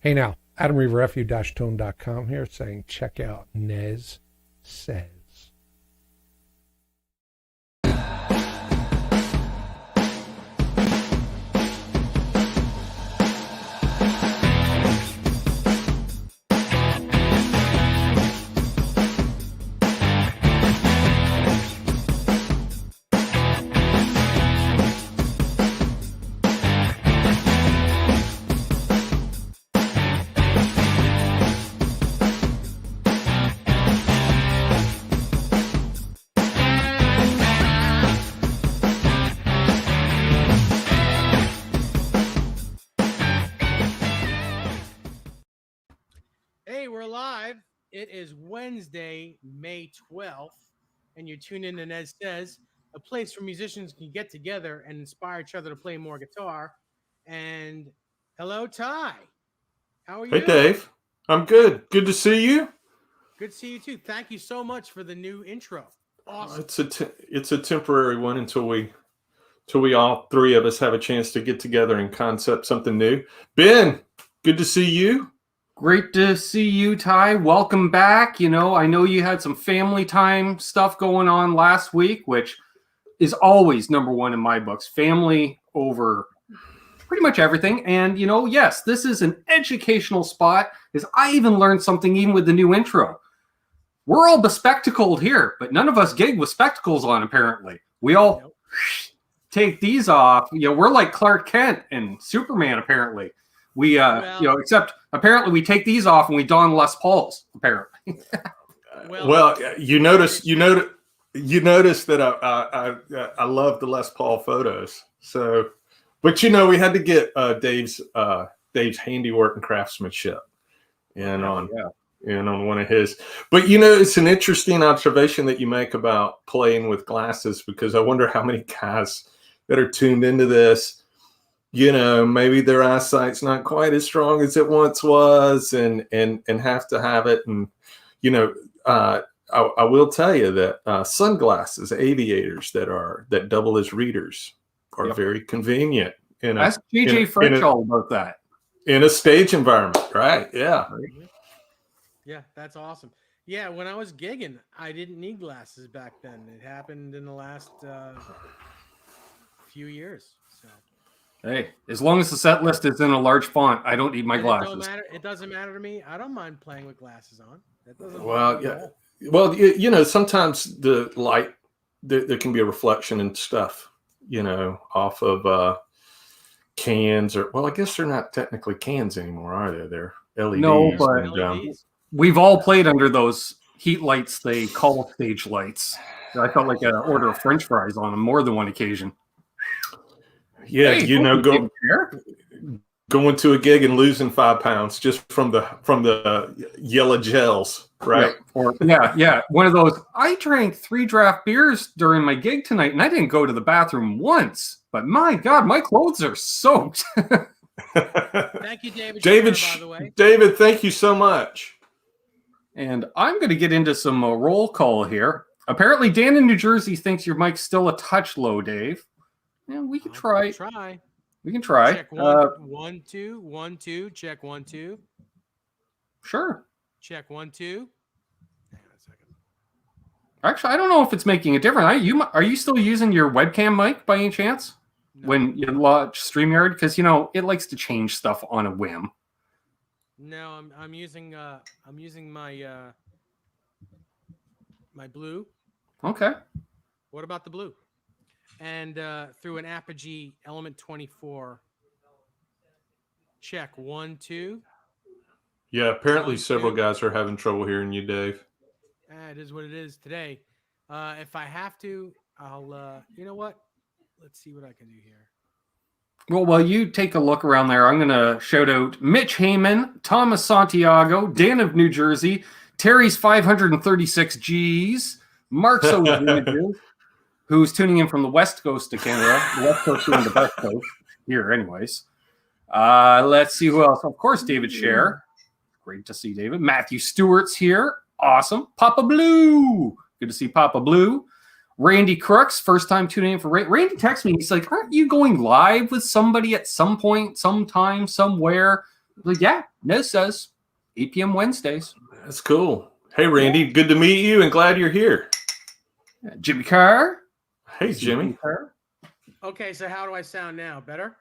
Hey now, AdamReeveRefu-Tone.com here saying check out Nez Says. Hey, we're live. It is Wednesday, May 12th, and you're tuned in to Nez Says, a place where musicians can get together and inspire each other to play more guitar. And hello, Ty. How are you? Hey, Dave. I'm good. Good to see you. Good to see you too. Thank you so much for the new intro. Awesome. It's a temporary one until we all three of us have a chance to get together and concept something new. Ben, good to see you. Great to see you, Ty. Welcome back. I know you had some family time stuff going on last week, which is always number one in my books. Family over pretty much everything. And, yes, this is an educational spot, because I even learned something even with the new intro. We're all bespectacled here, but none of us gig with spectacles on, apparently. We all take these off. We're like Clark Kent and Superman, apparently. We, except apparently we take these off and we don Les Pauls, apparently. You notice that I love the Les Paul photos. So, but we had to get Dave's handiwork and craftsmanship on one of his. But it's an interesting observation that you make about playing with glasses, because I wonder how many guys that are tuned into this, maybe their eyesight's not quite as strong as it once was, and have to have it. And I will tell you that sunglasses, aviators that double as readers are very convenient. Ask JJ French all about that. In a stage environment, right? Yeah. Yeah, that's awesome. Yeah, when I was gigging, I didn't need glasses back then. It happened in the last few years. So. Hey, as long as the set list is in a large font, I don't need my glasses. It doesn't matter to me. I don't mind playing with glasses on. That doesn't sometimes the light, there can be a reflection and stuff, off of cans, or, I guess they're not technically cans anymore, are they? They're LEDs. No, but we've all played under those heat lights they call stage lights. I felt like I ordered French fries on them more than one occasion. Yeah, going to a gig and losing 5 pounds just from the yellow gels, right? Yeah. One of those. I drank 3 draft beers during my gig tonight, and I didn't go to the bathroom once. But my God, my clothes are soaked. Thank you, David. By the way, David, thank you so much. And I'm going to get into some roll call here. Apparently, Dan in New Jersey thinks your mic's still a touch low, Dave. Yeah, we can try. We can try. Check 1 2 1 2. Check 1 2. Sure. Check 1 2. Hang on a second. Actually, I don't know if it's making a difference. Are you still using your webcam mic by any chance when you launch StreamYard? Because it likes to change stuff on a whim. No, I'm using my my blue. Okay. What about the blue? And through an Apogee Element 24. Check 1 2. Yeah, apparently several guys are having trouble hearing you, Dave. It is what it is today. If I have to, I'll. You know what? Let's see what I can do here. Well, while you take a look around there, I'm going to shout out Mitch Heyman, Thomas Santiago, Dan of New Jersey, Terry's 536 G's, Mark Images, who's tuning in from the West Coast of Canada. The West Coast doing the West Coast here, anyways. Let's see who else. Of course, David Scher. Great to see David. Matthew Stewart's here. Awesome. Papa Blue. Good to see Papa Blue. Randy Crooks, first time tuning in for Randy texted me. He's like, aren't you going live with somebody at some point, sometime, somewhere? Like, yeah, Nez says 8 p.m. Wednesdays. That's cool. Hey, Randy, good to meet you and glad you're here. Jimmy Carr. Hey, Jimmy. Carr. Okay, so how do I sound now? Better?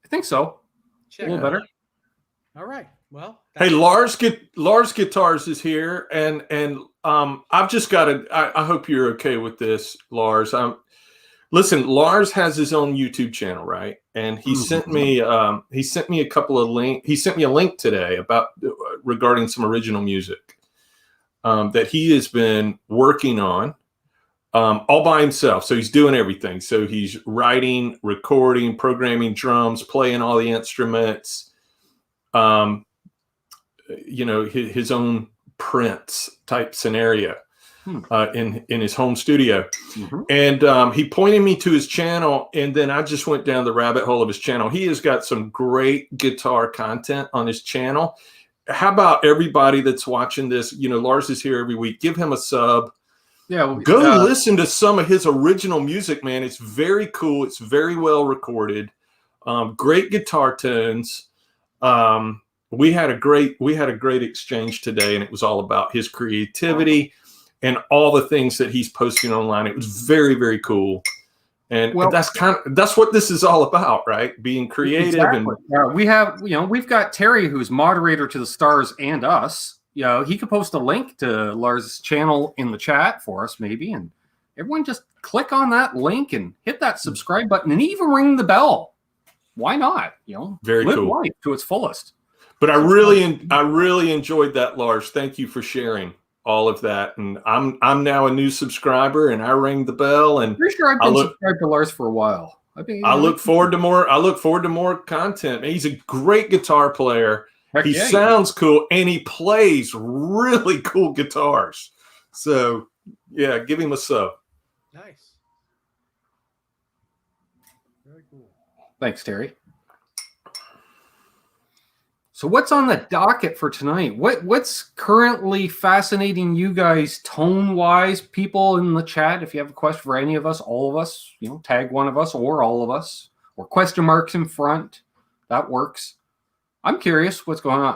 I think so. Check A little better. All right. Well, hey, Lars Guitars is here, and I've just got to. I hope you're okay with this, Lars. Listen, Lars has his own YouTube channel, right? And he sent me a couple of links. He sent me a link today about regarding some original music that he has been working on all by himself. So he's doing everything. So he's writing, recording, programming drums, playing all the instruments. His own Prince type scenario. In his home studio. And he pointed me to his channel, and then I just went down the rabbit hole of his channel. He has got some great guitar content on his channel. How about everybody that's watching this? Lars is here every week. Give him a sub. Yeah, go listen to some of his original music, man. It's very cool. It's very well recorded. Great guitar tunes. We had a great exchange today, and it was all about his creativity and all the things that he's posting online. It was very, very cool. And that's what this is all about, right? Being creative. Exactly. We've got Terry, who's moderator to the Stars and Us. He could post a link to Lars' channel in the chat for us, maybe. And everyone just click on that link and hit that subscribe button and even ring the bell. Why not? Very live cool. life to its fullest. But I really enjoyed that, Lars. Thank you for sharing all of that. And I'm now a new subscriber, and I ring the bell. And pretty sure I've been subscribed to Lars for a while. I look forward to more. I look forward to more content. He's a great guitar player. He sounds cool, and he plays really cool guitars. So yeah, give him a sub. Nice. Very cool. Thanks, Terry. So what's on the docket for tonight? What's currently fascinating you guys tone-wise? People in the chat, if you have a question for any of us, all of us, tag one of us or all of us, or question marks in front. That works. I'm curious what's going on.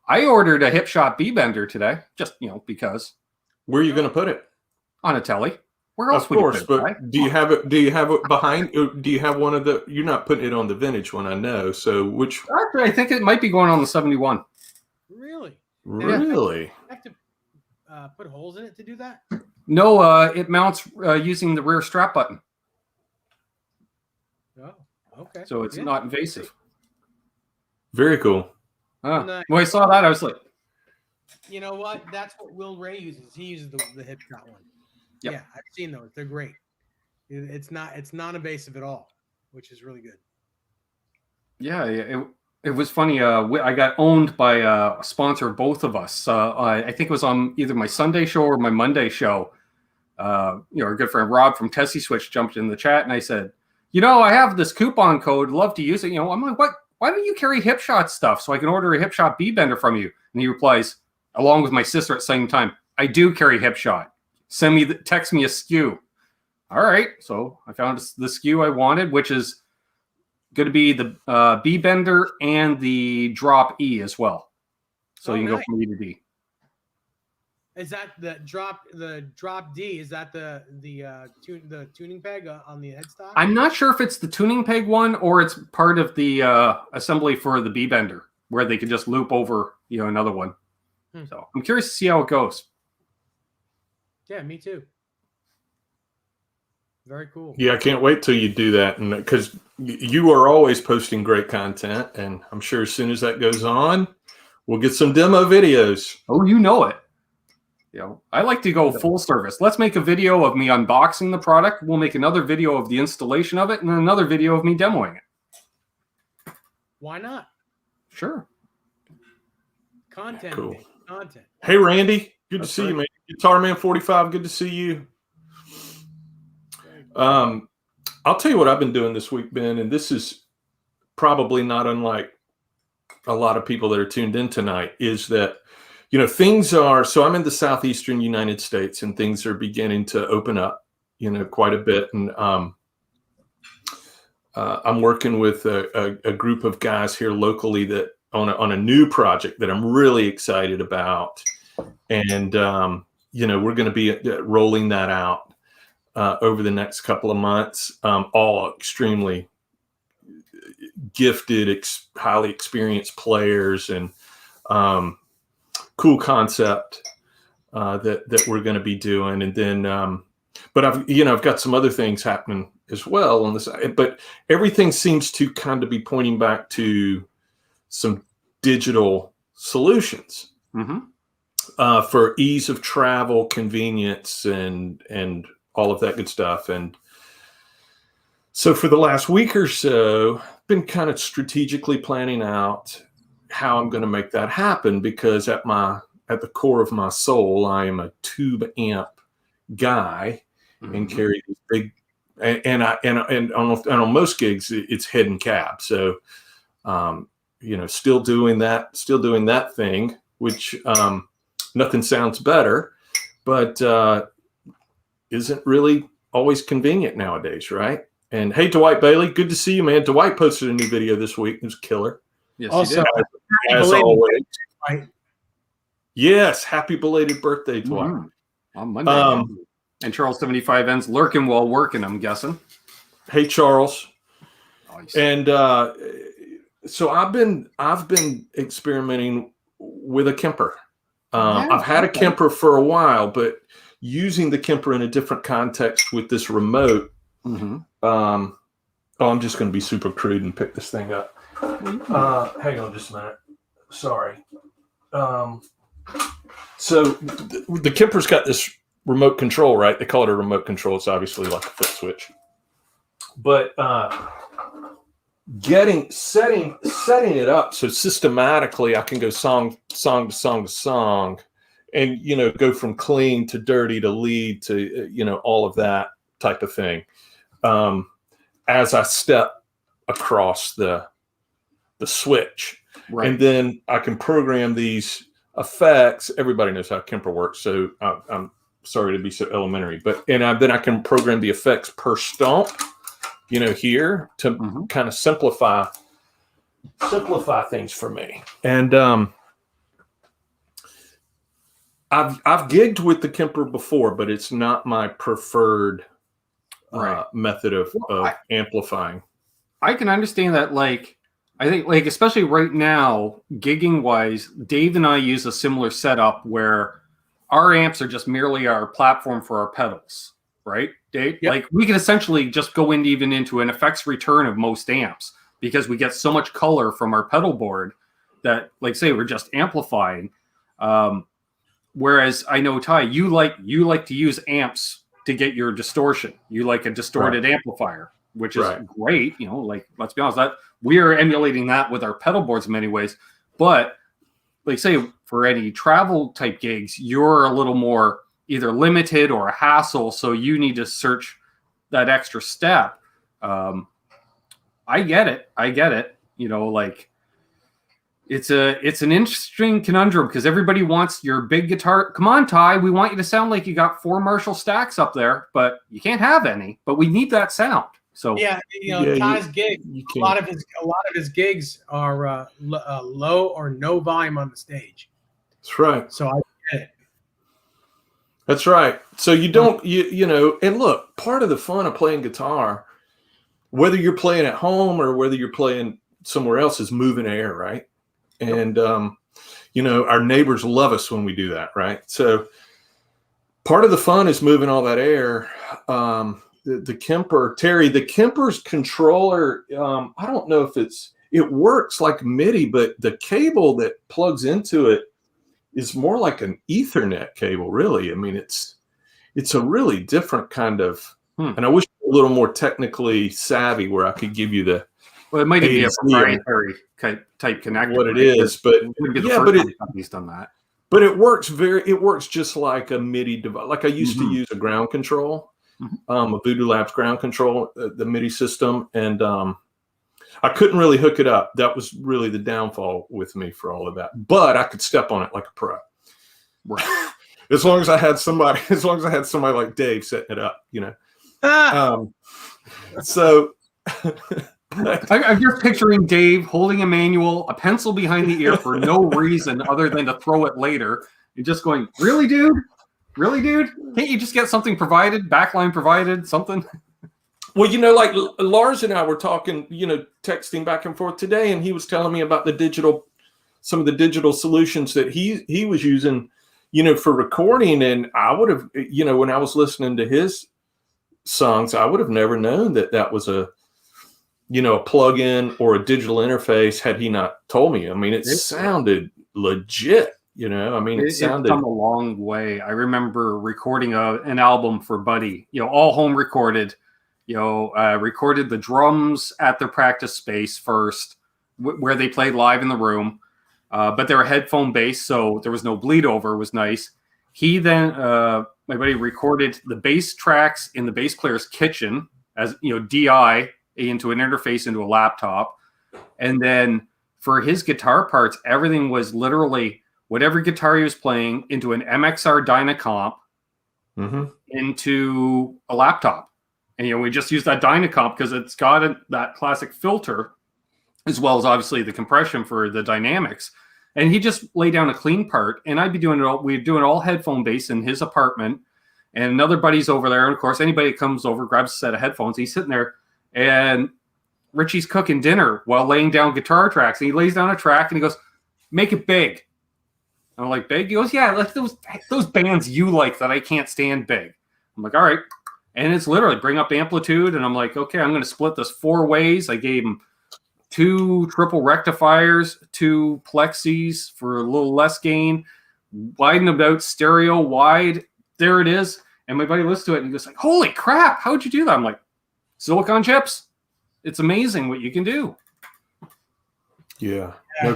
I ordered a Hipshot B-Bender today, just, because. Where are you going to put it? On a telly. Where else would you put it? But right? do you have it behind? Do you have one of the? You're not putting it on the vintage one, I know. So which? Actually, I think it might be going on the 71. Really? Really? Have to put holes in it to do that? No, it mounts using the rear strap button. Oh, okay. So it's not invasive. Very cool. Nice. When I saw that, I was like, you know what? That's what Will Ray uses. He uses the Hipshot one. Yep. Yeah, I've seen those. They're great. It's non-invasive at all, which is really good. Yeah, it was funny. I got owned by a sponsor of both of us. I think it was on either my Sunday show or my Monday show. Our good friend Rob from Tessie Switch jumped in the chat, and I said, I have this coupon code. Love to use it. I'm like, what? Why don't you carry Hipshot stuff so I can order a Hipshot B-Bender from you? And he replies, along with my sister at the same time, I do carry Hipshot. Text me a SKU. All right. So I found the SKU I wanted, which is going to be the B-Bender and the Drop E as well. So you can go from E to D. Is that the drop D? Is that the tuning peg on the headstock? I'm not sure if it's the tuning peg one or it's part of the assembly for the B-Bender where they could just loop over another one. So I'm curious to see how it goes. Yeah, me too. Very cool. Yeah, I can't wait till you do that, and because you are always posting great content, and I'm sure as soon as that goes on, we'll get some demo videos. Oh, you know it. I like to go full service. Let's make a video of me unboxing the product. We'll make another video of the installation of it, and then another video of me demoing it. Why not? Sure. Content. Cool. Content. Hey, Randy. Good to see you, man. Guitar Man 45. Good to see you. I'll tell you what I've been doing this week, Ben, and this is probably not unlike a lot of people that are tuned in tonight, is that, things are, so I'm in the southeastern United States and things are beginning to open up, quite a bit. And I'm working with a group of guys here locally that on a new project that I'm really excited about, and we're going to be rolling that out over the next couple of months. All extremely gifted, highly experienced players, and cool concept that we're going to be doing. And then, but I've got some other things happening as well on this. But everything seems to kind of be pointing back to some digital solutions for ease of travel, convenience, and all of that good stuff. And so for the last week or so, been kind of strategically planning out how I'm going to make that happen, because at the core of my soul, I am a tube amp guy and carry these big, and on most gigs it's head and cab. So, still doing that thing, which nothing sounds better, but isn't really always convenient nowadays, right? And hey, Dwight Bailey, good to see you, man. Dwight posted a new video this week. It was killer. Yes, also, he did. As always. Right. Yes, happy belated birthday, Dwight. On Monday. And Charles 75N's lurking while working, I'm guessing. Hey, Charles. Nice. And so I've been experimenting with a Kemper. I've had a Kemper for a while, but using the Kemper in a different context with this remote. I'm just going to be super crude and pick this thing up. Hang on just a minute. Sorry. So the Kemper's got this remote control, right? They call it a remote control. It's obviously like a foot switch. But setting it up so systematically I can go song to song, and go from clean to dirty to lead to all of that type of thing. As I step across the switch, right. And then I can program these effects. Everybody knows how Kemper works, so I'm sorry to be so elementary, but then I can program the effects per stomp, here to kind of simplify things for me. And I've gigged with the Kemper before, but it's not my preferred method of amplifying. I can understand that. I think especially right now, gigging wise, Dave and I use a similar setup where our amps are just merely our platform for our pedals, right, Dave? Yep. We can essentially just go into an effects return of most amps, because we get so much color from our pedal board that, say, we're just amplifying. Whereas I know, Ty, you like to use amps to get your distortion. You like a distorted amplifier, which is great. Let's be honest, that we are emulating that with our pedal boards in many ways. But say for any travel type gigs, you're a little more either limited or a hassle. So you need to search that extra step. I get it. It's an interesting conundrum, because everybody wants your big guitar. Come on, Ty, we want you to sound like you got 4 Marshall stacks up there, but you can't have any. But we need that sound. So Ty's gig. A lot of his gigs are low or no volume on the stage. That's right. So I get it. That's right. So you don't and look, part of the fun of playing guitar, whether you're playing at home or whether you're playing somewhere else, is moving air, right? And, our neighbors love us when we do that, right? So part of the fun is moving all that air. The Kemper, Terry, the Kemper's controller, I don't know if it works like MIDI, but the cable that plugs into it is more like an Ethernet cable, really. I mean, it's a really different kind of, and I wish I were a little more technically savvy where I could give you the, well, it might be a proprietary type connector. What it is, but he's done that. But it works just like a MIDI device. Like I used to use a ground control, a Voodoo Labs ground control, the MIDI system, and I couldn't really hook it up. That was really the downfall with me for all of that. But I could step on it like a pro. Right. as long as I had somebody like Dave setting it up, So I'm just picturing Dave holding a manual, a pencil behind the ear for no reason other than to throw it later, and just going, "Really, dude? Really, dude? Can't you just get something provided, backline provided, something?" Well, like Lars and I were talking, texting back and forth today, and he was telling me about some of the digital solutions that he was using, for recording. And I would have, when I was listening to his songs, I would have never known that was a plug-in or a digital interface had he not told me. I mean, it sounded legit, it sounded. It's come a long way. I remember recording an album for Buddy, all home recorded, recorded the drums at their practice space first, where they played live in the room. But they were headphone based, so there was no bleed over. It was nice. He then, my buddy, recorded the bass tracks in the bass player's kitchen as DI into an interface into a laptop, and then for his guitar parts, everything was literally whatever guitar he was playing into an MXR Dynacomp into a laptop, and we just use that Dynacomp because it's got that classic filter, as well as obviously the compression for the dynamics. And he just laid down a clean part, and I'd be doing it all. We'd do it all headphone based in his apartment, and another buddy's over there. And of course, anybody that comes over grabs a set of headphones. He's sitting there, and Richie's cooking dinner while laying down guitar tracks. And he lays down a track, and he goes, "Make it big." And I'm like, "Big?" He goes, "Yeah, like those bands you like that I can't stand big." I'm like, "All right." And it's literally bring up amplitude, and I'm like, "Okay, I'm going to split this 4 ways." I gave him 2 triple rectifiers, 2 plexis for a little less gain, widen about stereo wide. There it is. And my buddy listens to it and he goes like, "Holy crap, how'd you do that?" I'm like, silicon chips. It's amazing what you can do. Yeah. No,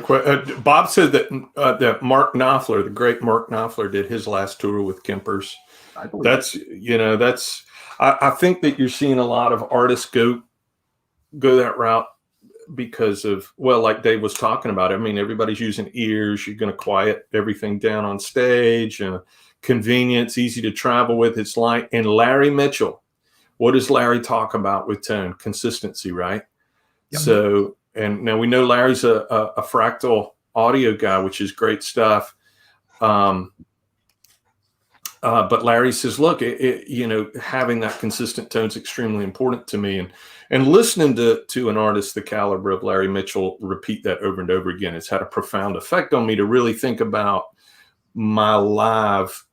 Bob said that Mark Knopfler, the great Mark Knopfler, did his last tour with Kempers. I think that you're seeing a lot of artists go that route because of, like Dave was talking about. I mean, everybody's using ears. You're going to quiet everything down on stage. Convenience, easy to travel with. It's like, and Larry Mitchell, what does Larry talk about with tone? Consistency, right? Yep. So, and now we know Larry's a fractal audio guy, which is great stuff. But Larry says, look, having that consistent tone is extremely important to me. And listening to an artist the caliber of Larry Mitchell repeat that over and over again, it's had a profound effect on me to really think about my live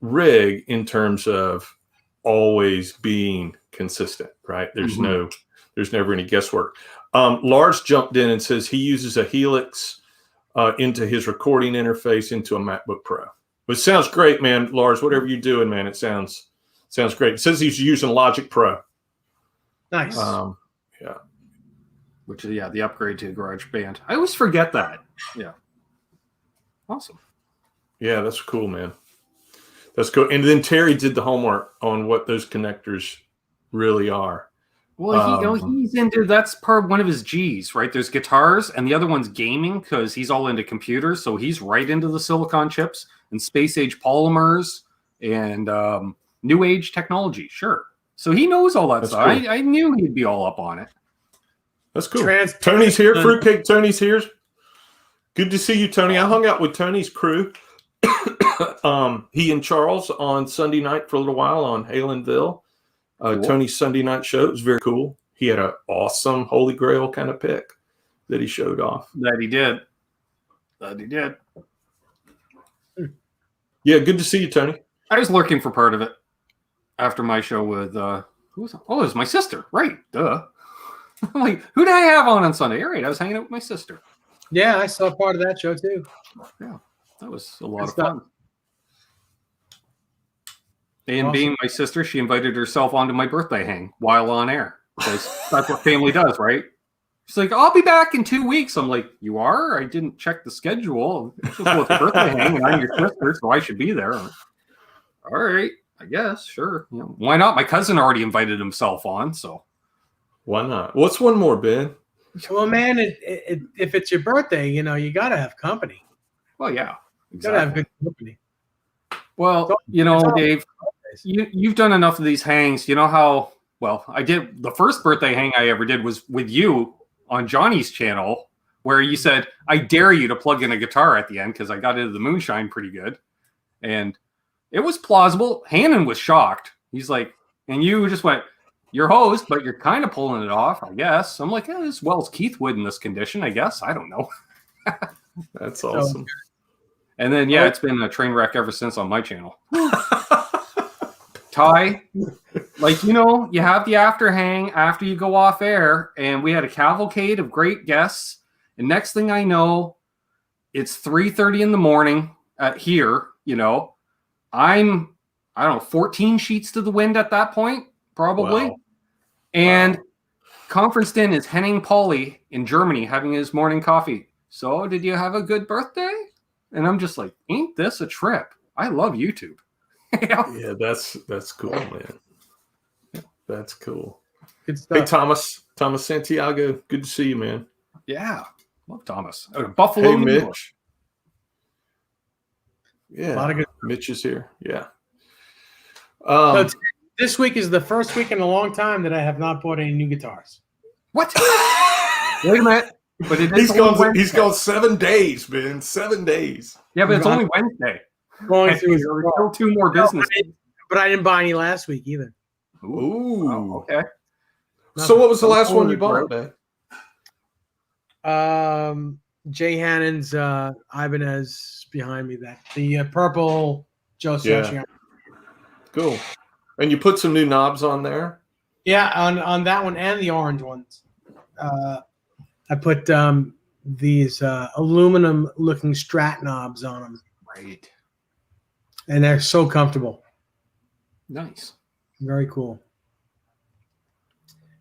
rig in terms of always being consistent, right? There's never any guesswork. Lars jumped in and says he uses a Helix into his recording interface into a MacBook Pro. Which sounds great, man. Lars, whatever you're doing, man, it sounds great. It says he's using Logic Pro. Nice. Yeah. Which is, the upgrade to GarageBand. I always forget that. Yeah. Awesome. Yeah, that's cool, man. That's cool. And then Terry did the homework on what those connectors really are. Well, he's into, that's one of his G's, right? There's guitars, and the other one's gaming because he's all into computers. So he's right into the silicon chips and space age polymers and new age technology. Sure. So he knows all that stuff. Cool. I knew he'd be all up on it. That's cool. Tony's here. Fruitcake Tony's here. Good to see you, Tony. I hung out with Tony's crew. He and Charles on Sunday night for a little while on Halenville. Cool. Tony's Sunday night show. It was very cool. He had an awesome Holy Grail kind of pick that he showed off. That he did. Yeah, good to see you, Tony. I was lurking for part of it after my show with who was it? Oh, it was my sister. Right. Duh. I'm like, who did I have on Sunday? All right, I was hanging out with my sister. Yeah, I saw part of that show too. Yeah, that was a lot of fun. And awesome. Being my sister, she invited herself onto my birthday hang while on air. Because that's what family does, right? She's like, I'll be back in 2 weeks. I'm like, you are? I didn't check the schedule. It's just a birthday hang, and I'm your sister, so I should be there. All right, I guess, sure. Why not? My cousin already invited himself on, so. Why not? What's one more, Ben? Well, man, if it's your birthday, you got to have company. Well, yeah. Exactly. You got to have good company. Well, Dave, you've done enough of these hangs. You know how Well, I did. The first birthday hang I ever did was with you on Johnny's channel, where you said, I dare you to plug in a guitar at the end because I got into the moonshine pretty good. And it was plausible. Hannon was shocked. He's like, and you just went, you're host, but you're kind of pulling it off, I guess. I'm like, as well as Keith would in this condition, I guess. I don't know. That's awesome. And then, it's been a train wreck ever since on my channel. Ty, like, you have the after hang after you go off air, and we had a cavalcade of great guests. And next thing I know, it's 3:30 in the morning here, I'm, 14 sheets to the wind at that point, probably. Wow. And Conference Den is Henning Pauly in Germany having his morning coffee. So, did you have a good birthday? And I'm just like, ain't this a trip? I love YouTube. Yeah, that's cool, man. That's cool. Good stuff. Hey, Thomas Santiago, good to see you, man. Yeah, love Thomas. Buffalo. Hey, New York. Mitch. Yeah, A lot of good. Mitch is here. Yeah. So this week is the first week in a long time that I have not bought any new guitars. What? Wait a minute. But he's gone 7 days, man. 7 days. Yeah, but it's only Wednesday. Going through his There's still 2 more business. But I didn't buy any last week either. Ooh. Oh, okay. So what was the last one you bought, man? Jay Hannon's Ibanez behind me. The purple Joe Satriani. Cool. And you put some new knobs on there? Yeah, on that one and the orange ones. I put these aluminum-looking Strat knobs on them. Right. And they're so comfortable. Nice. Very cool.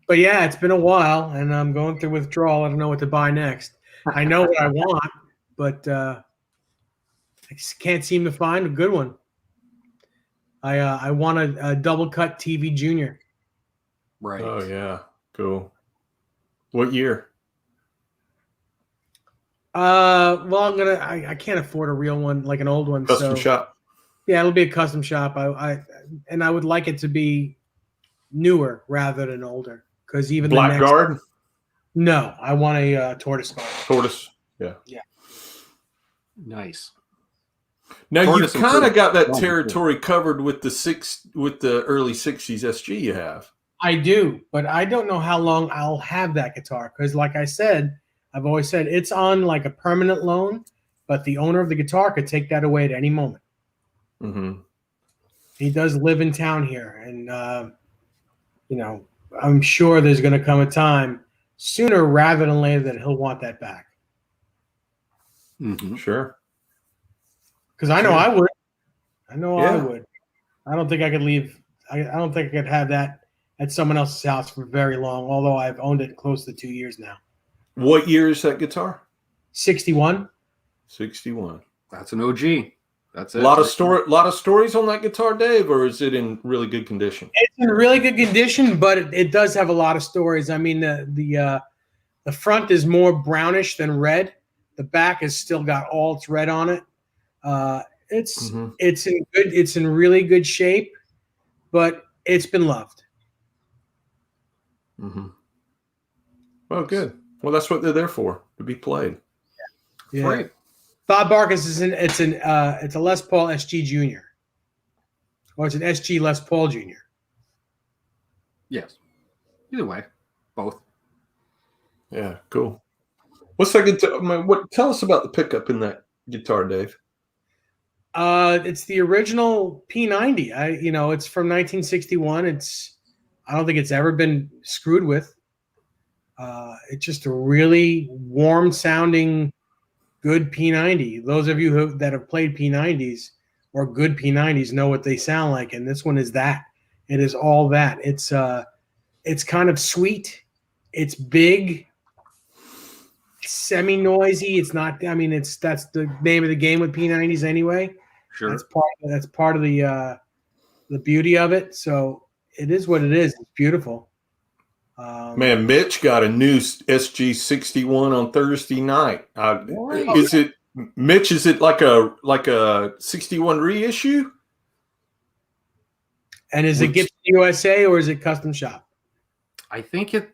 But yeah, it's been a while, and I'm going through withdrawal. I don't know what to buy next. I know what I want, but I just can't seem to find a good one. I want a double cut TV Junior. Right. Oh yeah, cool. What year? Well, I can't afford a real one, like an old one. Custom shop. Yeah, it'll be a custom shop. I would like it to be newer rather than older, because even Blackguard. No, I want a tortoise guard. Tortoise. Yeah. Yeah. Nice. Now Tortoise you've kind of got that Cool. territory covered with the early '60s SG you have. I do, but I don't know how long I'll have that guitar, because, like I said, I've always said it's on like a permanent loan, but the owner of the guitar could take that away at any moment. Mm-hmm. He does live in town here, and I'm sure there's going to come a time sooner rather than later that he'll want that back. Mm-hmm. Sure. Because I know I would. I Yeah. would. I don't think I could leave. I don't think I could have that at someone else's house for very long, although I've owned it close to 2 years now. What year is that guitar? 61. 61. That's an OG. That's it. A lot of stories on that guitar, Dave, or is it in really good condition? It's in really good condition, but it does have a lot of stories. I mean, the front is more brownish than red. The back has still got all its red on it. It's in really good shape, but it's been loved. Mm-hmm. Well, good. Well, that's what they're there for, to be played. Yeah. Right. Bob Barkus it's a Les Paul SG Junior, or it's an SG Les Paul Junior. Yes. Either way, both. Yeah, cool. What's that guitar? Tell us about the pickup in that guitar, Dave. It's the original P90. It's from 1961. I don't think it's ever been screwed with. It's just a really warm sounding, good P90. Those of you that have played P90s or good P90s know what they sound like, and this one is that. It is all that. It's kind of sweet. It's big. Semi-noisy. It's not. I mean, that's the name of the game with P90s anyway. Sure. That's part of the beauty of it. So it is what it is. It's beautiful. Man, Mitch got a new SG61 on Thursday night. Is it Mitch? Is it like a 61 reissue? And is it Gibson USA or is it custom shop? I think it.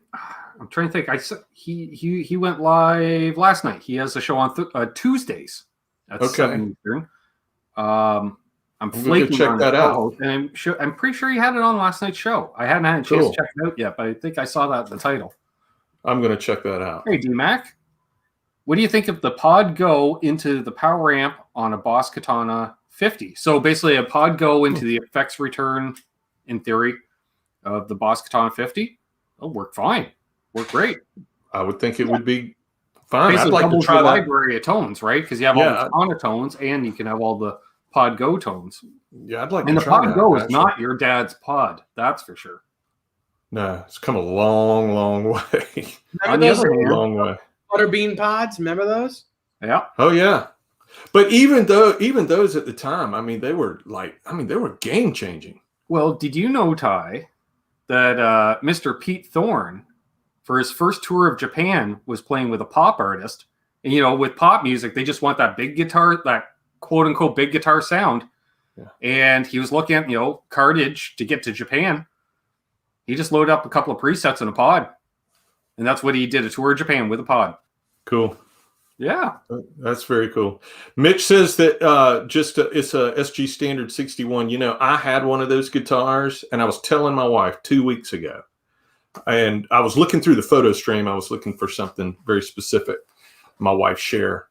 I'm trying to think. He went live last night. He has a show on Tuesdays at 7 Eastern. I'm flaking check on that out. and I'm pretty sure he had it on last night's show. I hadn't had a chance to check it out yet, but I think I saw that in the title. I'm going to check that out. Hey, D-Mac, what do you think of the Pod Go into the power amp on a Boss Katana 50? So basically, a Pod Go into the effects return, in theory, of the Boss Katana 50. It'll work fine. Work great. I would think it would be fine. Basically, I'd like to try that library of tones, right? Because you have all the Katana tones, and you can have all the Pod Go tones. Yeah, I'd like and to try that. And the Pod Go is not your dad's pod. That's for sure. No, it's come a long, long way. On the other hand, long way. Butterbean pods, remember those? Yeah. Oh yeah. But even those at the time, I mean, they were game changing. Well, did you know, Ty, that Mr. Pete Thorne, for his first tour of Japan, was playing with a pop artist? And with pop music, they just want that big guitar, that quote unquote big guitar sound. Yeah. And he was looking at, cartage to get to Japan. He just loaded up a couple of presets in a pod. And that's what he did, a tour of Japan with a pod. Cool. Yeah. That's very cool. Mitch says that it's a SG Standard 61. I had one of those guitars, and I was telling my wife 2 weeks ago. And I was looking through the photo stream. I was looking for something very specific. My wife share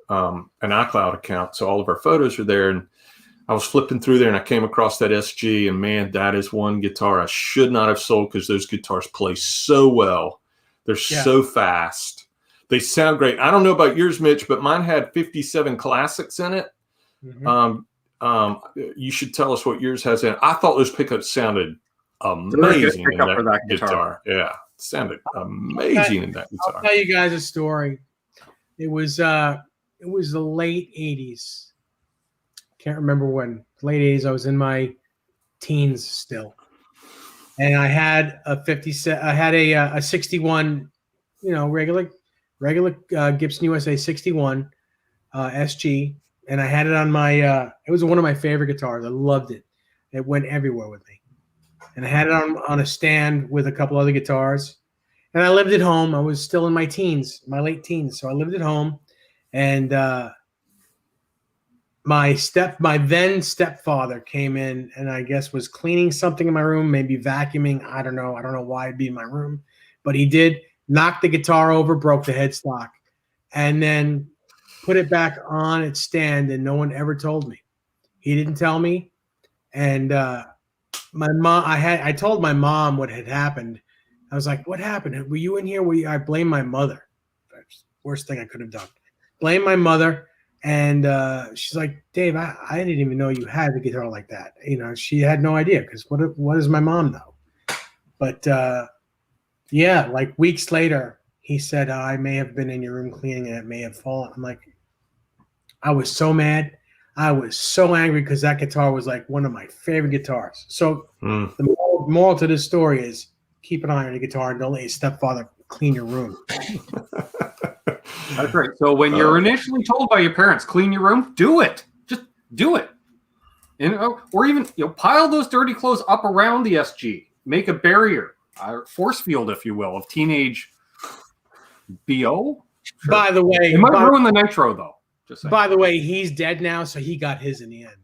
an iCloud account, so all of our photos are there. And I was flipping through there, and I came across that SG, and man, that is one guitar I should not have sold because those guitars play so well. They're so fast. They sound great. I don't know about yours, Mitch, but mine had 57 classics in it. Mm-hmm. You should tell us what yours has in it. I thought those pickups sounded amazing in that guitar. Yeah, it sounded amazing in that guitar. I'll tell you guys a story. It was the late 80s. Can't remember when. Late 80s. I was in my teens still, and I had a 61, regular Gibson USA 61 SG, and I had it on my. It was one of my favorite guitars. I loved it. It went everywhere with me, and I had it on a stand with a couple other guitars. And I lived at home. I was still in my late teens, so I lived at home, and my then stepfather came in and I guess was cleaning something in my room, maybe vacuuming. I don't know why it'd be in my room, but he did knock the guitar over, broke the headstock, and then put it back on its stand, and no one ever told me. He didn't tell me. And my mom, I told my mom what had happened. I was like, "What happened? Were you in here?" I blame my mother. That's the worst thing I could have done. Blame my mother. And she's like, "Dave, I didn't even know you had the guitar like that." She had no idea because what does my mom know? But yeah, like weeks later, he said, "I may have been in your room cleaning and it may have fallen." I'm like, I was so mad. I was so angry because that guitar was like one of my favorite guitars. So the moral to this story is keep an eye on your guitar and don't let your stepfather clean your room. That's right. So when you're initially told by your parents, clean your room, do it. Just do it. Or even pile those dirty clothes up around the SG. Make a barrier, force field, if you will, of teenage BO. Sure. By the way, it might ruin the nitro, though. Just saying. By the way, he's dead now, so he got his in the end.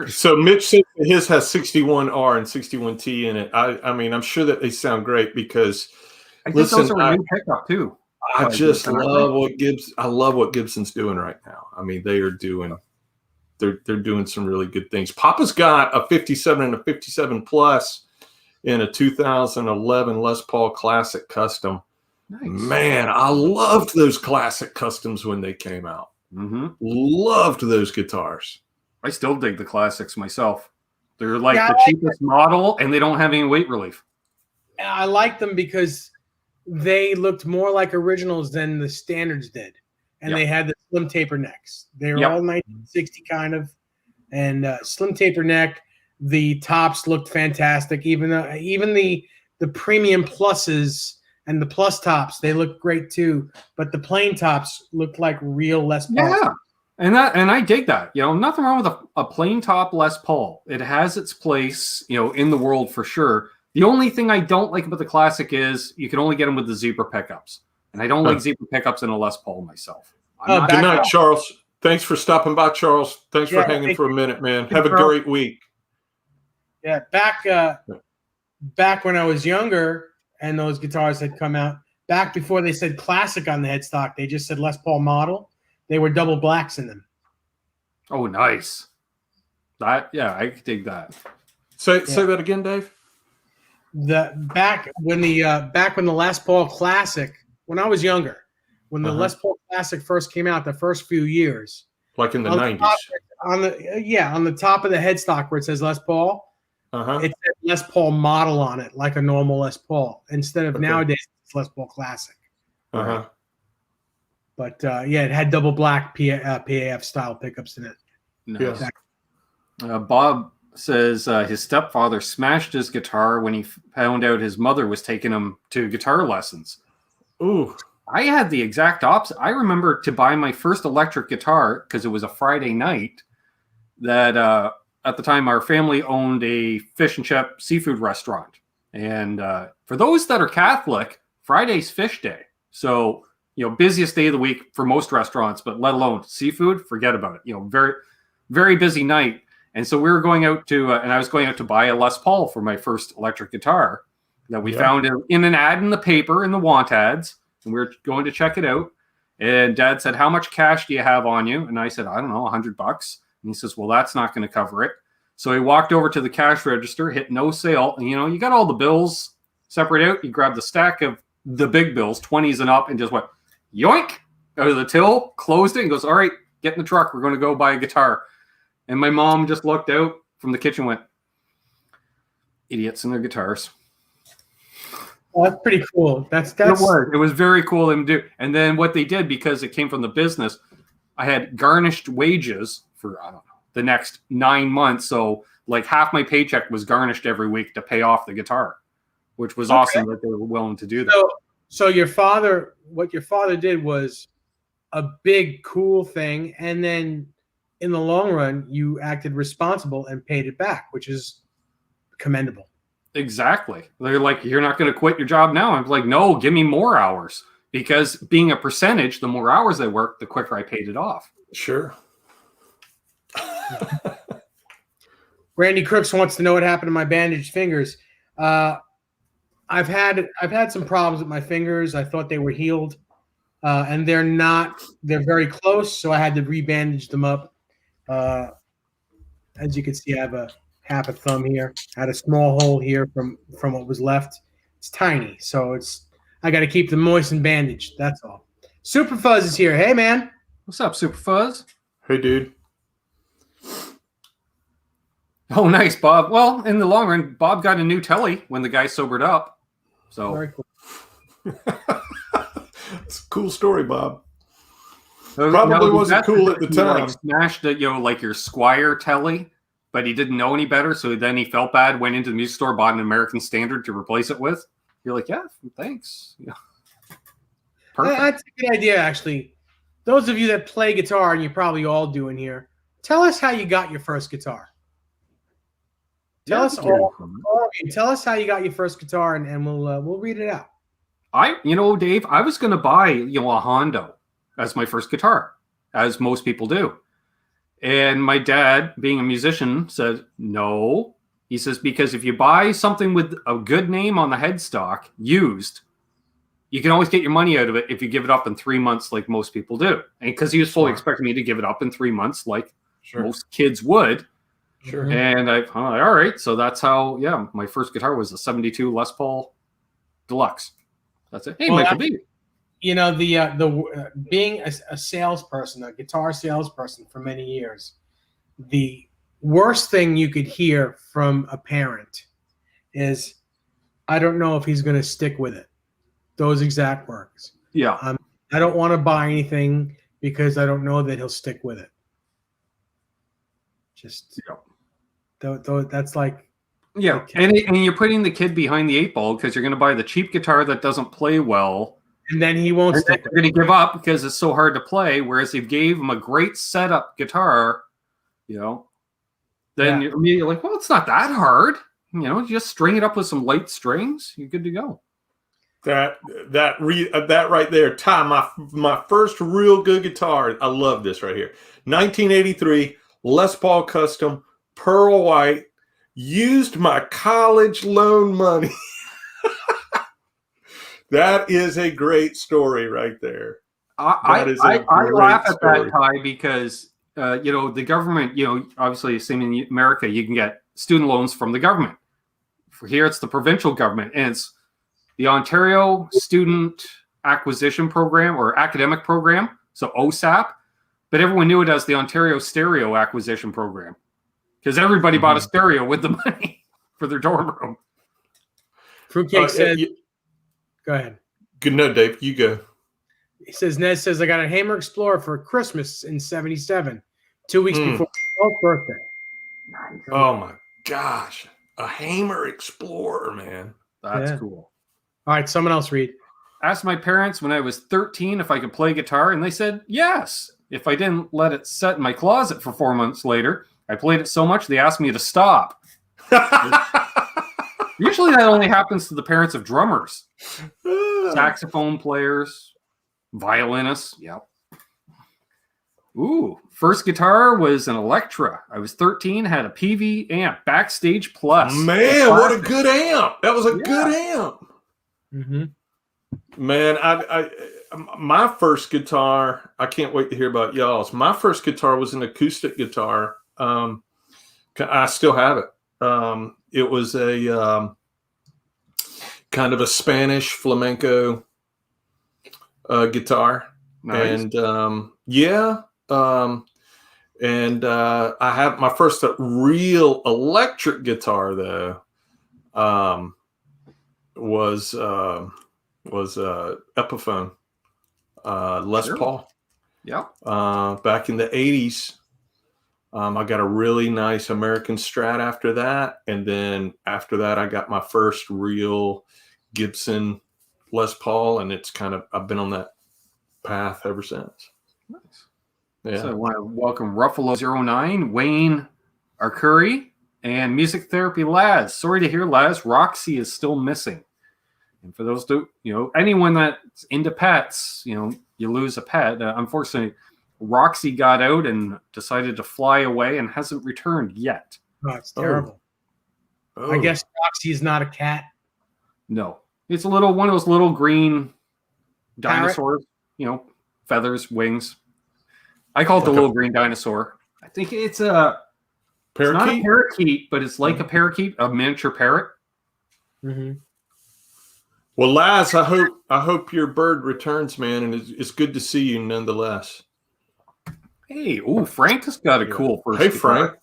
So Mitch said his has 61R and 61T in it. I mean, I'm sure that they sound great because I think those are a new pickup too. I just love what Gibson's doing right now. I mean, they're doing some really good things. Papa's got a 57 and a 57 Plus in a 2011 Les Paul Classic Custom. Nice. Man, I loved those Classic Customs when they came out. Mm-hmm. Loved those guitars. I still dig the classics myself. They're like the cheapest model, and they don't have any weight relief. I like them because they looked more like originals than the standards did, and they had the slim taper necks. They were all 1960 kind of, and slim taper neck. The tops looked fantastic. Even the premium pluses and the plus tops, they look great too. But the plain tops looked like real Les Paul. And I dig that. Nothing wrong with a plain top Les Paul. It has its place, in the world for sure. The only thing I don't like about the Classic is you can only get them with the zebra pickups. And I don't like zebra pickups in a Les Paul myself. Good night, Charles. Thanks for stopping by, Charles. Thanks for hanging for a minute, man. Have a great week. Yeah, back when I was younger and those guitars had come out, back before they said Classic on the headstock, they just said Les Paul model. They were double blacks in them. Oh, nice. I could dig that. Say that again, Dave. Back when the Les Paul Classic, when I was younger, when the Les Paul Classic first came out, the first few years, like in the 90s, on the top of the headstock where it says Les Paul, it said Les Paul model on it, like a normal Les Paul, instead of nowadays it's Les Paul Classic. But it had double black PAF style pickups in it. Nice. Bob says his stepfather smashed his guitar when he found out his mother was taking him to guitar lessons. Ooh. I had the exact opposite. I remember to buy my first electric guitar because it was a Friday night that at the time our family owned a fish and chip seafood restaurant. And for those that are Catholic, Friday's fish day. So, busiest day of the week for most restaurants, but let alone seafood, forget about it. Very, very busy night. And so we were going out to, and I was going out to buy a Les Paul for my first electric guitar that we found in an ad in the paper, in the want ads. And we were going to check it out. And Dad said, "How much cash do you have on you?" And I said, "I don't know, $100. And he says, "Well, that's not going to cover it." So he walked over to the cash register, hit no sale. And, you got all the bills separate out. You grab the stack of the big bills, 20s and up, and just went, yoink, out of the till, closed it, and goes, "All right, get in the truck. We're going to go buy a guitar." And my mom just looked out from the kitchen, went, "Idiots and their guitars." Well, that's pretty cool. It was very cool of them to do. And then what they did, because it came from the business, I had garnished wages for, I don't know, the next 9 months. So like half my paycheck was garnished every week to pay off the guitar, which was awesome that they were willing to do that. So what your father did was a big, cool thing. And then in the long run, you acted responsible and paid it back, which is commendable. Exactly. They're like, "You're not going to quit your job now." I'm like, "No, give me more hours." Because being a percentage, the more hours I worked, the quicker I paid it off. Sure. Randy Crooks wants to know what happened to my bandaged fingers. I've had some problems with my fingers. I thought they were healed, and they're not. They're very close, so I had to rebandage them up. As you can see, I have half a thumb here. I had a small hole here from what was left. It's tiny, so I got to keep them moist and bandaged. That's all. Super Fuzz is here. Hey, man. What's up, Super Fuzz? Hey, dude. Oh, nice, Bob. Well, in the long run, Bob got a new telly when the guy sobered up. So Very cool. It's a cool story, Bob. Probably wasn't cool at the time. Smashed like your Squire telly, but he didn't know any better. So then he felt bad, went into the music store, bought an American Standard to replace it with. You're like, "Yeah, thanks." Yeah. Perfect. That's a good idea, actually. Those of you that play guitar, and you probably all do in here, tell us how you got your first guitar. Tell us all of you. Tell us how you got your first guitar, and we'll read it out. Dave, I was going to buy a Hondo as my first guitar, as most people do. And my dad, being a musician, said, "No." He says, "Because if you buy something with a good name on the headstock, used, you can always get your money out of it if you give it up in 3 months like most people do." And because he was fully expecting me to give it up in 3 months like most kids would. Sure. And all right. So that's how, my first guitar was a 72 Les Paul Deluxe. That's it. Hey, Michael B. The being a salesperson, a guitar salesperson for many years, the worst thing you could hear from a parent is, "I don't know if he's going to stick with it." Those exact words. Yeah. I don't want to buy anything because I don't know that he'll stick with it. Just that's like, and you're putting the kid behind the 8 ball because you're going to buy the cheap guitar that doesn't play well, And then he won't And stick they're with going to give up because it's so hard to play. Whereas if you gave him a great setup guitar, then you're immediately like, well, it's not that hard. Just string it up with some light strings. You're good to go. That right there, Ty, my first real good guitar. I love this right here. 1983 Les Paul Custom, pearl white. Used my college loan money. That is a great story right there. I laugh at that, Ty, because the government, obviously, same in America, you can get student loans from the government. For here, it's the provincial government, and it's the Ontario Student Acquisition Program or Academic Program, so OSAP. But everyone knew it as the Ontario Stereo Acquisition Program because everybody bought a stereo with the money for their dorm room. Fruitcake says, go ahead. Good night, Dave. You go. He says, Ned says, I got a Hammer Explorer for Christmas in 77, 2 weeks before my 12th birthday. Nice. Oh, my gosh. A Hammer Explorer, man. That's cool. All right, someone else read. Asked my parents when I was 13 if I could play guitar, and they said yes. If I didn't let it set in my closet for 4 months later, I played it so much they asked me to stop. Usually that only happens to the parents of drummers, saxophone players, violinists. Yep. Ooh, first guitar was an Electra. I was 13, had a PV amp, Backstage Plus. Man, what a good amp. That was a good amp. Mm-hmm. Man, I my first guitar, I can't wait to hear about y'all's. My first guitar was an acoustic guitar. I still have it. It was a kind of a Spanish flamenco guitar. Nice. And I have my first real electric guitar though. Was Epiphone, Les Paul. Yeah. Back in the 80s. I got a really nice American Strat after that. And then after that, I got my first real Gibson Les Paul. And I've been on that path ever since. Nice. Yeah. So I want to welcome Ruffalo09, Wayne Arcuri, and Music Therapy Laz. Sorry to hear, Laz, Roxy is still missing. And for those anyone that's into pets, you lose a pet. Unfortunately, Roxy got out and decided to fly away and hasn't returned yet. Oh, it's terrible. Oh. I guess Roxy is not a cat. No, it's one of those little green dinosaurs. Feathers, wings. I call it the little green dinosaur. I think it's a parakeet. It's not a parakeet, but it's like a parakeet, a miniature parrot. Mm-hmm. Well, Laz, I hope your bird returns, man, and it's good to see you nonetheless. Hey, Frank has got a cool first. Hey, guitar.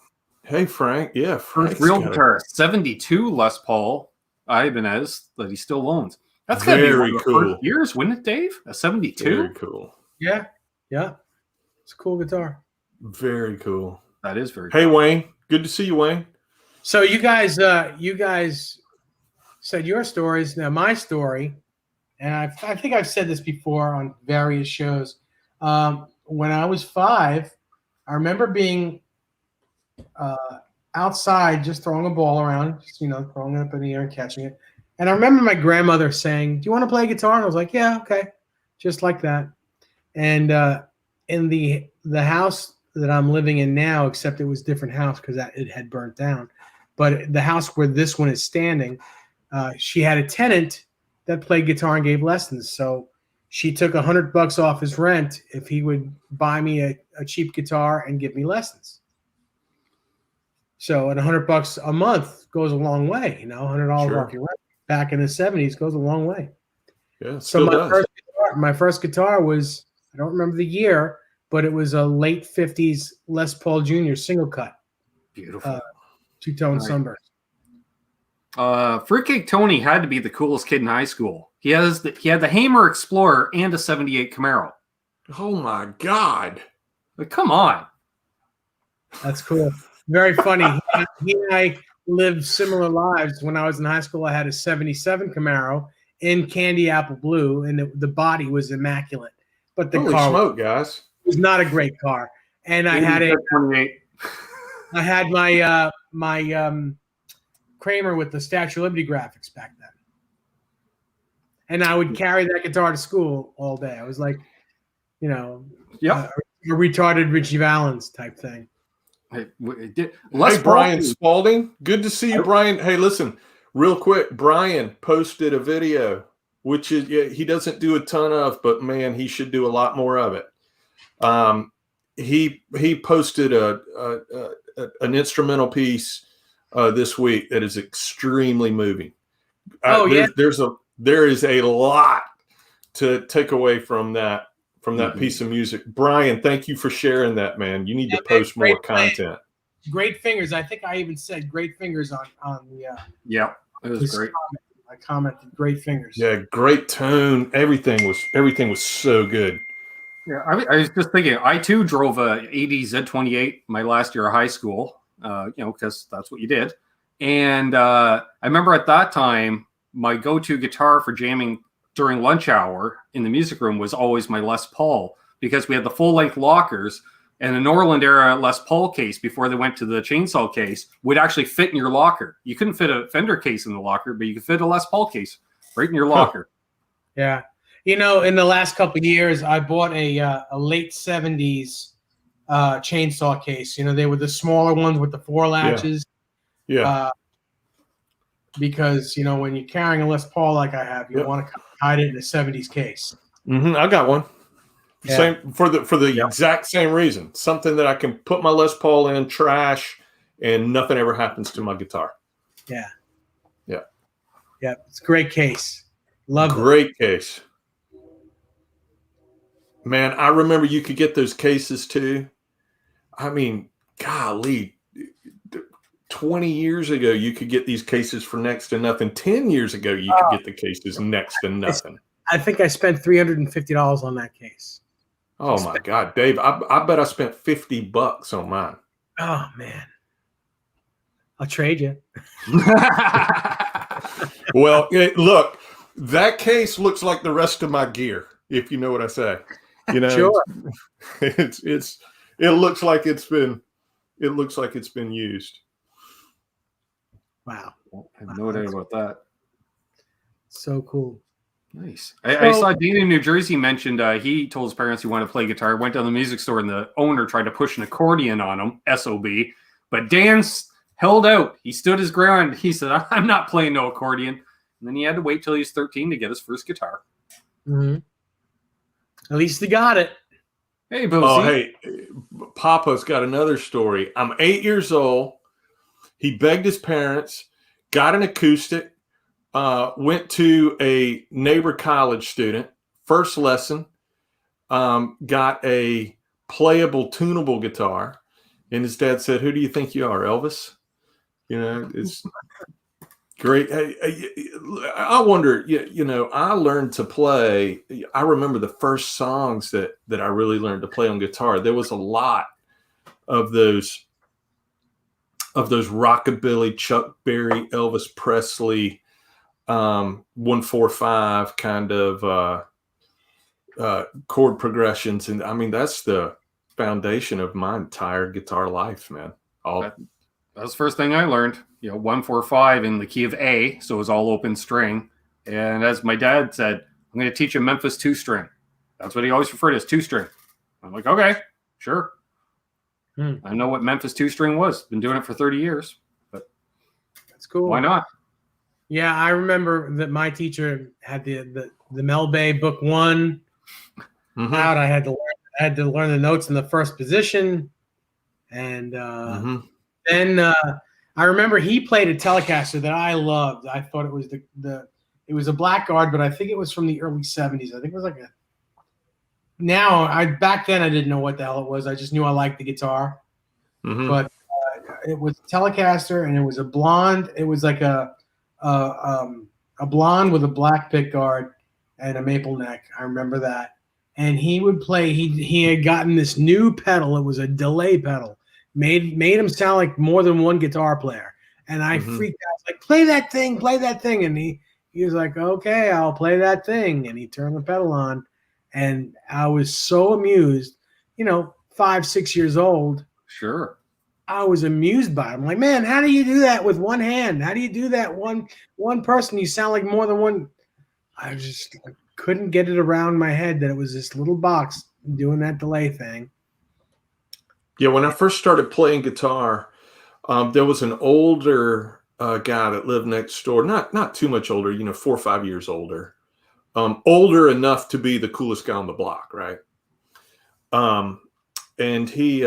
Frank. Yeah, first real guitar, 72 Les Paul Ibanez that he still owns. That's gotta be one of the first years, wouldn't it, Dave? A 72. Very cool. Yeah. It's a cool guitar. Very cool. That is very. Hey, cool. Wayne. Good to see you, Wayne. So you guys said your stories. Now my story, and I think I've said this before on various shows. When I was 5, I remember being outside just throwing a ball around, throwing it up in the air and catching it. And I remember my grandmother saying, "Do you want to play guitar?" And I was like, "Yeah, okay," just like that. And in the house that I'm living in now, except it was a different house because it had burnt down, but the house where this one is standing, she had a tenant that played guitar and gave lessons. So she took $100 off his rent if he would buy me a cheap guitar and give me lessons. So, and $100 a month goes a long way, $100 off your rent back in the 70s goes a long way. Yeah. So my first guitar was, I don't remember the year, but it was a late 50s Les Paul Jr. single cut. Beautiful. Two-tone sunburst. Fruitcake Tony had to be the coolest kid in high school. He had the Hammer Explorer and a 78 Camaro. Oh my God. Like, come on. That's cool. Very funny. He and I lived similar lives. When I was in high school, I had a 77 Camaro, in candy apple blue, and the body was immaculate. But the Holy car smoke, guys! was not a great car. And I had 28. I had my Kramer with the Statue of Liberty graphics back then. And I would carry that guitar to school all day. I was like, a retarded Richie Valens type thing. Hey, Brian Spalding. Good to see you, Brian. Hey, listen, real quick. Brian posted a video, which is he doesn't do a ton of, but man, he should do a lot more of it. He posted an instrumental piece this week that is extremely moving. There is a lot to take away from that piece of music. Brian, thank you for sharing that, man. You need to post more content. Great fingers. I think I even said great fingers on the yeah, it was great. I commented great fingers. Yeah, great tone. Everything was so good. Yeah, I was just thinking, I too drove a 80 Z28 my last year of high school, because that's what you did. And I remember at that time, my go-to guitar for jamming during lunch hour in the music room was always my Les Paul, because we had the full-length lockers, and the Norland era Les Paul case before they went to the chainsaw case would actually fit in your locker. You couldn't fit a Fender case in the locker, but you could fit a Les Paul case right in your locker. Yeah. In the last couple of years, I bought a late 70s chainsaw case. They were the smaller ones with the 4 latches. Yeah. Because, when you're carrying a Les Paul like I have, you want to hide it in a 70s case. Mm-hmm. I got one. Yeah. Same for the exact same reason. Something that I can put my Les Paul in, trash, and nothing ever happens to my guitar. Yeah. Yeah. Yeah. It's a great case. Love it. Great case. Man, I remember you could get those cases too. I mean, golly, 20 years ago, you could get these cases for next to nothing. 10 years ago, you could get the cases next to nothing. I think I spent $350 on that case. Oh my God, Dave! I bet I spent $50 on mine. Oh man, I'll trade you. Well, look, that case looks like the rest of my gear. If you know what I say, Sure. It looks like it's been used. Wow, I have no idea about that. So cool. Nice. I saw Dean in New Jersey mentioned he told his parents he wanted to play guitar, went down to the music store, and the owner tried to push an accordion on him, SOB. But Dan held out. He stood his ground. He said, I'm not playing no accordion. And then he had to wait till he was 13 to get his first guitar. Mm-hmm. At least he got it. Hey, Boosie. Oh, hey, Papa's got another story. I'm 8 years old. He begged his parents, got an acoustic, went to a neighbor college student, first lesson, got a playable, tunable guitar. And his dad said, "Who do you think you are, Elvis?" It's great. I wonder, I learned to play. I remember the first songs that I really learned to play on guitar. There was a lot of those rockabilly, Chuck Berry, Elvis Presley, 1-4-5 kind of chord progressions. And I mean, that's the foundation of my entire guitar life, man. That was the first thing I learned, 1-4-5 in the key of A. So it was all open string. And as my dad said, I'm going to teach him Memphis 2-string. That's what he always referred to as 2-string. I'm like, okay, sure. I know what Memphis 2-string was. Been doing it for 30 years, but that's cool. Why not? Yeah, I remember that my teacher had the Mel Bay Book 1 out. I had to learn the notes in the first position, and then I remember he played a Telecaster that I loved. I thought it was it was a Blackguard, but I think it was from the early 70s. I think it was like back then I didn't know what the hell it was. I just knew I liked the guitar. But it was a Telecaster, and it was a blonde. It was like a blonde with a black pickguard and a maple neck. I remember that. And he would play. He had gotten this new pedal. It was a delay pedal. Made him sound like more than one guitar player. And I freaked out. I was like, play that thing. And He was like, okay, I'll play that thing. And he turned the pedal on. And I was so amused, 5, 6 years old. Sure. I was amused by it. I'm like, man, how do you do that with one hand? How do you do that one person? You sound like more than one. I just couldn't get it around my head that it was this little box doing that delay thing. Yeah, when I first started playing guitar, there was an older guy that lived next door, not too much older, 4 or 5 years older, older enough to be the coolest guy on the block, right? And he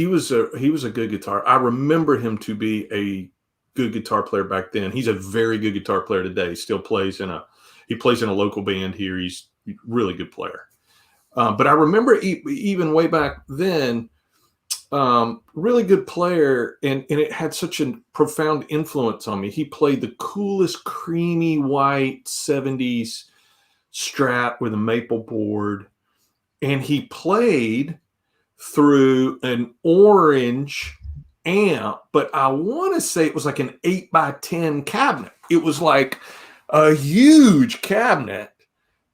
was a good guitar. I remember him to be a good guitar player back then. He's a very good guitar player today. He still plays in a local band here. He's a really good player. But I remember even way back then, really good player, and it had such a profound influence on me. He played the coolest creamy white 70s Strat with a maple board, and he played through an orange amp, but I want to say it was like an 8x10 cabinet. It was like a huge cabinet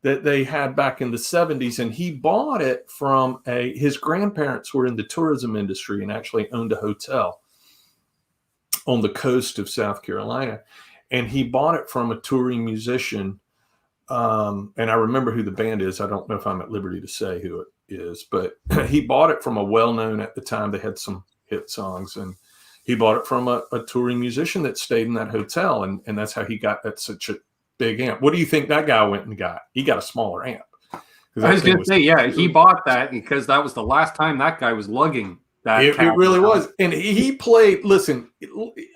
that they had back in the 70s, and he bought it from his grandparents were in the tourism industry and actually owned a hotel on the coast of South Carolina, and he bought it from a touring musician. And I remember who the band is. I don't know if I'm at liberty to say who it is, but he bought it from a well-known, at the time they had some hit songs, and he bought it from a touring musician that stayed in that hotel, and that's how he got that such a big amp. What do you think that guy went and got? He got a smaller amp. I was going to say, yeah, he bought that because that was the last time that guy was lugging that. It really was. And he played, listen,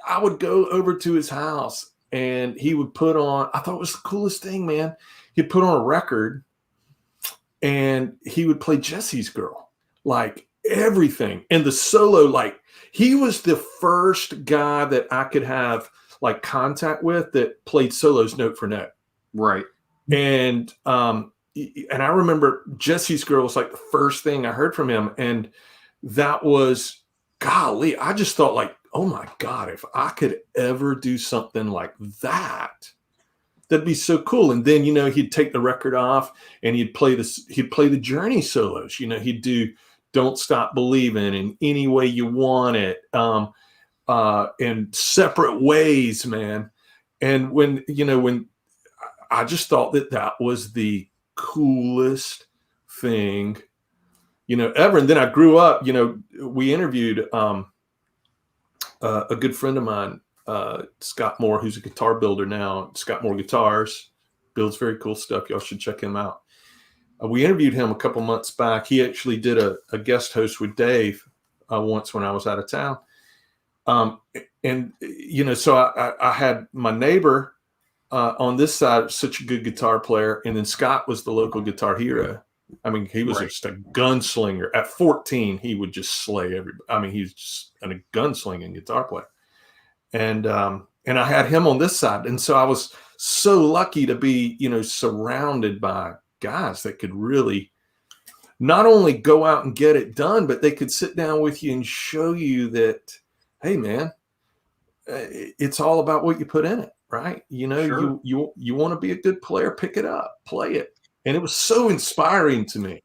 I would go over to his house and he would put on, I thought it was the coolest thing, man. He'd put on a record and he would play Jesse's Girl, like everything. And the solo, like he was the first guy that I could have like contact with that played solos note for note. Right. And I remember Jesse's Girl was like the first thing I heard from him. And that was, golly, I just thought like, oh my God, if I could ever do something like that, that'd be so cool. And then, he'd take the record off and he'd play the Journey solos. He'd do Don't Stop Believing and Any Way You Want It. In separate ways, man. And when I just thought that was the coolest thing, ever. And then I grew up, we interviewed a good friend of mine, Scott Moore, who's a guitar builder now. Scott Moore Guitars, builds very cool stuff. Y'all should check him out. We interviewed him a couple months back. He actually did a guest host with Dave once when I was out of town. So I had my neighbor on this side, such a good guitar player, and then Scott was the local guitar hero. I mean, he was just a gunslinger. At 14, he would just slay everybody. I mean, he's just a gunslinging guitar player. And I had him on this side, and so I was so lucky to be, surrounded by guys that could really not only go out and get it done, but they could sit down with you and show you that, hey man, it's all about what you put in it, right? Sure. You want to be a good player, pick it up, play it. And it was so inspiring to me,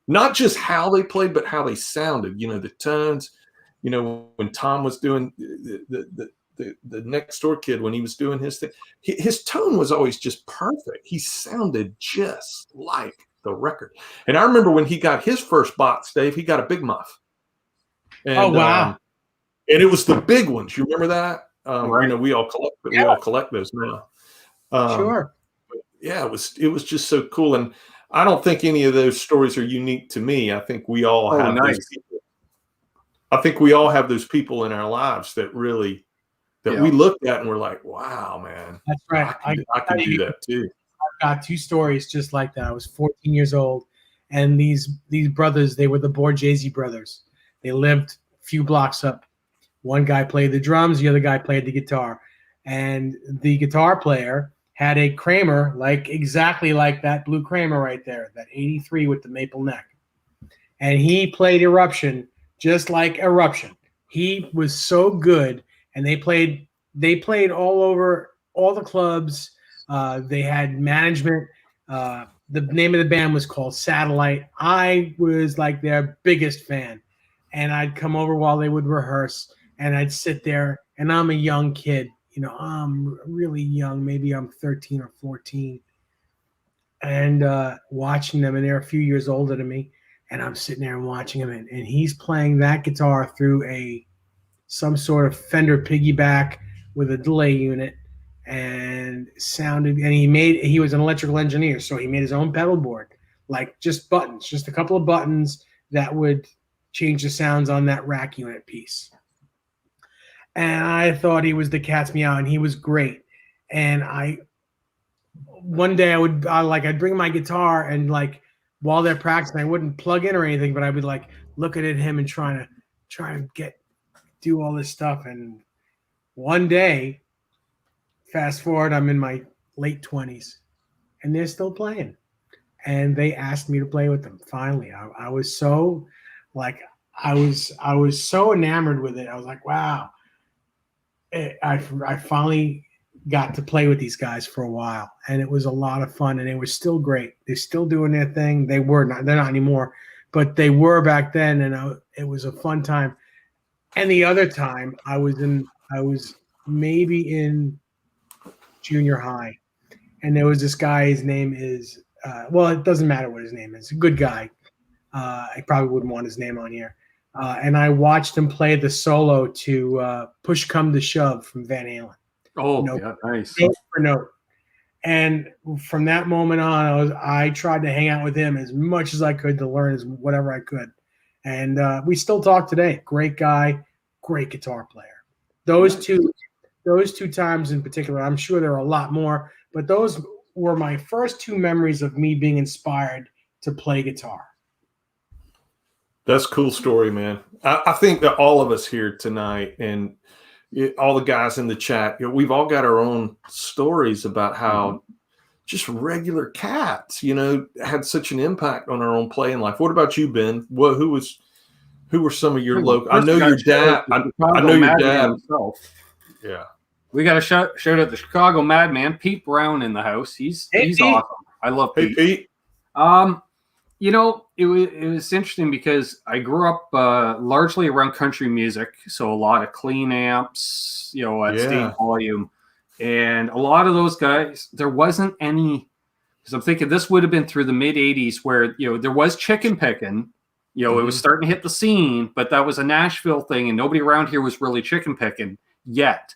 not just how they played, but how they sounded, the tones, when Tom was doing the next door kid, when he was doing his thing, his tone was always just perfect. He sounded just like the record. And I remember when he got his first box, Dave, he got a Big Muff. And, oh, wow. And it was the big ones. You remember that? Right. We all collect those now. Sure. Yeah, it was just so cool. And I don't think any of those stories are unique to me. I think we all have those people. I think we all have those people in our lives that really we looked at and we're like, wow, man. That's right. I can do that too. I've got 2 stories just like that. I was 14 years old, and these brothers, they were the Borghese brothers. They lived a few blocks up. One guy played the drums, the other guy played the guitar. And the guitar player had a Kramer, exactly like that blue Kramer right there, that 83 with the maple neck. And he played Eruption just like Eruption. He was so good, and they played all over all the clubs. They had management. The name of the band was called Satellite. I was like their biggest fan, and I'd come over while they would rehearse, and I'd sit there, and I'm a young kid. I'm really young. Maybe I'm 13 or 14, and watching them, and they're a few years older than me, and I'm sitting there and watching him, and he's playing that guitar through some sort of Fender piggyback with a delay unit, and sounded. And he was an electrical engineer, so he made his own pedal board, like just buttons, just a couple of buttons that would change the sounds on that rack unit piece. And I thought he was the cat's meow, and he was great. And one day I'd bring my guitar, and like while they're practicing, I wouldn't plug in or anything, but I would like looking at him and trying to do all this stuff. And one day, fast forward, I'm in my late 20s, and they're still playing. And they asked me to play with them. Finally, I was so I was so enamored with it. I was like, wow. I finally got to play with these guys for a while, and it was a lot of fun, and they were still great. They're still doing their thing. They're not anymore, but they were back then, and it was a fun time. And the other time I was maybe in junior high, and there was this guy. His name is it doesn't matter what his name is. A good guy. I probably wouldn't want his name on here. And I watched him play the solo to "Push Come to Shove" from Van Halen. Oh, yeah, nice. Note for note. And from that moment on, I tried to hang out with him as much as I could to learn whatever I could. And we still talk today. Great guy, great guitar player. Those two times in particular, I'm sure there are a lot more, but those were my first two memories of me being inspired to play guitar. That's a cool story, man. I think that all of us here tonight and all the guys in the chat, we've all got our own stories about how just regular cats, had such an impact on our own playing life. What about you, Ben? Who were some of your local? I know your dad. I know your dad himself. Yeah. We got to shout out the Chicago Madman, Pete Brown, in the house. He's awesome. I love Pete. Hey, Pete. It was interesting because I grew up largely around country music, so a lot of clean amps, at state volume, and a lot of those guys. There wasn't any, because I'm thinking this would have been through the mid '80s, where there was chicken picking. It was starting to hit the scene, but that was a Nashville thing, and nobody around here was really chicken picking yet.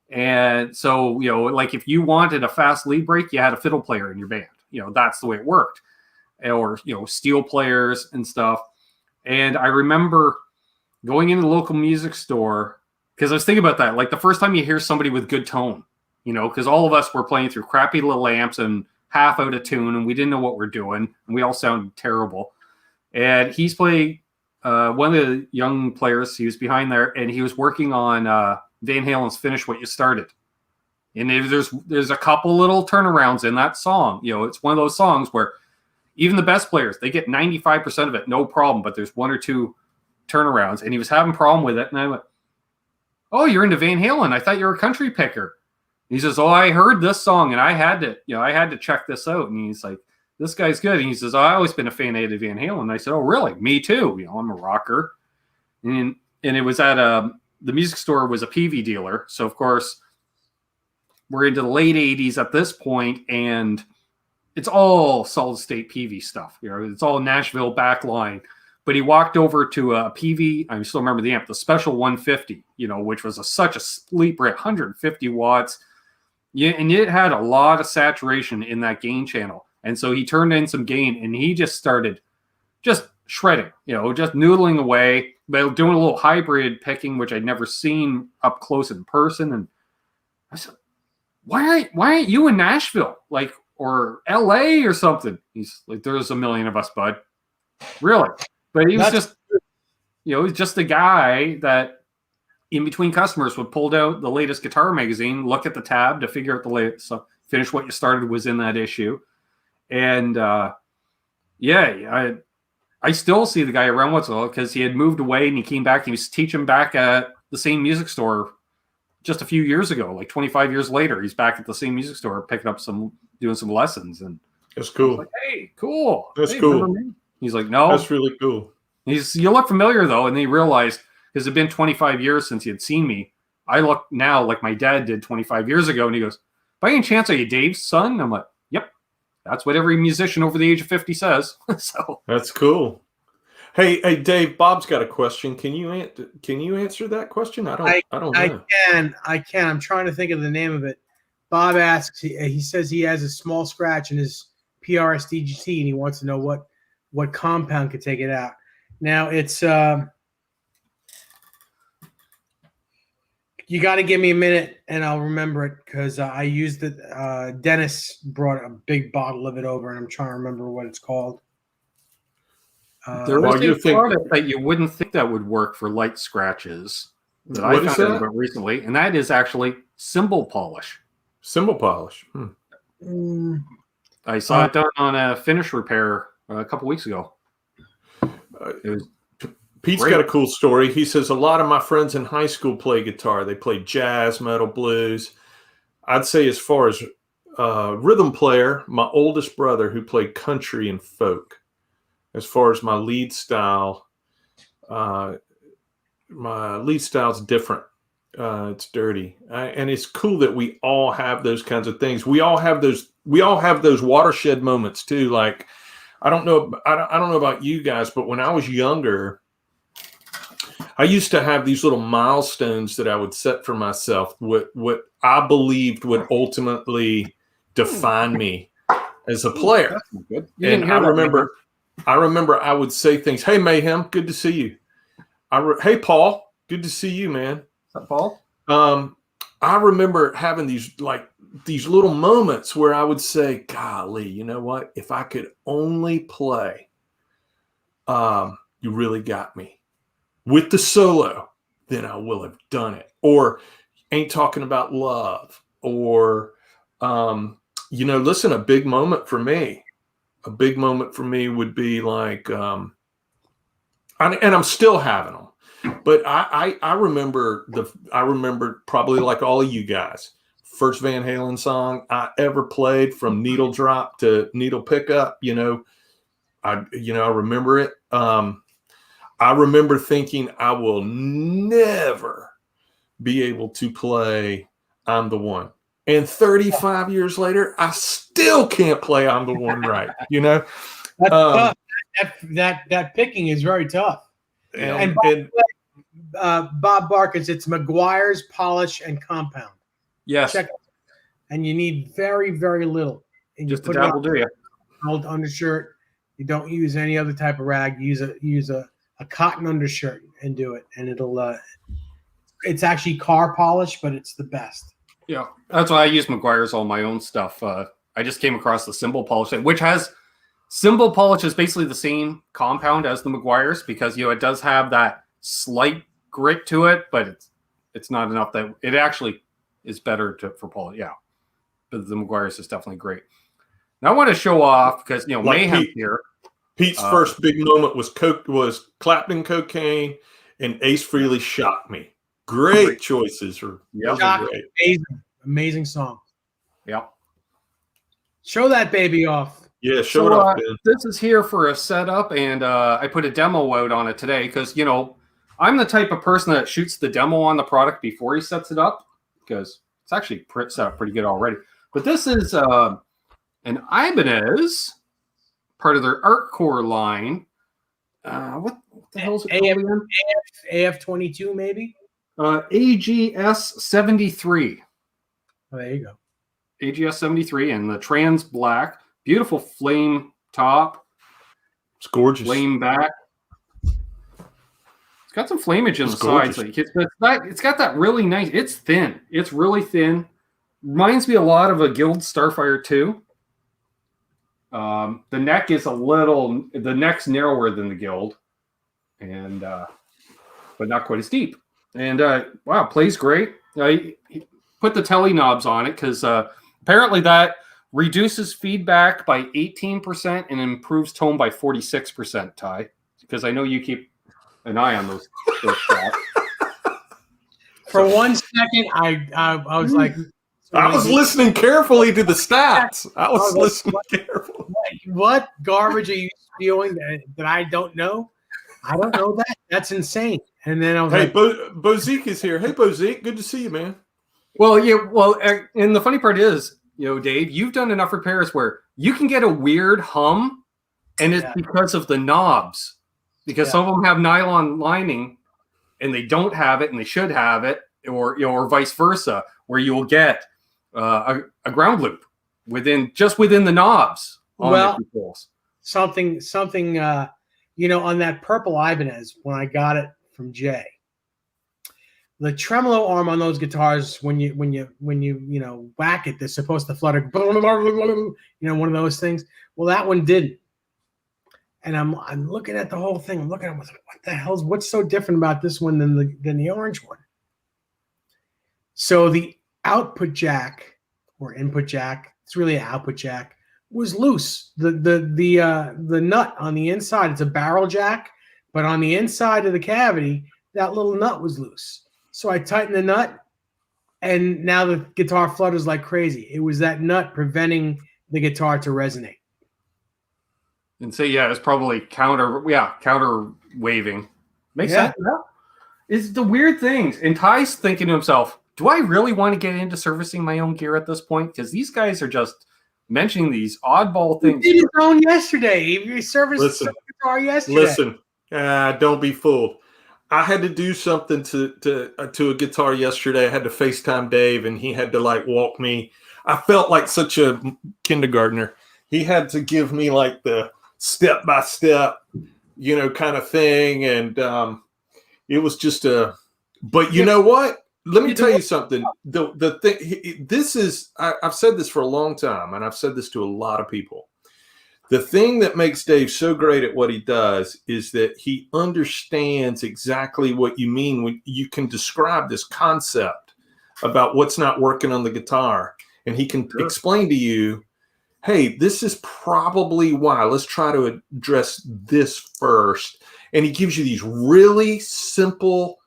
And so, like if you wanted a fast lead break, you had a fiddle player in your band. That's the way it worked. Or steel players and stuff. And I remember going into the local music store, because I was thinking about that, like the first time you hear somebody with good tone, because all of us were playing through crappy little amps and half out of tune, and we didn't know what we're doing, and we all sounded terrible. And he's playing one of the young players. He was behind there, and he was working on Van Halen's "Finish What You Started." And there's a couple little turnarounds in that song. It's one of those songs where even the best players, they get 95% of it, no problem. But there's one or two turnarounds, and he was having a problem with it. And I went, "Oh, you're into Van Halen? I thought you were a country picker." And he says, "Oh, I heard this song, and I had to check this out." And he's like, "This guy's good." And he says, "I've always been a fan of Eddie Van Halen." And I said, "Oh, really? Me too. I'm a rocker." And it was at the music store was a PV dealer, so of course we're into the late '80s at this point, and it's all solid state PV stuff. It's all Nashville backline. But he walked over to a PV. I still remember the amp, the Special 150. Which was such a sleeper at 150 watts. Yeah, and it had a lot of saturation in that gain channel. And so he turned in some gain, and he just started just shredding. Just noodling away, but doing a little hybrid picking, which I'd never seen up close in person. And I said, "Why aren't you in Nashville? Or LA or something?" He's like, "There's a million of us, bud." Really? But he was he's just a guy that in between customers would pull out the latest guitar magazine, look at the tab to figure out the latest. So Finish What You Started was in that issue. And I still see the guy around once in a while because he had moved away and he came back and he was teaching back at the same music store just a few years ago, like 25 years later. He's back at the same music store picking up doing some lessons. And That's cool. like, hey, cool. That's hey, cool. He's like, no. That's really cool. You look familiar though. And then he realized, because it had been 25 years since he had seen me. I look now like my dad did 25 years ago. And he goes, by any chance, are you Dave's son? And I'm like, yep. That's what every musician over the age of 50 says. So that's cool. Hey, Dave. Bob's got a question. Can you answer that question? I don't know. I can. I'm trying to think of the name of it. Bob asks. He says he has a small scratch in his PRS-DGT and he wants to know what compound could take it out. Now it's you got to give me a minute and I'll remember it because I used it. Dennis brought a big bottle of it over and I'm trying to remember what it's called. There is a product that you wouldn't think that would work for light scratches that I found out about recently, and that is actually cymbal polish. Cymbal polish. I saw it done on a finish repair a couple weeks ago. Pete's got a cool story. He says, a lot of my friends in high school play guitar. They play jazz, metal, blues. I'd say as far as rhythm player, my oldest brother who played country and folk. As far as my lead style is different. It's dirty. And it's cool that we all have those kinds of things. We all have those watershed moments too. Like, I don't know about you guys, but when I was younger, I used to have these little milestones that I would set for myself, what I believed would ultimately define me as a player. And I remember I would say things. Hey, Mayhem, good to see you. Hey, Paul, good to see you, man. What's up, Paul? I remember having these little moments where I would say, golly, you know what? If I could only play, you really got me. With the solo, then I will have done it. Or Ain't Talking About Love. Or, listen, a big moment for me would be like, and I'm still having them. But I remember probably like all of you guys, first Van Halen song I ever played from needle drop to needle pickup. I remember it. I remember thinking I will never be able to play I'm the One. And 35 years later, I still can't play I'm the One right. That's tough. That picking is very tough. And Bob Barkins, it's McGuire's Polish and Compound. Yes. Check it. And you need very, very little. And just a dabble, do you? Old undershirt. You don't use any other type of rag. You use a cotton undershirt and do it. And it'll it's actually car polish, but it's the best. Yeah. That's why I use McGuire's all my own stuff. I just came across the cymbal polish, which has cymbal polish is basically the same compound as the McGuire's because it does have that slight grit to it, but it's not enough that it actually is better for polish. Yeah. But the McGuire's is definitely great. Now I want to show off because like Mayhem here. Pete's first big moment was Clapton Cocaine and Ace Frehley Shock Me. Great choices. Amazing song. Yeah. Show that baby off. Yeah, show it off, man. This is here for a setup, and I put a demo out on it today because, I'm the type of person that shoots the demo on the product before he sets it up because it's actually set up pretty good already. But this is an Ibanez, part of their Art Core line. What the hell is it called again? AF22 maybe? AGS 73. Oh, there you go. AGS 73 and the trans black, beautiful flame top. It's gorgeous. Flame back. It's got some flamage in the sides. It's got that really nice. It's thin. It's really thin. Reminds me a lot of a Guild Starfire 2. The neck is the neck's narrower than the Guild, and but not quite as deep. And wow, plays great. I put the telly knobs on it because apparently that reduces feedback by 18% and improves tone by 46%, Ty, because I know you keep an eye on those stats. For 1 second, I was like, I was listening carefully to the stats. I was listening carefully. What garbage are you spewing that I don't know? I don't know that. That's insane. And then I was Hey, like, Bozique is here. Hey, Bozique, good to see you, man. Well, yeah. Well, and the funny part is, Dave, you've done enough repairs where you can get a weird hum, and it's because of the knobs. Because some of them have nylon lining, and they don't have it, and they should have it, or vice versa, where you will get a ground loop within the knobs on the controls. Something. On that purple Ibanez when I got it from Jay. The tremolo arm on those guitars, when you whack it, they're supposed to flutter, one of those things. Well, that one didn't. And I'm looking at the whole thing. I'm looking at what the hell's what's so different about this one than the orange one. So the output jack or input jack, it's really an output jack, was loose. The nut on the inside, it's a barrel jack, but on the inside of the cavity, that little nut was loose. So I tightened the nut, and now the guitar flutters like crazy. It was that nut preventing the guitar to resonate. And so, it's probably counter waving. Makes sense. Yeah. It's the weird things. And Ty's thinking to himself, do I really want to get into servicing my own gear at this point? Because these guys are just mentioning these oddball things. He did his own yesterday. He serviced the guitar yesterday. Listen, don't be fooled. I had to do something to a guitar yesterday. I had to FaceTime Dave, and he had to walk me. I felt like such a kindergartner. He had to give me the step by step, kind of thing, and it was just But you know what? Let me tell you something. The thing. This is. I've said this for a long time, and I've said this to a lot of people. The thing that makes Dave so great at what he does is that he understands exactly what you mean when you can describe this concept about what's not working on the guitar. And he can explain to you, hey, this is probably why. Let's try to address this first. And he gives you these really simple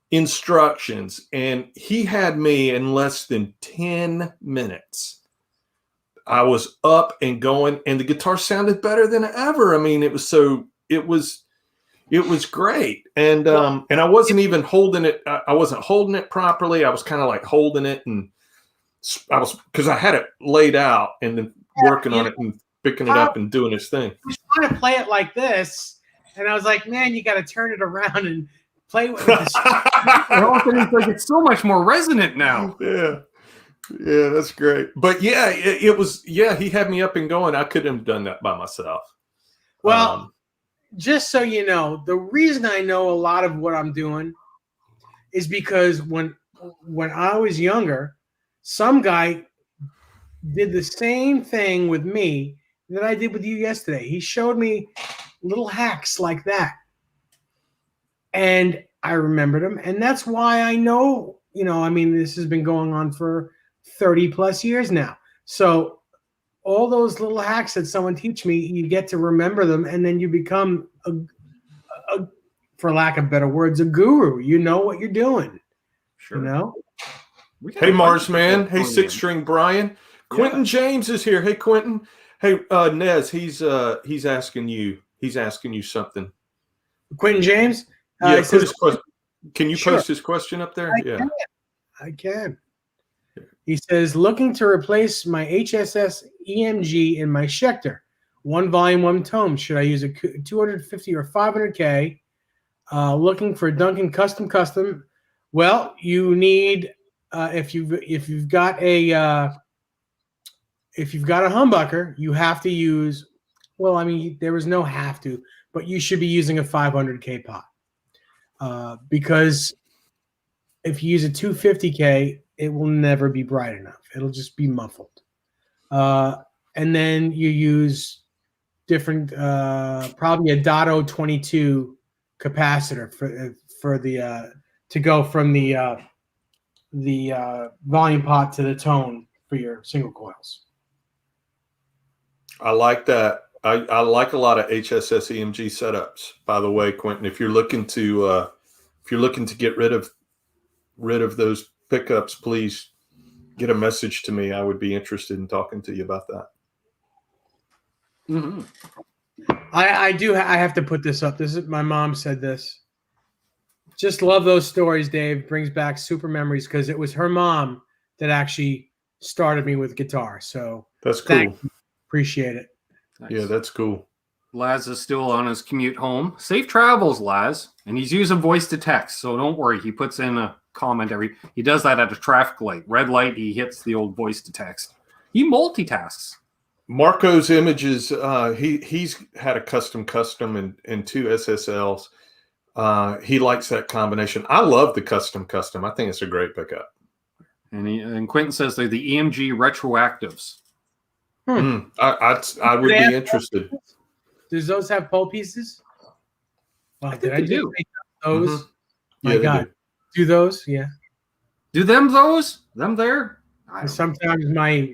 instructions. And he had me in less than 10 minutes. I was up and going, and the guitar sounded better than ever. I mean, it was great. And and I wasn't even holding it. I wasn't holding it properly. I was kind of holding it, and because I had it laid out and then working on it and picking it up and doing his thing. I was trying to play it like this, and I was like, man, you got to turn it around and play with this. It's so much more resonant now. Yeah, that's great. But it was. Yeah, he had me up and going. I couldn't have done that by myself. Well, just so you know, the reason I know a lot of what I'm doing is because when I was younger, some guy did the same thing with me that I did with you yesterday. He showed me little hacks like that, and I remembered them, and that's why I know. This has been going on for 30 plus years now. So all those little hacks that someone teach me, you get to remember them, and then you become a for lack of better words, a guru. You know what you're doing. Sure. Hey, Mars man. Hey, Six String Brian. Quentin James is here. Hey, Quentin. Hey, Nez. He's asking you. He's asking you something. Quentin James. Yeah. Can you post his question up there? I can. He says, looking to replace my HSS EMG in my Schecter. 1 volume, 1 tone. Should I use a 250 or 500K? Looking for Duncan custom. Well, you need if you've got a humbucker, you have to use. Well, I mean, there was no have to, but you should be using a 500K pot because if you use a 250K, it will never be bright enough. It'll just be muffled. And then you use different, probably a Dotto 22 capacitor for the to go from the volume pot to the tone for your single coils. I like that. I like a lot of HSS EMG setups. By the way, Quentin, if you're looking to get rid of those pickups, please get a message to me. I would be interested in talking to you about that. Mm-hmm. I have to put this up. This is my mom said this. Just love those stories, Dave. Brings back super memories because it was her mom that actually started me with guitar. So That's cool. thank you. Appreciate it. Nice. Yeah, that's cool. Laz is still on his commute home. Safe travels, Laz. And he's using voice to text, so don't worry. He puts in a comment he does that at a traffic light. Red light, he hits the old voice to text. He multitasks. Marco's images, he's had a custom and 2 SSLs. He likes that combination. I love the custom. I think it's a great pickup. And Quentin says they're the EMG retroactives. I would be interested. Does those have pole pieces? Oh, I think they do. Those? Mm-hmm. My God. Do those? Yeah. Do them those? Them there? Sometimes my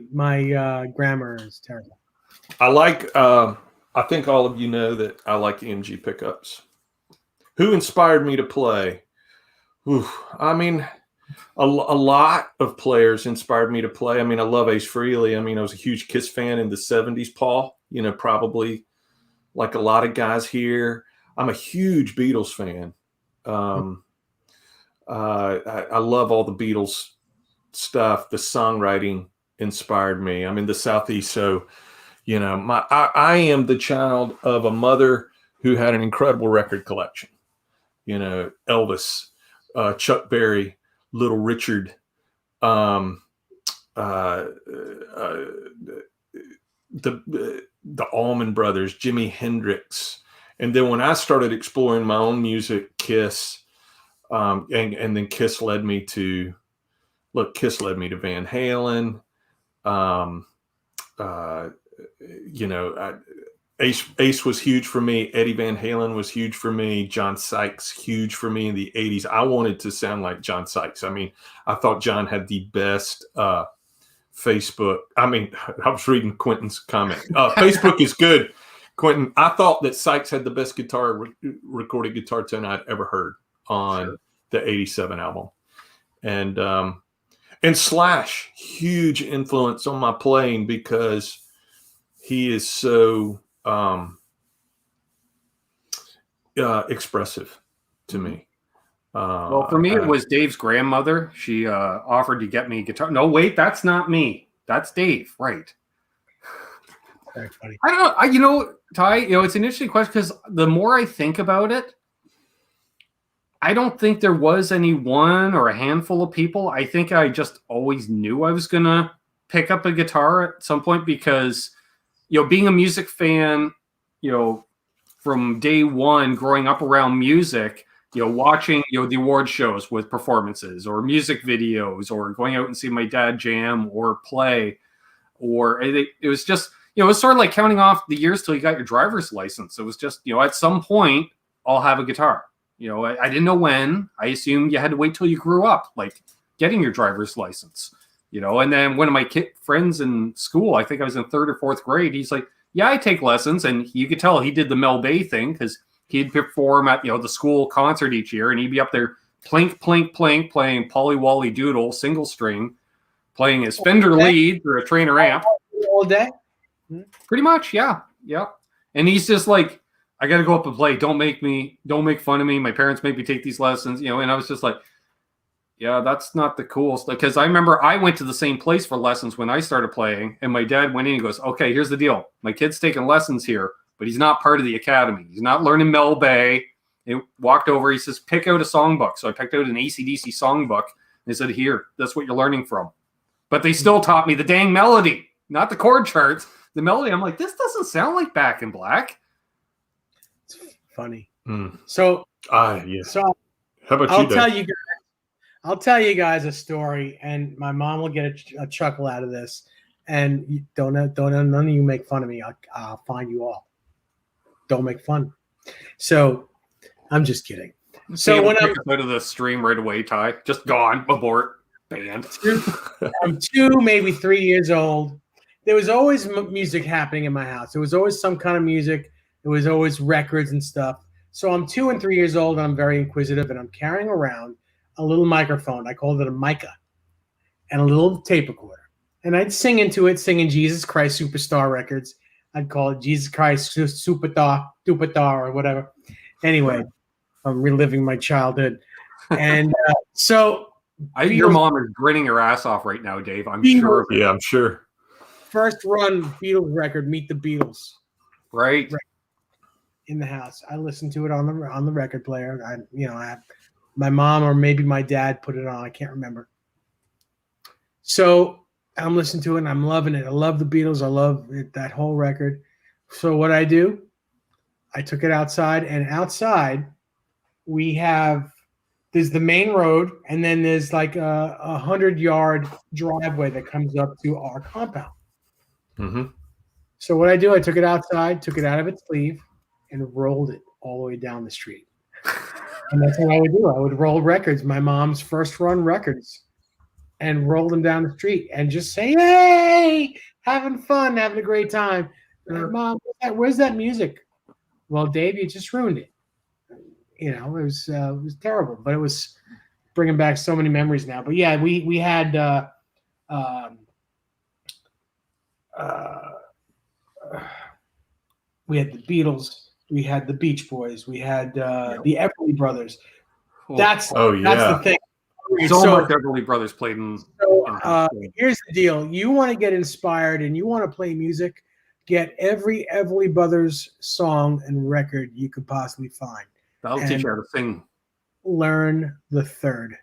grammar is terrible. I like. I think all of you know that I like EMG pickups. Who inspired me to play? I mean, a lot of players inspired me to play. I mean, I love Ace Frehley. I mean, I was a huge Kiss fan in the 70s, Paul. You know, probably like a lot of guys here. I'm a huge Beatles fan. I love all the Beatles stuff. The songwriting inspired me. I'm in the Southeast, so you know, I am the child of a mother who had an incredible record collection. You know, Elvis, Chuck Berry, Little Richard, the Allman Brothers, Jimi Hendrix, and then when I started exploring my own music, Kiss, and then Kiss led me to Van Halen. You know, Ace was huge for me. Eddie Van Halen was huge for me. John Sykes, huge for me in the 80s. I wanted to sound like John Sykes. I mean, I thought John had the best Facebook. I mean, I was reading Quentin's comment. Facebook is good, Quentin. I thought that Sykes had the best recorded guitar tone I'd ever heard on the 87 album. And Slash, huge influence on my playing because he is so expressive to me. Well, for me, it was Dave's grandmother. She offered to get me a guitar. No, wait, that's not me. That's Dave, right? Very funny. I don't know. Ty, it's an interesting question because the more I think about it, I don't think there was any one or a handful of people. I think I just always knew I was going to pick up a guitar at some point because, being a music fan, from day one, growing up around music, watching, the award shows with performances or music videos or going out and see my dad jam or play, or it was just, it was sort of like counting off the years till you got your driver's license. It was just, at some point I'll have a guitar. I didn't know when. I assumed you had to wait till you grew up, like getting your driver's license, and then one of my friends in school, I think I was in 3rd or 4th grade. He's like, yeah, I take lessons. And you could tell he did the Mel Bay thing because he'd perform at, the school concert each year and he'd be up there plink, plink, plink, playing Polly Wally Doodle, single string, playing his Fender lead through a trainer amp. All day? Pretty much, yeah. Yeah. And he's just like, I got to go up and play. Don't make fun of me. My parents make me take these lessons, and I was just like, yeah, that's not the coolest. Because I remember I went to the same place for lessons when I started playing, and my dad went in and goes, okay, here's the deal. My kid's taking lessons here, but he's not part of the academy. He's not learning Mel Bay. He walked over. He says, pick out a songbook. So I picked out an AC/DC songbook. And they said, here, that's what you're learning from. But they still taught me the dang melody, not the chord charts. The melody. I'm like, this doesn't sound like Back in Black. It's funny. So, yes. So how about I'll tell you guys a story, and my mom will get a chuckle out of this. And don't none of you make fun of me. I'll find you all. Don't make fun. So I'm just kidding. So when I'm out of the stream right away, Ty, just gone, abort, banned. I'm 2, maybe 3 years old, there was always music happening in my house. There was always some kind of music. There was always records and stuff. So I'm 2 and 3 years old, and I'm very inquisitive, and I'm carrying around a little microphone. I called it a mica, and a little tape recorder. And I'd sing into it, singing Jesus Christ Superstar records. I'd call it Jesus Christ Superstar, or whatever. Anyway, I'm reliving my childhood. And so your mom is grinning her ass off right now, Dave. I'm sure of it. Yeah, I'm sure. First run Beatles record, Meet the Beatles. Right. In the house. I listened to it on the record player. My mom or maybe my dad put it on. I can't remember. So I'm listening to it and I'm loving it. I love the Beatles. I love that whole record. So what I do, I took it outside, and outside there's the main road, and then there's like a 100-yard driveway that comes up to our compound. Mm-hmm. So what I do, I took it outside, took it out of its sleeve, and rolled it all the way down the street. And that's what I would do. I would roll records, my mom's first run records, and roll them down the street and just say, hey, having fun, having a great time. Mom, where's that music? Well, Dave, you just ruined it. It was terrible, but it was bringing back so many memories now. But yeah, we had we had the Beatles, we had the Beach Boys, we had the Everly Brothers. That's the thing. So much Everly Brothers played in. So here's the deal: you want to get inspired and you want to play music, get every Everly Brothers song and record you could possibly find. That'll teach you how to sing. Learn the third.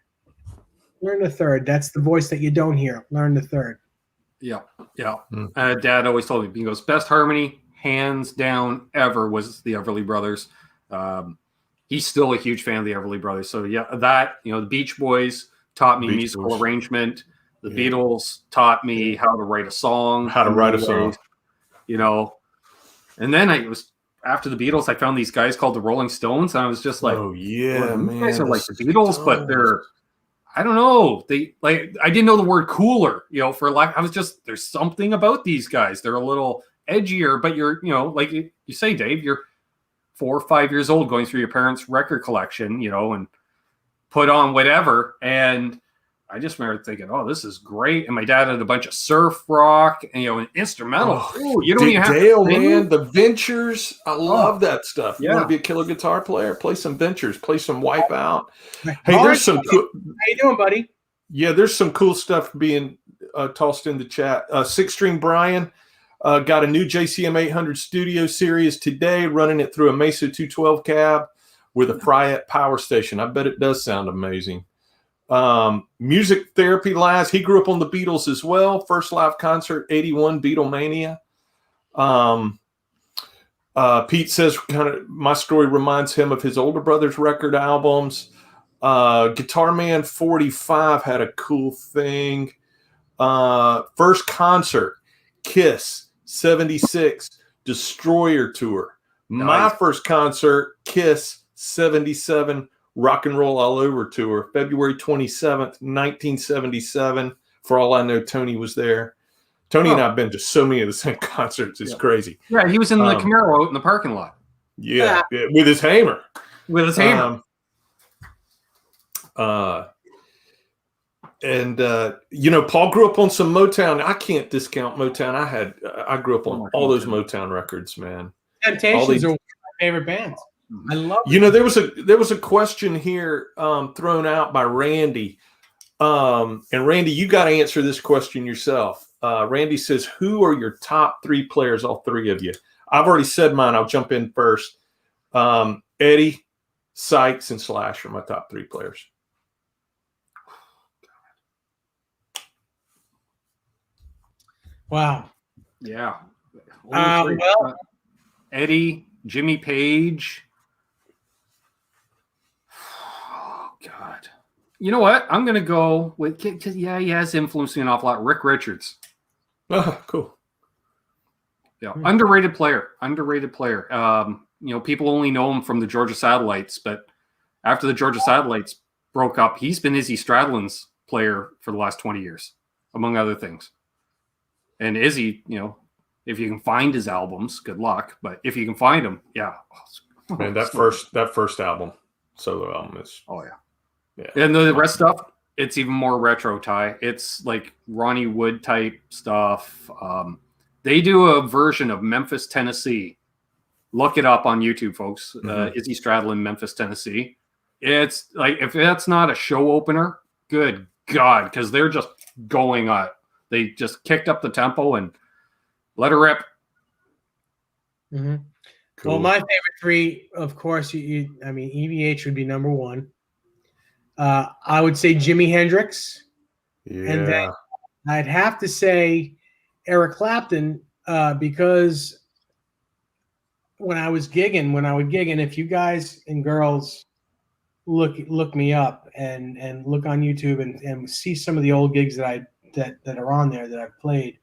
Learn the third. That's the voice that you don't hear. Learn the third. Yeah. Dad always told me, he goes, best harmony, hands down, ever was the Everly Brothers. He's still a huge fan of the Everly Brothers. So yeah, the Beach Boys taught me musical arrangement. The Beatles taught me how to write a song. And then after the Beatles, I found these guys called the Rolling Stones, and I was just like, "Oh yeah, man, you guys are like the Beatles, but they're, I don't know, I didn't know the word cooler, I was just, there's something about these guys. They're a little edgier, but you're, like you say, Dave, you're 4 or 5 years old going through your parents' record collection, and put on whatever, and I just remember thinking, oh, this is great. And my dad had a bunch of surf rock and, an instrumental. You don't even have Dale, to sing. man, the Ventures. I love that stuff. You Yeah. want to be a killer guitar player? Play some Ventures. Play some Wipeout. Hey, All there's right, some cool. How you doing, buddy? Yeah, there's some cool stuff being tossed in the chat. Six String Brian got a new JCM 800 Studio Series today, running it through a Mesa 212 cab with a Fryette power station. I bet it does sound amazing. Music Therapy Laz, he grew up on the Beatles as well. First live concert, 81, Beatlemania. Pete says, kind of, my story reminds him of his older brother's record albums. Guitar Man 45 had a cool thing. First concert, Kiss 76, Destroyer Tour. Nice. My first concert, Kiss 77, Rock and Roll All Over Tour, February 27th, 1977. For all I know, Tony was there. Tony and I have been to so many of the same concerts. It's crazy. Yeah, he was in the Camaro out in the parking lot. Yeah, with his hammer. Paul grew up on some Motown. I can't discount Motown. I grew up on all those Motown records, man. Temptations are one of my favorite bands. I love there was a question here thrown out by Randy. And Randy, you got to answer this question yourself. Randy says, who are your top 3 players, all 3 of you? I've already said mine. I'll jump in first. Eddie, Sykes, and Slash are my top 3 players. Wow. Yeah. Eddie, Jimmy Page. Oh, God. You know what? I'm going to go with, he has influenced me an awful lot. Rick Richards. Oh, cool. Yeah. Underrated player. People only know him from the Georgia Satellites, but after the Georgia Satellites broke up, he's been Izzy Stradlin's player for the last 20 years, among other things. And Izzy, if you can find his albums, good luck. But if you can find them, yeah. Man, that first album, solo album is. Oh yeah. And the rest stuff, it's even more retro, Ty. It's like Ronnie Wood type stuff. They do a version of Memphis, Tennessee. Look it up on YouTube, folks. Izzy Stradlin, Memphis, Tennessee. It's like, if that's not a show opener, good God, because they're just going up. They just kicked up the tempo and let her rip. Mm-hmm. Cool. Well, my favorite three, of course, EVH would be number one. I would say Jimi Hendrix. Yeah. And then I'd have to say Eric Clapton, because when I would gig, and if you guys and girls look me up and look on YouTube and see some of the old gigs that are on there that I've played,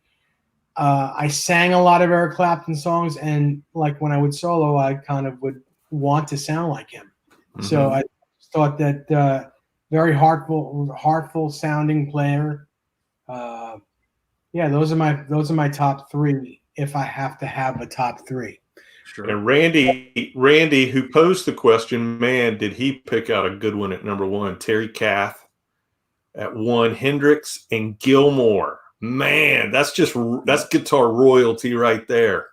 I sang a lot of Eric Clapton songs, and like when I would solo, I kind of would want to sound like him. Mm-hmm. So I thought that very heartful sounding player. Those are my top three if I have to have a top three. Sure. And Randy, who posed the question, man, did he pick out a good one at number one? Terry Kath at one, Hendrix and Gilmore. Man, that's guitar royalty right there.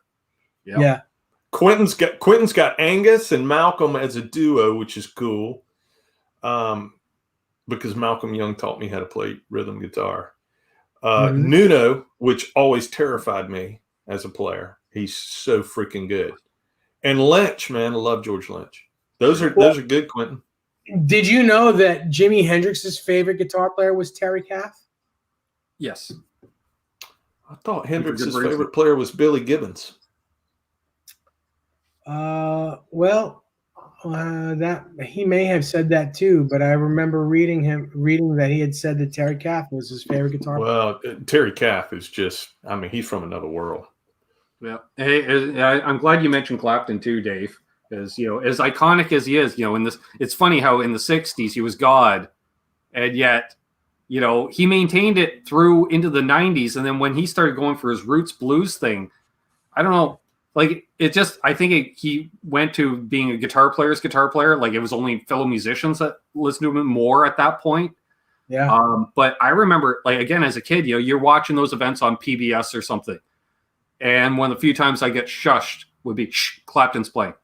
Yep. Yeah. Quentin's got Angus and Malcolm as a duo, which is cool. Because Malcolm Young taught me how to play rhythm guitar. Nuno, which always terrified me as a player. He's so freaking good. And Lynch, man, I love George Lynch. Those are good, Quentin. Did you know that Jimi Hendrix's favorite guitar player was Terry Kath? Yes. I thought Hendrix's favorite player was Billy Gibbons. That he may have said that too, but I remember reading that he had said that Terry Kath was his favorite guitar player. Well, Terry Kath is just, he's from another world. Yeah. Hey, I'm glad you mentioned Clapton too, Dave. As as iconic as he is, in this, it's funny how in the '60s he was God, and yet, he maintained it through into the '90s, and then when he started going for his roots blues thing, I don't know, like I think he went to being a guitar player. Like it was only fellow musicians that listened to him more at that point. Yeah. But I remember, like again as a kid, you're watching those events on PBS or something. And one of the few times I get shushed would be, Clapton's playing.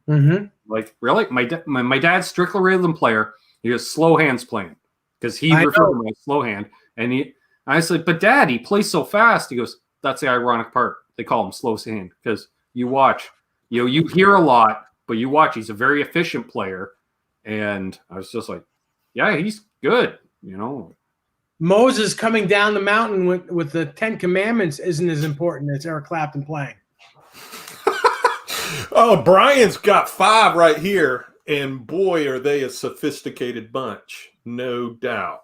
Mm-hmm. Like, really? My dad's strictly rhythm player. He has slow hands playing because he referred to me as slow hand. And I said, but Dad, he plays so fast. He goes, that's the ironic part. They call him slow hand because you watch. You hear a lot, but you watch. He's a very efficient player. And I was just like, yeah, he's good, Moses coming down the mountain with the 10 Commandments isn't as important as Eric Clapton playing. Oh, Brian's got 5 right here, and boy, are they a sophisticated bunch, no doubt.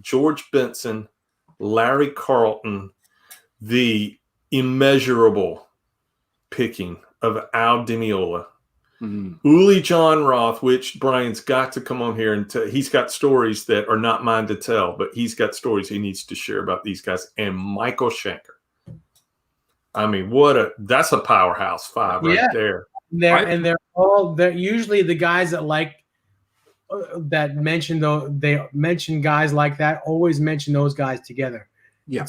George Benson, Larry Carlton, the immeasurable picking of Al Di Meola, Uli John Roth, which Brian's got to come on here and he's got stories that are not mine to tell, but he's got stories he needs to share about these guys, and Michael Schenker. That's a powerhouse 5 right there. They're usually the guys that that mention guys like that always mention those guys together. Yeah.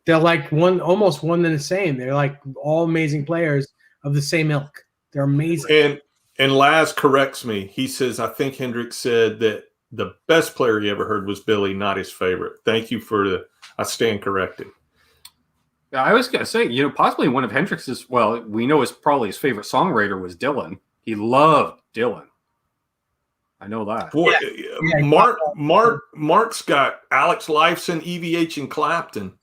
They're like almost one and the same. They're like all amazing players of the same ilk. They're amazing. And Laz corrects me. He says, I think Hendrix said that the best player he ever heard was Billy, not his favorite. Thank you I stand corrected. Yeah, I was going to say, possibly one of Hendrix's, we know probably his favorite songwriter was Dylan. He loved Dylan. I know that. Boy, Mark's got Alex Lifeson, EVH, and Clapton.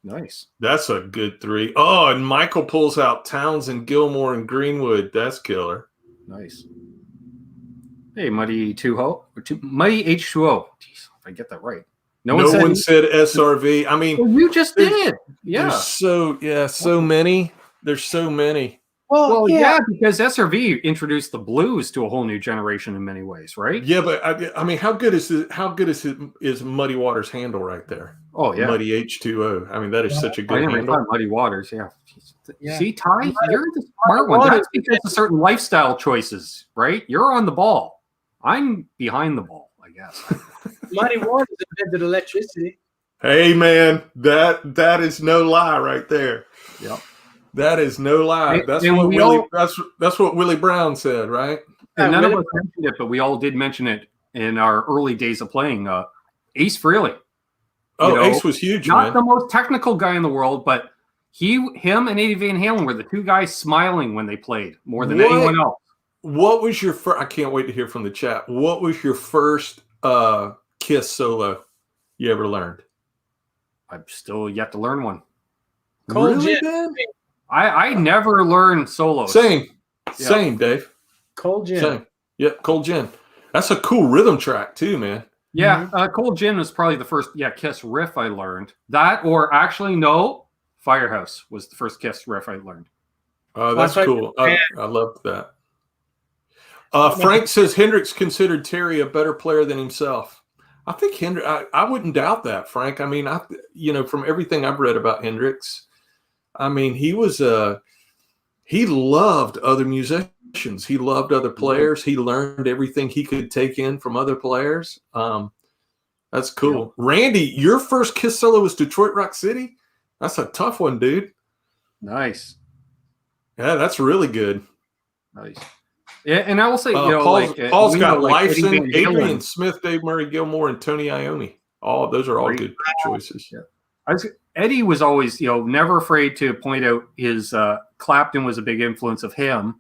Nice. That's a good 3. Oh, and Michael pulls out Townsend, Gilmore, and Greenwood. That's killer. Nice. Hey, Muddy Muddy H2O. Jeez, if I get that right. No one said SRV. You just did. Yeah. So many. There's so many. Well, yeah, because SRV introduced the blues to a whole new generation in many ways, right? Yeah, but I mean, how good is Muddy Waters' handle right there? Oh yeah, Muddy H2O. I mean, that is such a good handle. Muddy Waters, yeah. Yeah. See, Ty, you're the smart one. That's because of certain lifestyle choices, right? You're on the ball. I'm behind the ball, I guess. Muddy Waters invented electricity. Hey, man, that is no lie right there. Yep. That is no lie. That's what Willie Brown said, right? And none of us mentioned it, but we all did mention it in our early days of playing. Ace Frehley. Ace was huge, not the most technical guy in the world, but him and Eddie Van Halen were the two guys smiling when they played more than anyone else. What was your first? I can't wait to hear from the chat. What was your first Kiss solo you ever learned? I've still yet to learn one. Really, man? I never learned solos. Same, Dave. Cold Gin. Same. Yep, Cold Gin. That's a cool rhythm track too, man. Yeah, Cold Gin was probably the first Kiss riff I learned. That, or actually no, Firehouse was the first Kiss riff I learned. Oh, that's cool. I loved that. Frank says Hendrix considered Terry a better player than himself. I think Hendrix. I wouldn't doubt that, Frank. I mean, from everything I've read about Hendrix, I mean, he loved other musicians. He loved other players. He learned everything he could take in from other players. That's cool. Yeah. Randy, your first Kiss solo was Detroit Rock City? That's a tough one, dude. Nice. Yeah, that's really good. Nice. Yeah, and I will say, Paul's got Lifeson, Adrian Smith, Dave Murray Gilmore, and Tony Iommi. Those are all good choices. Yeah. Eddie was always, never afraid to point out his Clapton was a big influence of him.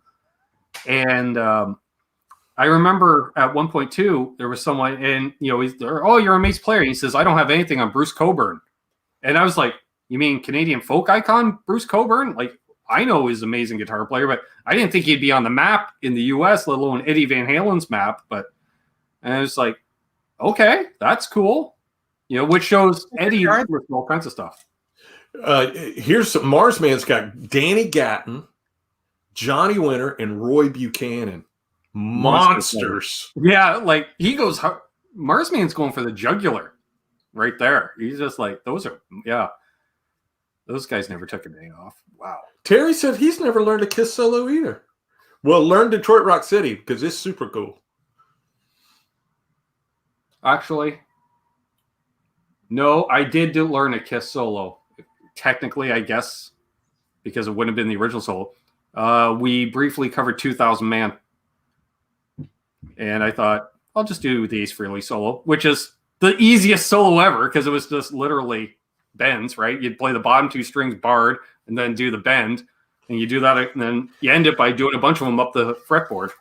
And I remember at one point too, there was someone, and he's there, you're a Mace player. He says, I don't have anything on Bruce Cockburn. And I was like, you mean Canadian folk icon Bruce Cockburn? Like, I know he's an amazing guitar player, but I didn't think he'd be on the map in the US, let alone Eddie Van Halen's map. And I was like, okay, that's cool. Which shows Eddie with all kinds of stuff. Here's some Marsman's got Danny Gatton, Johnny Winter, and Roy Buchanan. Monsters. Yeah, like he goes, Marsman's going for the jugular right there. He's just like, those guys never took a day off. Wow. Terry said he's never learned a Kiss solo either. Well, learn Detroit Rock City because it's super cool. Actually, no, I did learn a Kiss solo. Technically, I guess, because it wouldn't have been the original solo. We briefly covered 2000 Man. And I thought, I'll just do the Ace Frehley solo, which is the easiest solo ever because it was just literally bends, right? You'd play the bottom two strings barred and then do the bend. And you do that, and then you end it by doing a bunch of them up the fretboard.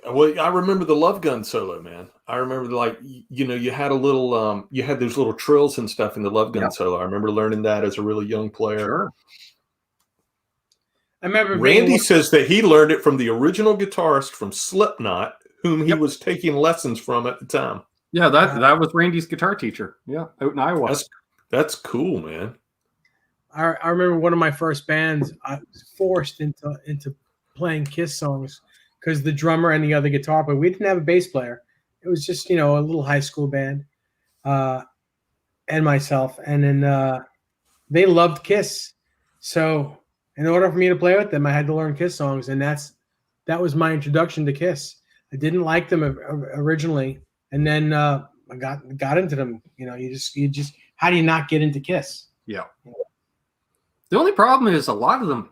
Well, I remember the Love Gun solo, man. I remember, you had a little, you had those little trills and stuff in the Love Gun solo. I remember learning that as a really young player. Sure. I remember Randy says that he learned it from the original guitarist from Slipknot, whom he was taking lessons from at the time. Yeah, that was Randy's guitar teacher. Yeah, out in Iowa. That's cool, man. I remember one of my first bands. I was forced into playing Kiss songs because the drummer and the other guitar player. We didn't have a bass player. It was just a little high school band, and myself. And then they loved Kiss, so in order for me to play with them, I had to learn Kiss songs, and that was my introduction to Kiss. I didn't like them originally, and then I got into them. You just how do you not get into Kiss? Yeah. The only problem is a lot of them,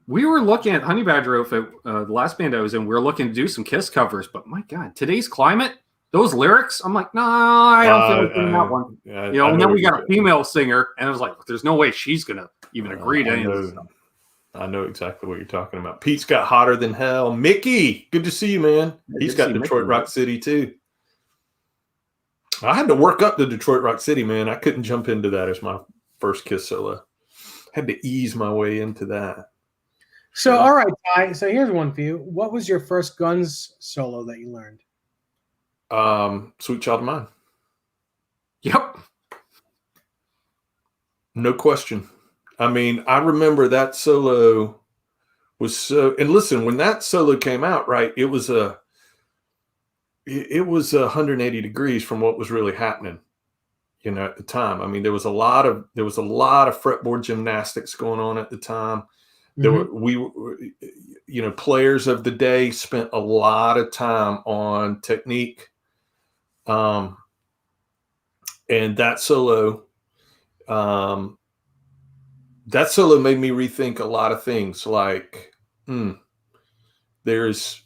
we were looking at Honey Badger Outfit, the last band I was in, we were looking to do some Kiss covers, but my God, today's climate, those lyrics, I'm like, nah, I don't feel like doing that one. And then we got a female singer, and I was like, there's no way she's going to even agree to any of this stuff. I know exactly what you're talking about. Pete's got Hotter Than Hell. Mickey, good to see you, man. He's got Detroit Rock City, too. I had to work up to Detroit Rock City, man. I couldn't jump into that as my first Kiss solo. Had to ease my way into that. So, all right, Ty. So here's one for you. What was your first Guns solo that you learned? Sweet Child of Mine. Yep. No question. I mean, I remember that solo was so. And listen, when that solo came out, right, it was 180 degrees from what was really happening, at the time. I mean, there was a lot of fretboard gymnastics going on at the time. There were, players of the day spent a lot of time on technique. And that solo made me rethink a lot of things. Like, there's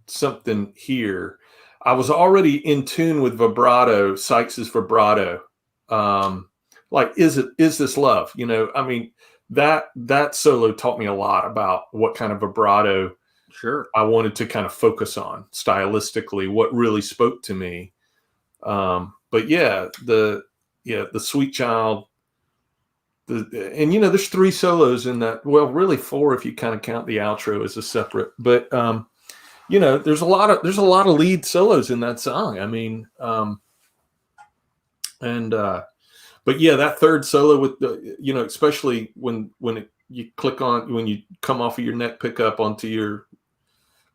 something here. I was already in tune with vibrato, Sykes's vibrato. Like, is this love? I mean, that solo taught me a lot about what kind of vibrato I wanted to kind of focus on stylistically, what really spoke to me. But yeah, the Sweet Child, there's 3 solos in that. Well, really 4 if you kind of count the outro as a separate. But there's a lot of lead solos in that song. I mean, but yeah, that third solo with the, especially when you click on, when you come off of your neck pickup onto your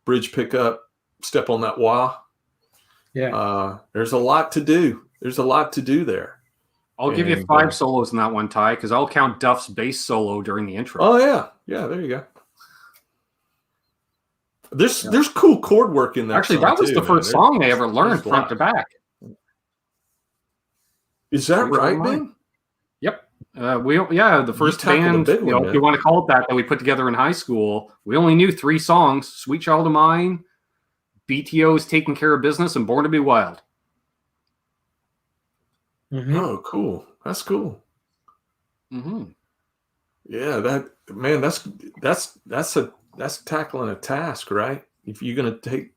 bridge pickup, step on that wah. Yeah. There's a lot to do. There's a lot to do there. I'll give you 5 solos in that one, Ty, because I'll count Duff's bass solo during the intro. Oh yeah. Yeah, there you go. There's cool chord work in that. Actually, that was the first song I ever learned front to back. Is that right, man? Yep. The first band, if you want to call it that we put together in high school, we only knew 3 songs: "Sweet Child of Mine," BTO's "Taking Care of Business," and "Born to Be Wild." Mm-hmm. Oh, cool. That's cool. Mm-hmm. Yeah, that's tackling a task, right? If you're going to take,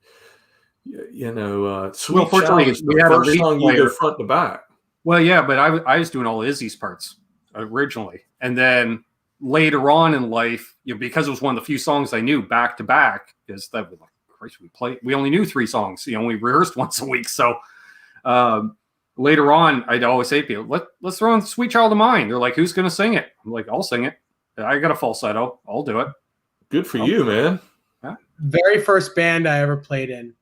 Sweet Child is the first song you go front to back. Well, yeah, but I was doing all Izzy's parts originally, and then later on in life, because it was one of the few songs I knew back to back, because that was like, Christ, we only knew 3 songs. We rehearsed once a week, so later on, I'd always say to people, let's throw in "Sweet Child of Mine." They're like, "Who's going to sing it?" I'm like, "I'll sing it. I got a falsetto. I'll do it." Good for you, man. Yeah. Very first band I ever played in.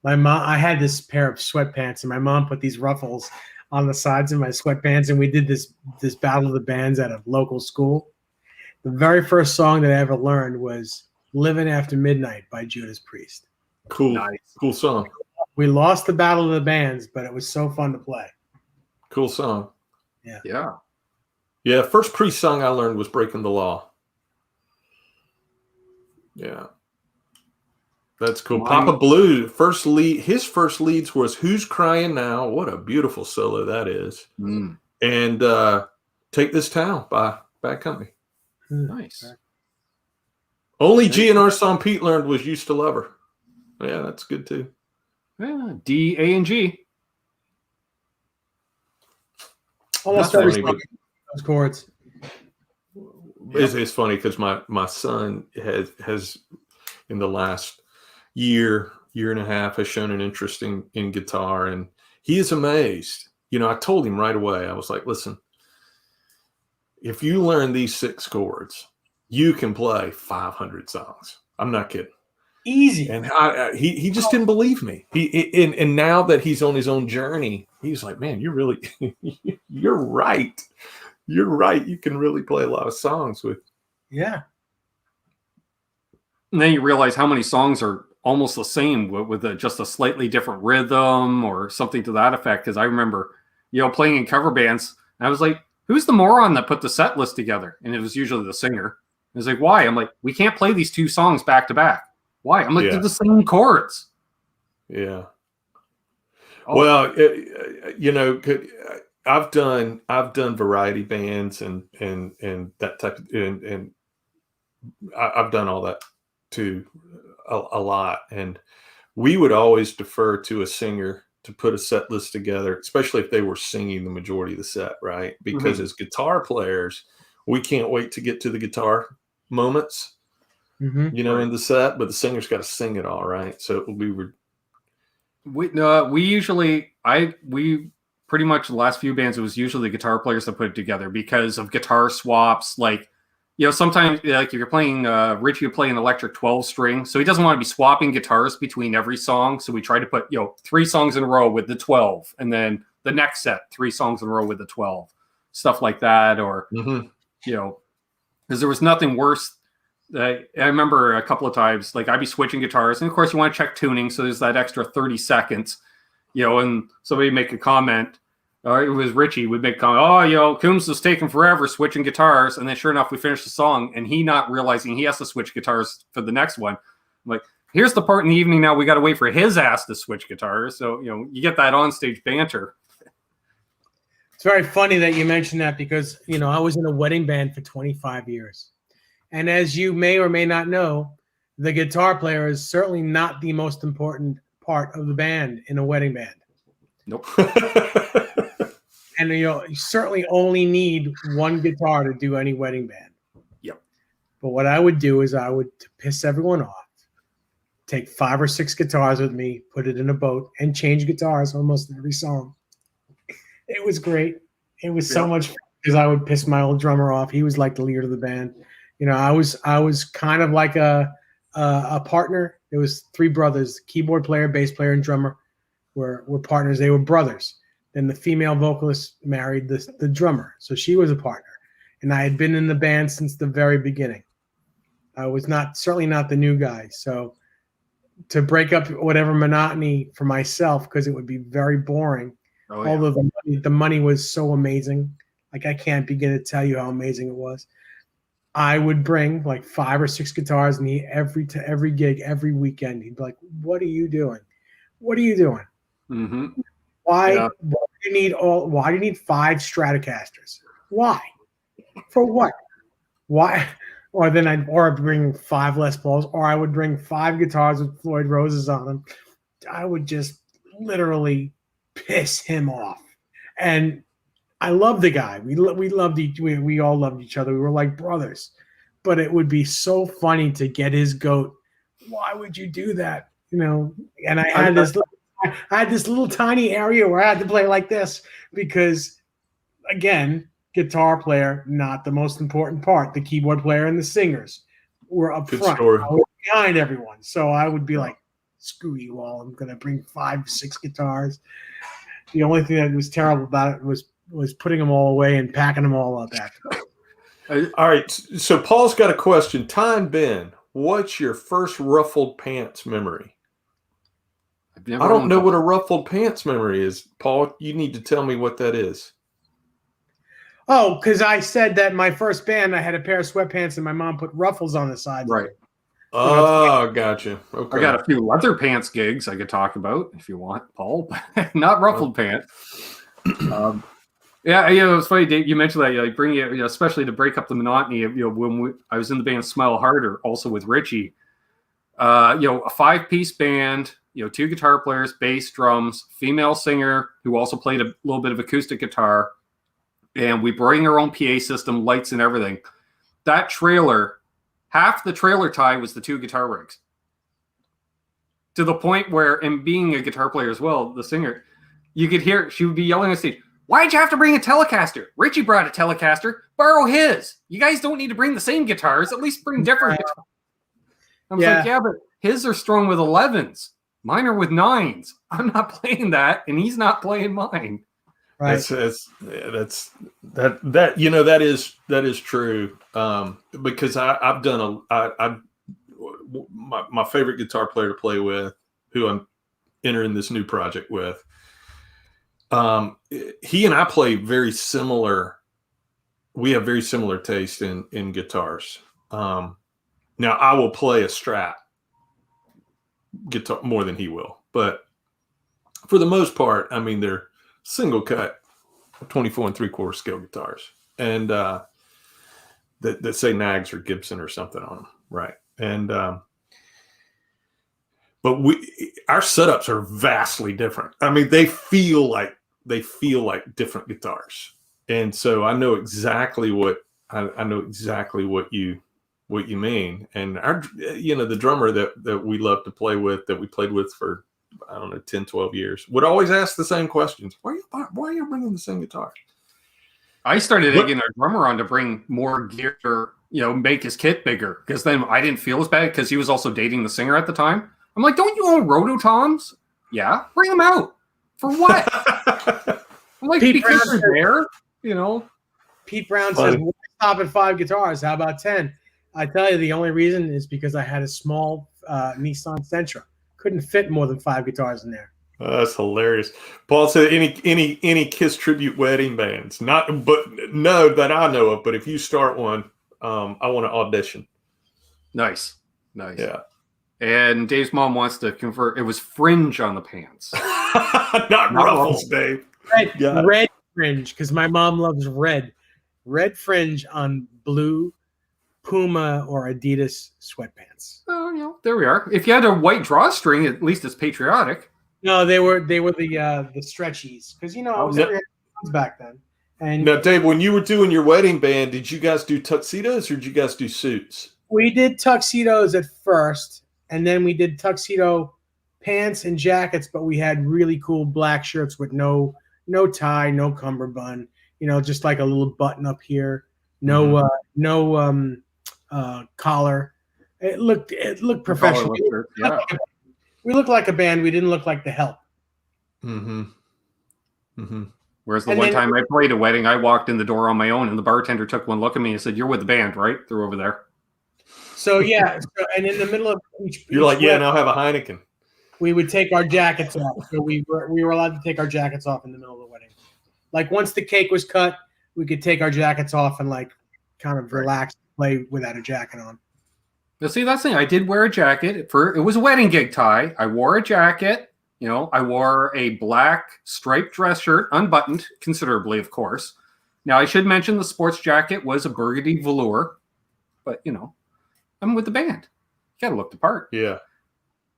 My mom, I had this pair of sweatpants, and my mom put these ruffles on the sides of my sweatpants, and we did this battle of the bands at a local school. The very first song that I ever learned was "Living After Midnight" by Judas Priest. Cool. Nice. Cool song. We lost the battle of the bands, but it was so fun to play. Cool song. Yeah. Yeah. Yeah. First Priest song I learned was "Breaking the Law." Yeah. That's cool. Papa Blue, his first leads was "Who's Crying Now?" What a beautiful solo that is. And "Take This Town" by Bad Company. Nice. Only GNR song Pete learned was "Used to Love Her." Yeah, that's good too. Yeah, D, A, and G. Almost every song those chords. It's funny because my son has in the last year and a half has shown an interest in guitar, and he is amazed. I told him right away, I was like, listen, if you learn these 6 chords, you can play 500 songs. I'm not kidding. Easy. And he just didn't believe me. And now that he's on his own journey, he's like, man, you're right. You're right. You can really play a lot of songs with. Yeah. And then you realize how many songs are almost the same with just a slightly different rhythm or something to that effect. Because I remember, playing in cover bands, and I was like, who's the moron that put the set list together? And it was usually the singer. I was like, why? I'm like, we can't play these 2 songs back to back. Why? I'm like, they're the same chords. Yeah. Oh. Well, I've done variety bands and that type of, and I've done all that too a lot. And we would always defer to a singer to put a set list together, especially if they were singing the majority of the set, right? Because as guitar players, we can't wait to get to the guitar moments, in the set, but the singer's got to sing it all, right? So we pretty much the last few bands, it was usually the guitar players that put it together because of guitar swaps. Like sometimes like if you're playing, Richie would play an electric 12 string, so he doesn't want to be swapping guitars between every song. So we try to put 3 songs in a row with the 12, and then the next set 3 songs in a row with the 12, stuff like that, or because there was nothing worse. I remember a couple of times, like I'd be switching guitars, and of course you want to check tuning, so there's that extra 30 seconds, and somebody make a comment. Or it was Richie would make a comment, Coombs was taking forever switching guitars, and then sure enough we finished the song, and he not realizing he has to switch guitars for the next one. I'm like, here's the part in the evening now we got to wait for his ass to switch guitars, so you get that onstage banter. It's very funny that you mentioned that because I was in a wedding band for 25 years. And as you may or may not know, the guitar player is certainly not the most important part of the band in a wedding band. Nope. And you certainly only need one guitar to do any wedding band. Yep. But what I would do is I would, to piss everyone off, take 5 or 6 guitars with me, put it in a boat, and change guitars almost every song. It was great. It was so much fun because I would piss my old drummer off. He was like the leader of the band. I was kind of like a partner. There was 3 brothers: keyboard player, bass player, and drummer were partners. They were brothers. Then the female vocalist married the drummer, so she was a partner. And I had been in the band since the very beginning. I was certainly not the new guy. So to break up whatever monotony for myself, because it would be very boring. Although the money was so amazing, like I can't begin to tell you how amazing it was. I would bring like 5 or 6 guitars, and to every gig, every weekend, he'd be like, "What are you doing? What are you doing? Mm-hmm. Why do you need 5 Stratocasters? Why? For what? Why?" Or then I'd bring 5 Les Pauls, or I would bring 5 guitars with Floyd Roses on them. I would just literally piss him off. And I love the guy. We all loved each other. We were like brothers. But it would be so funny to get his goat. Why would you do that? And I had this little tiny area where I had to play like this because, again, guitar player, not the most important part. The keyboard player and the singers were up front. Story. I was behind everyone. So I would be like, screw you all. I'm going to bring 5, 6 guitars. The only thing that was terrible about it was putting them all away and packing them all up after. All right. So Paul's got a question. Ty and Ben, what's your first ruffled pants memory? I don't know what a ruffled pants memory is. Paul, you need to tell me what that is. Oh, because I said that my first band, I had a pair of sweatpants and my mom put ruffles on the sides. Right. Oh, gotcha. Okay. I got a few leather pants gigs I could talk about if you want, Paul, but not ruffled pants. It's funny, Dave. You mentioned that, bring it, especially to break up the monotony of, when I was in the band Smile Harder, also with Richie. A 5-piece band, 2 guitar players, bass, drums, female singer who also played a little bit of acoustic guitar, and we bring our own PA system, lights, and everything. That trailer. Half the trailer tie was the 2 guitar rigs. To the point where, and being a guitar player as well, the singer, you could hear, she would be yelling on stage, "Why'd you have to bring a Telecaster? Richie brought a Telecaster. Borrow his. You guys don't need to bring the same guitars. At least bring different guitars." I was like, yeah, but his are strung with 11s. Mine are with 9s. I'm not playing that, and he's not playing mine. Right. That is true. Because I've done my favorite guitar player to play with, who I'm entering this new project with. He and I play very similar. We have very similar taste in guitars. Now I will play a Strat guitar more than he will, but for the most part, I mean, they're single cut 24 3/4 scale guitars, and that say Nags or Gibson or something on them, right? And but our setups are vastly different. I mean, they feel like different guitars, and so I know exactly what you mean. And our, the drummer that we love to play with, that we played with for, I don't know, 10, 12 years, would always ask the same questions. Why are you bringing the same guitar? I started egging our drummer on to bring more gear make his kit bigger, because then I didn't feel as bad because he was also dating the singer at the time. I'm like, don't you own Rototoms? Yeah, bring them out. For what? I'm like, because they're there, Pete Brown says, "Why stop at 5 guitars? How about 10?" I tell you, the only reason is because I had a small Nissan Sentra. Couldn't fit more than 5 guitars in there. That's hilarious. Paul said, any Kiss tribute wedding bands? No that I know of. But if you start one, I want to audition. Nice. Yeah. And Dave's mom wants to convert. It was fringe on the pants, not ruffles, Dave. Red fringe, because my mom loves red. Red fringe on blue Puma or Adidas sweatpants. Oh, there we are. If you had a white drawstring, at least it's patriotic. No, they were the stretchies, because I was 300 pounds back then. And now, Dave, when you were doing your wedding band, did you guys do tuxedos or did you guys do suits? We did tuxedos at first, and then we did tuxedo pants and jackets, but we had really cool black shirts with no tie, no cummerbund, just like a little button up here, no collar. It looked professional. Yeah. We looked like a band. We didn't look like The Help. Mm-hmm. Mm-hmm. Whereas the one time I played a wedding, I walked in the door on my own, and the bartender took one look at me and said, "You're with the band, right? They're over there." So yeah, and in the middle of you're like, yeah, and I'll have a Heineken. We would take our jackets off. So we were allowed to take our jackets off in the middle of the wedding. Like once the cake was cut, we could take our jackets off and like kind of relax, play without a jacket on. Now, see, that's the thing. I did wear a jacket it was a wedding gig, Ty. I wore a jacket. I wore a black striped dress shirt, unbuttoned considerably, of course. Now, I should mention the sports jacket was a burgundy velour, but I'm with the band. You got to look the part. Yeah.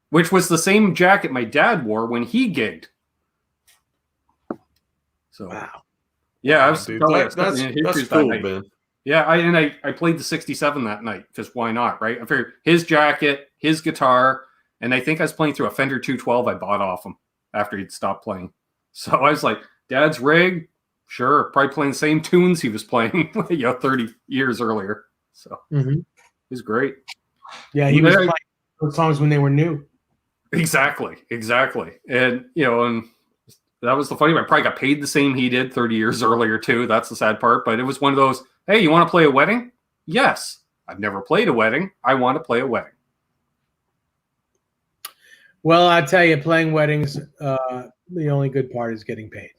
Which was the same jacket my dad wore when he gigged. So, wow. Yeah, I was. That's cool, man. Yeah, I played the 67 that night because why not, right? I figured his jacket, his guitar, and I think I was playing through a Fender 212 I bought off him after he'd stopped playing. So I was like, Dad's rig, sure, probably playing the same tunes he was playing 30 years earlier. So it was great. Yeah, he was playing those songs when they were new. Exactly. And and that was the funny part. I probably got paid the same he did 30 years earlier too. That's the sad part. But it was one of those, hey, you want to play a wedding? Yes. I've never played a wedding. I want to play a wedding. Well, I tell you, playing weddings, the only good part is getting paid.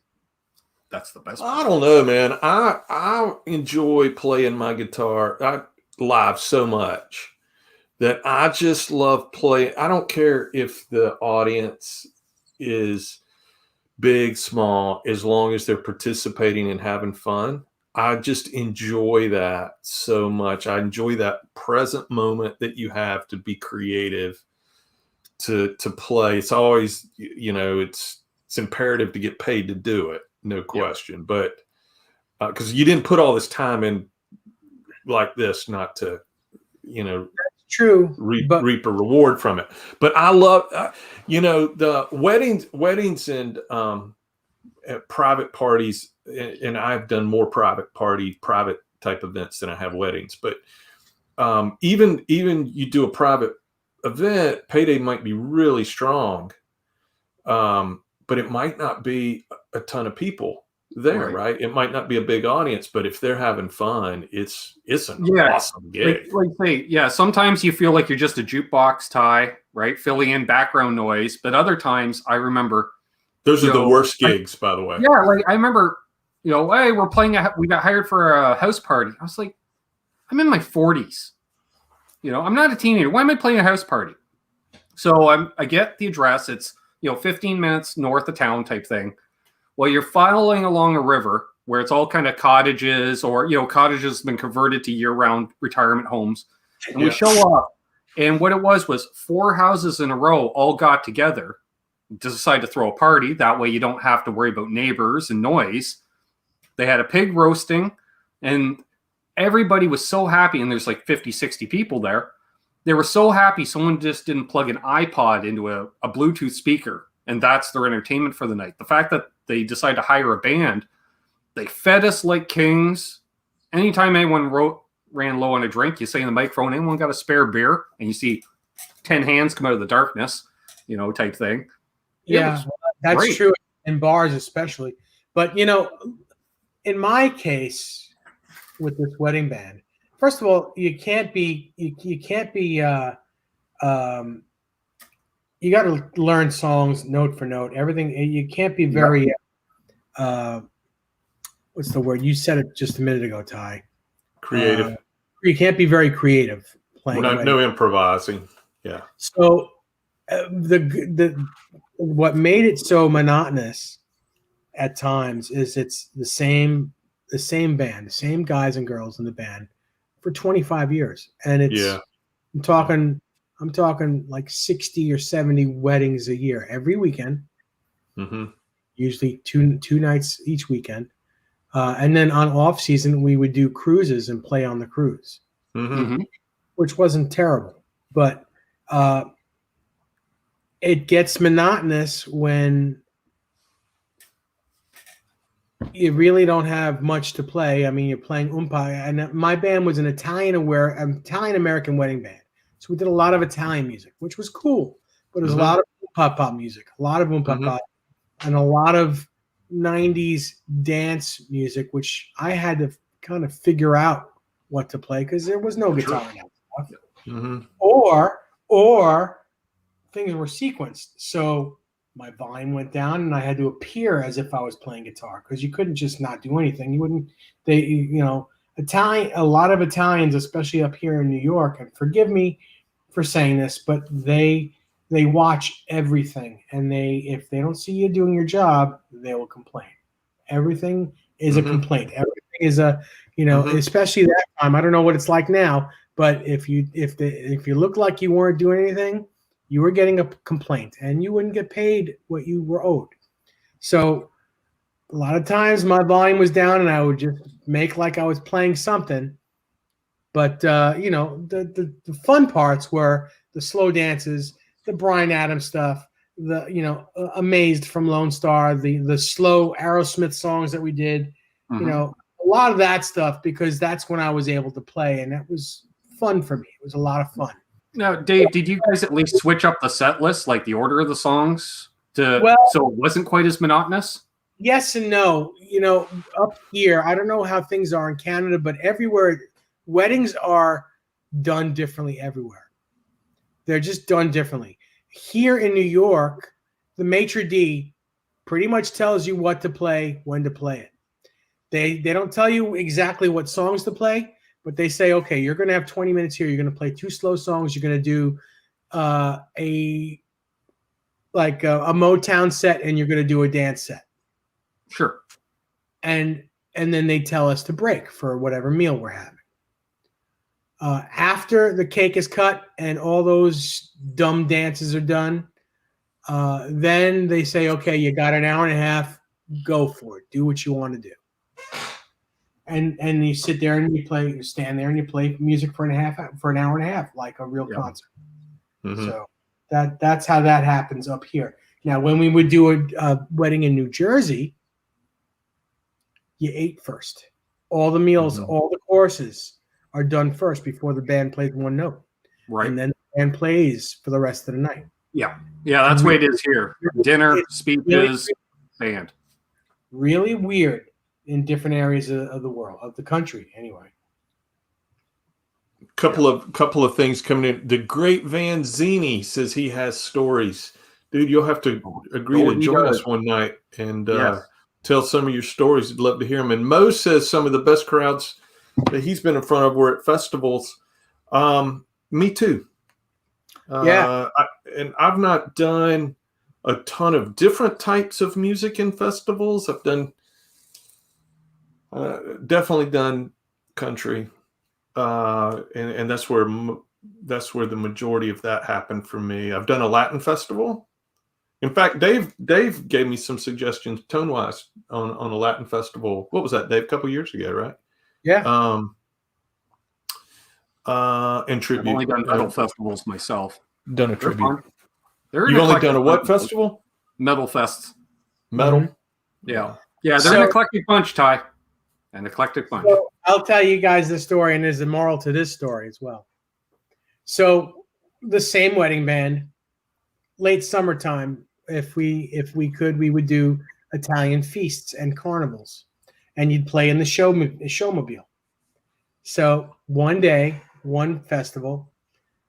That's the best part. I don't know, man. I enjoy playing my guitar live so much that I just love playing. I don't care if the audience is big, small, as long as they're participating and having fun. I just enjoy that so much. I enjoy that present moment that you have to be creative, to play. It's always, it's imperative to get paid to do it, no question. Yeah. But because you didn't put all this time in like this, not to, That's true, reap a reward from it. But I love, the weddings and private parties, and I've done more private type events than I have weddings. But even you do a private event, payday might be really strong, but it might not be a ton of people there, right? It might not be a big audience, but if they're having fun, it's an awesome gig. Sometimes you feel like you're just a jukebox, Ty, right? Filling in background noise. But other times I remember those are the worst gigs, by the way. Yeah, like I remember, hey, we're playing we got hired for a house party. I was like, I'm in my 40s. I'm not a teenager. Why am I playing a house party? So I get the address. It's 15 minutes north of town type thing. Well, you're following along a river where it's all kind of cottages, or cottages have been converted to year-round retirement homes. And we show up, and what it was 4 houses in a row all got together to decide to throw a party. That way you don't have to worry about neighbors and noise. They had a pig roasting, and everybody was so happy. And there's like 50, 60 people there. They were so happy someone just didn't plug an iPod into a Bluetooth speaker, and that's their entertainment for the night. The fact that they decided to hire a band, they fed us like kings. Anytime anyone ran low on a drink, you say in the microphone, anyone got a spare beer? And you see 10 hands come out of the darkness, type thing. Yeah, that's great. true in bars especially. But in my case with this wedding band, first of all, you can't be you can't be you got to learn songs note for note. Everything you can't be very what's the word? You said it just a minute ago, Ty. Creative. You can't be very creative playing. No improvising. Yeah. So what made it so monotonous at times is it's the same band, the same guys and girls in the band for 25 years, and it's I'm talking like 60 or 70 weddings a year every weekend. Mm-hmm. Usually two nights each weekend. And then on off season, we would do cruises and play on the cruise, which wasn't terrible. But it gets monotonous when you really don't have much to play. I mean, you're playing umpa. And my band was an Italian-American wedding band. So we did a lot of Italian music, which was cool. But it was a lot of pop music, a lot of umpa and a lot of 90s dance music, which I had to kind of figure out what to play because there was no guitar in that stuff. Mm-hmm. Or things were sequenced. So my volume went down and I had to appear as if I was playing guitar because you couldn't just not do anything. A lot of Italians, especially up here in New York, and forgive me for saying this, but they watch everything, and if they don't see you doing your job, they will complain. Everything is a complaint. Everything is especially that time. I don't know what it's like now, but if you look like you weren't doing anything, you were getting a complaint, and you wouldn't get paid what you were owed. So a lot of times my volume was down, and I would just make like I was playing something. But the fun parts were the slow dances, the Bryan Adams stuff, Amazed from Lone Star, the slow Aerosmith songs that we did, a lot of that stuff, because that's when I was able to play, and that was fun for me. It was a lot of fun. Now, Dave, did you guys at least switch up the set list, like the order of the songs, so it wasn't quite as monotonous? Yes and no. Up here, I don't know how things are in Canada, but everywhere, weddings are done differently everywhere. They're just done differently. Here in New York, the maitre d' pretty much tells you what to play, when to play it. They don't tell you exactly what songs to play, but they say, okay, you're going to have 20 minutes here. You're going to play 2 slow songs. You're going to do a Motown set, and you're going to do a dance set. Sure. And then they tell us to break for whatever meal we're having. After the cake is cut and all those dumb dances are done, then they say, okay, you got an hour and a half, go for it. Do what you want to do. And you sit there and you stand there and you play music for an hour and a half, like a real concert. Mm-hmm. So that's how that happens up here. Now, when we would do a wedding in New Jersey, you ate first. All the meals, all the courses are done first before the band plays one note. Right. And then the band plays for the rest of the night. Yeah. Yeah, that's the way it is here. Dinner, speeches, band. Really weird in different areas of the world, of the country, anyway. Couple of things coming in. The great Van Zini says he has stories. Dude, you'll have to agree to join us one night and tell some of your stories. I'd love to hear them. And Mo says some of the best crowds that he's been in front of were at festivals. Me too. I've not done a ton of different types of music in festivals. I've done definitely done country, and that's where the majority of that happened for me. I've done a Latin festival. In fact, Dave gave me some suggestions tone-wise on a Latin festival. What was that, Dave? A couple years ago, right? Yeah. And tribute. I've only done metal festivals myself. Done a tribute. You've only done a what festival? Metal fest. Metal. Yeah. Yeah, they're an eclectic bunch, Ty. An eclectic bunch. So I'll tell you guys the story, and there's a moral to this story as well. So the same wedding band, late summertime, if we could, we would do Italian feasts and carnivals, and you'd play in the showmobile. So one day, one festival,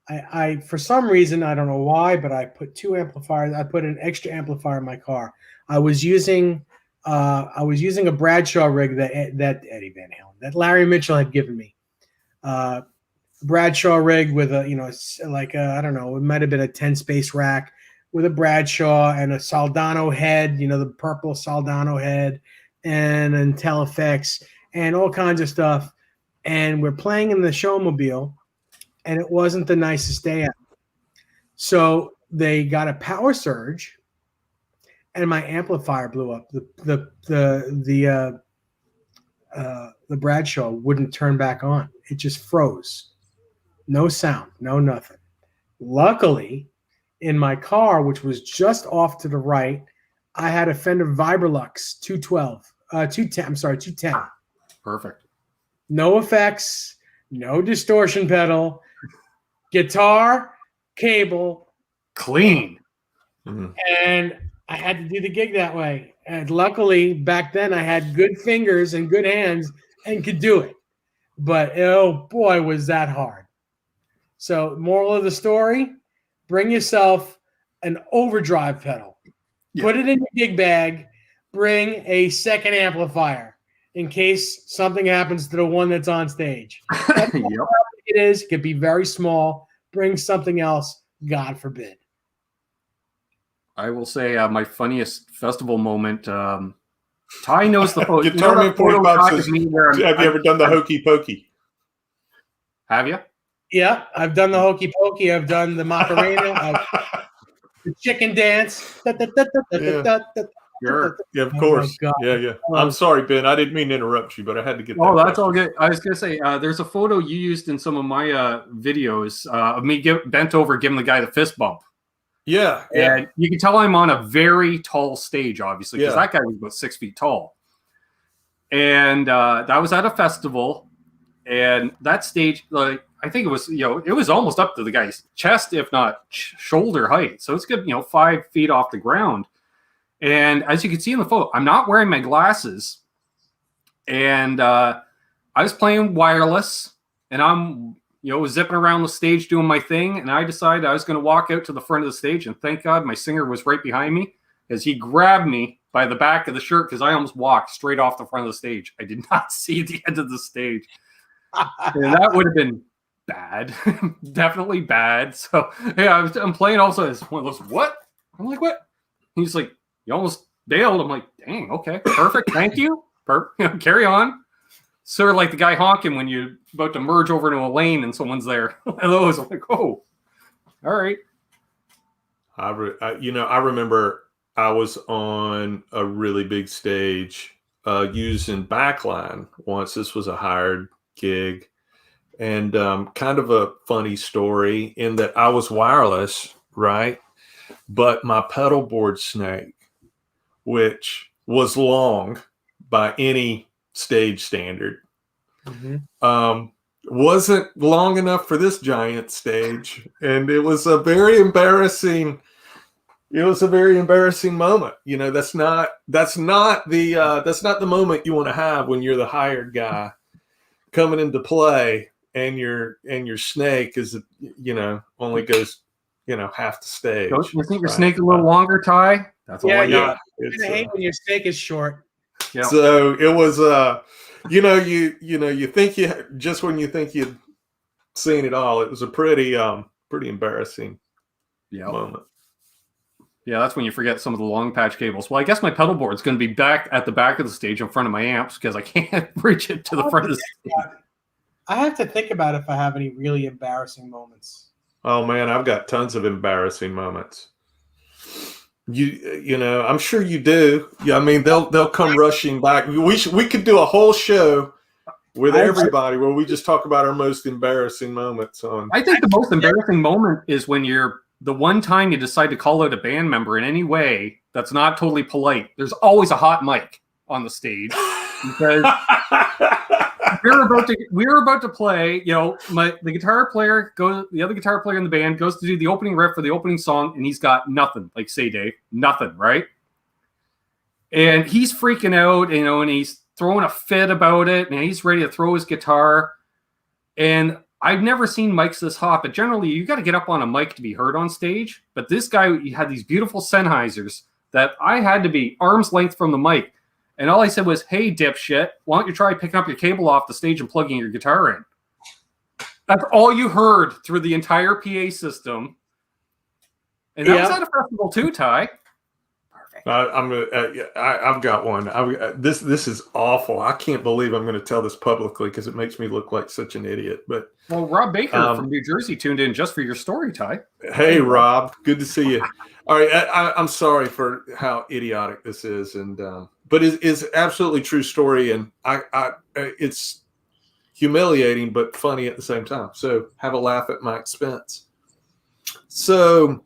I for some reason, I don't know why, but I put two amplifiers. I put an extra amplifier in my car. I was using a Bradshaw rig that Eddie Van Halen, that Larry Mitchell had given me. Bradshaw rig with a, I don't know, it might have been a 10 space rack with a Bradshaw and a Soldano head, the purple Soldano head, and an Teleflex and all kinds of stuff. And we're playing in the showmobile, and it wasn't the nicest day out. So they got a power surge, and my amplifier blew up. The Bradshaw wouldn't turn back on. It just froze. No sound, no nothing. Luckily, in my car, which was just off to the right, I had a Fender Vibrolux 210. Perfect. No effects, no distortion pedal, guitar, cable, clean. And I had to do the gig that way. And luckily, back then, I had good fingers and good hands and could do it. But, oh, boy, was that hard. So, moral of the story, bring yourself an overdrive pedal. Yeah. Put it in your gig bag. Bring a second amplifier in case something happens to the one that's on stage. That's yep. It is. It could be very small. Bring something else, God forbid. I will say my funniest festival moment. Ty knows the photo. Guitar Man 45 says, have you ever done the hokey pokey? Have you? Yeah, I've done the hokey pokey. I've done the Macarena. The chicken dance. Sure. Yeah, of course. Yeah. I'm sorry, Ben. I didn't mean to interrupt you, but I had to get that. Oh, that's all good. I was going to say, there's a photo you used in some of my videos of me bent over giving the guy the fist bump. Yeah. And you can tell I'm on a very tall stage, obviously, because that guy was about 6 feet tall. And that was at a festival. And that stage, I think it was, it was almost up to the guy's chest, if not shoulder height. So it's good, 5 feet off the ground. And as you can see in the photo, I'm not wearing my glasses. And I was playing wireless, and I'm, zipping around the stage doing my thing. And I decided I was going to walk out to the front of the stage. And thank God my singer was right behind me, as he grabbed me by the back of the shirt, because I almost walked straight off the front of the stage. I did not see the end of the stage. And that would have been bad. Definitely bad. So, yeah, I'm playing also as one of those, what? I'm like, what? He's like, you almost bailed. I'm like, dang, okay, perfect. Thank you. Carry on. Sort of like the guy honking when you're about to merge over into a lane and someone's there. Those, I'm like, oh, all right. I remember I was on a really big stage using Backline once. This was a hired gig, and kind of a funny story in that I was wireless, right? But my pedal board snake, which was long by any stage standard, wasn't long enough for this giant stage. And it was a very embarrassing moment. That's not the moment you want to have when you're the hired guy coming into play, and your snake is, only goes, half the stage. Don't you think your snake a little longer, Ty? That's all I got. I hate when your snake is short. Yep. So it was, you think just when you think you'd seen it all, it was a pretty embarrassing moment. Yeah, that's when you forget some of the long patch cables. Well, I guess my pedal board is going to be back at the back of the stage in front of my amps because I can't reach it to the front of the stage. I have to think about if I have any really embarrassing moments. Oh man, I've got tons of embarrassing moments. I'm sure you do. Yeah, I mean they'll come rushing back. We could do a whole show with everybody where we just talk about our most embarrassing moments on. I think the most embarrassing moment is when you're the one time you decide to call out a band member in any way that's not totally polite. There's always a hot mic on the stage because we were about to play. You know, the other guitar player in the band goes to do the opening riff for the opening song, and he's got nothing. Like, say, Dave, nothing, right? And he's freaking out, you know, and he's throwing a fit about it, and he's ready to throw his guitar. And I've never seen mics this hot, but generally you got to get up on a mic to be heard on stage. But this guy, he had these beautiful Sennheisers that I had to be arm's length from the mic. And all I said was, "Hey, dipshit, why don't you try picking up your cable off the stage and plugging your guitar in?" That's all you heard through the entire PA system. And that was at a festival too, Ty. I've got one. This is awful. I can't believe I'm going to tell this publicly because it makes me look like such an idiot. But Rob Baker from New Jersey tuned in just for your story, Ty. Hey, Rob, good to see you. All right, I'm sorry for how idiotic this is, and but it's absolutely true story, and it's humiliating but funny at the same time. So have a laugh at my expense. So.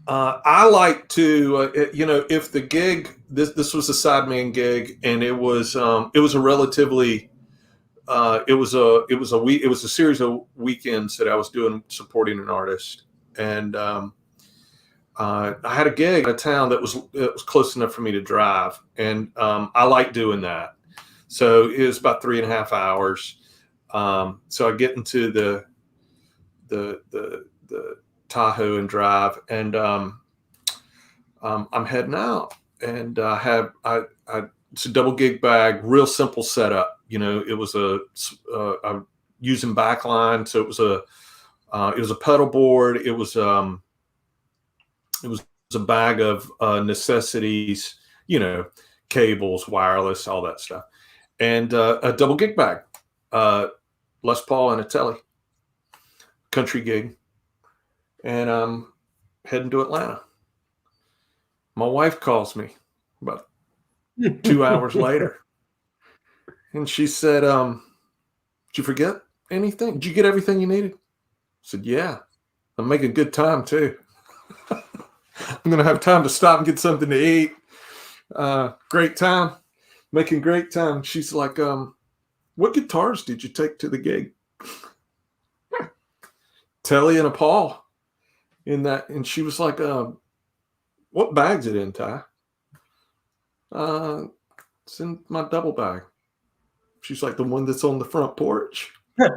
I like to, if the gig, this was a sideman gig, and it was a relatively, it was a series of weekends that I was doing supporting an artist, and I had a gig in a town that was close enough for me to drive, and I like doing that. So it was about 3.5 hours. So I get into the Tahoe and drive, and I'm heading out, and it's a double gig bag, real simple setup. You know, it was I'm using backline, so it was a pedal board. It was a bag of necessities, you know, cables, wireless, all that stuff, and a double gig bag, Les Paul and a Telly, country gig. And I'm heading to Atlanta. My wife calls me about 2 hours later. And she said, did you forget anything? Did you get everything you needed? I said, yeah. I'm making good time, too. I'm going to have time to stop and get something to eat. Great time. Making great time. She's like, what guitars did you take to the gig? Telly and a Paul. In that, and she was like, what bag's it in, Ty? It's in my double bag. She's like, the one that's on the front porch. It's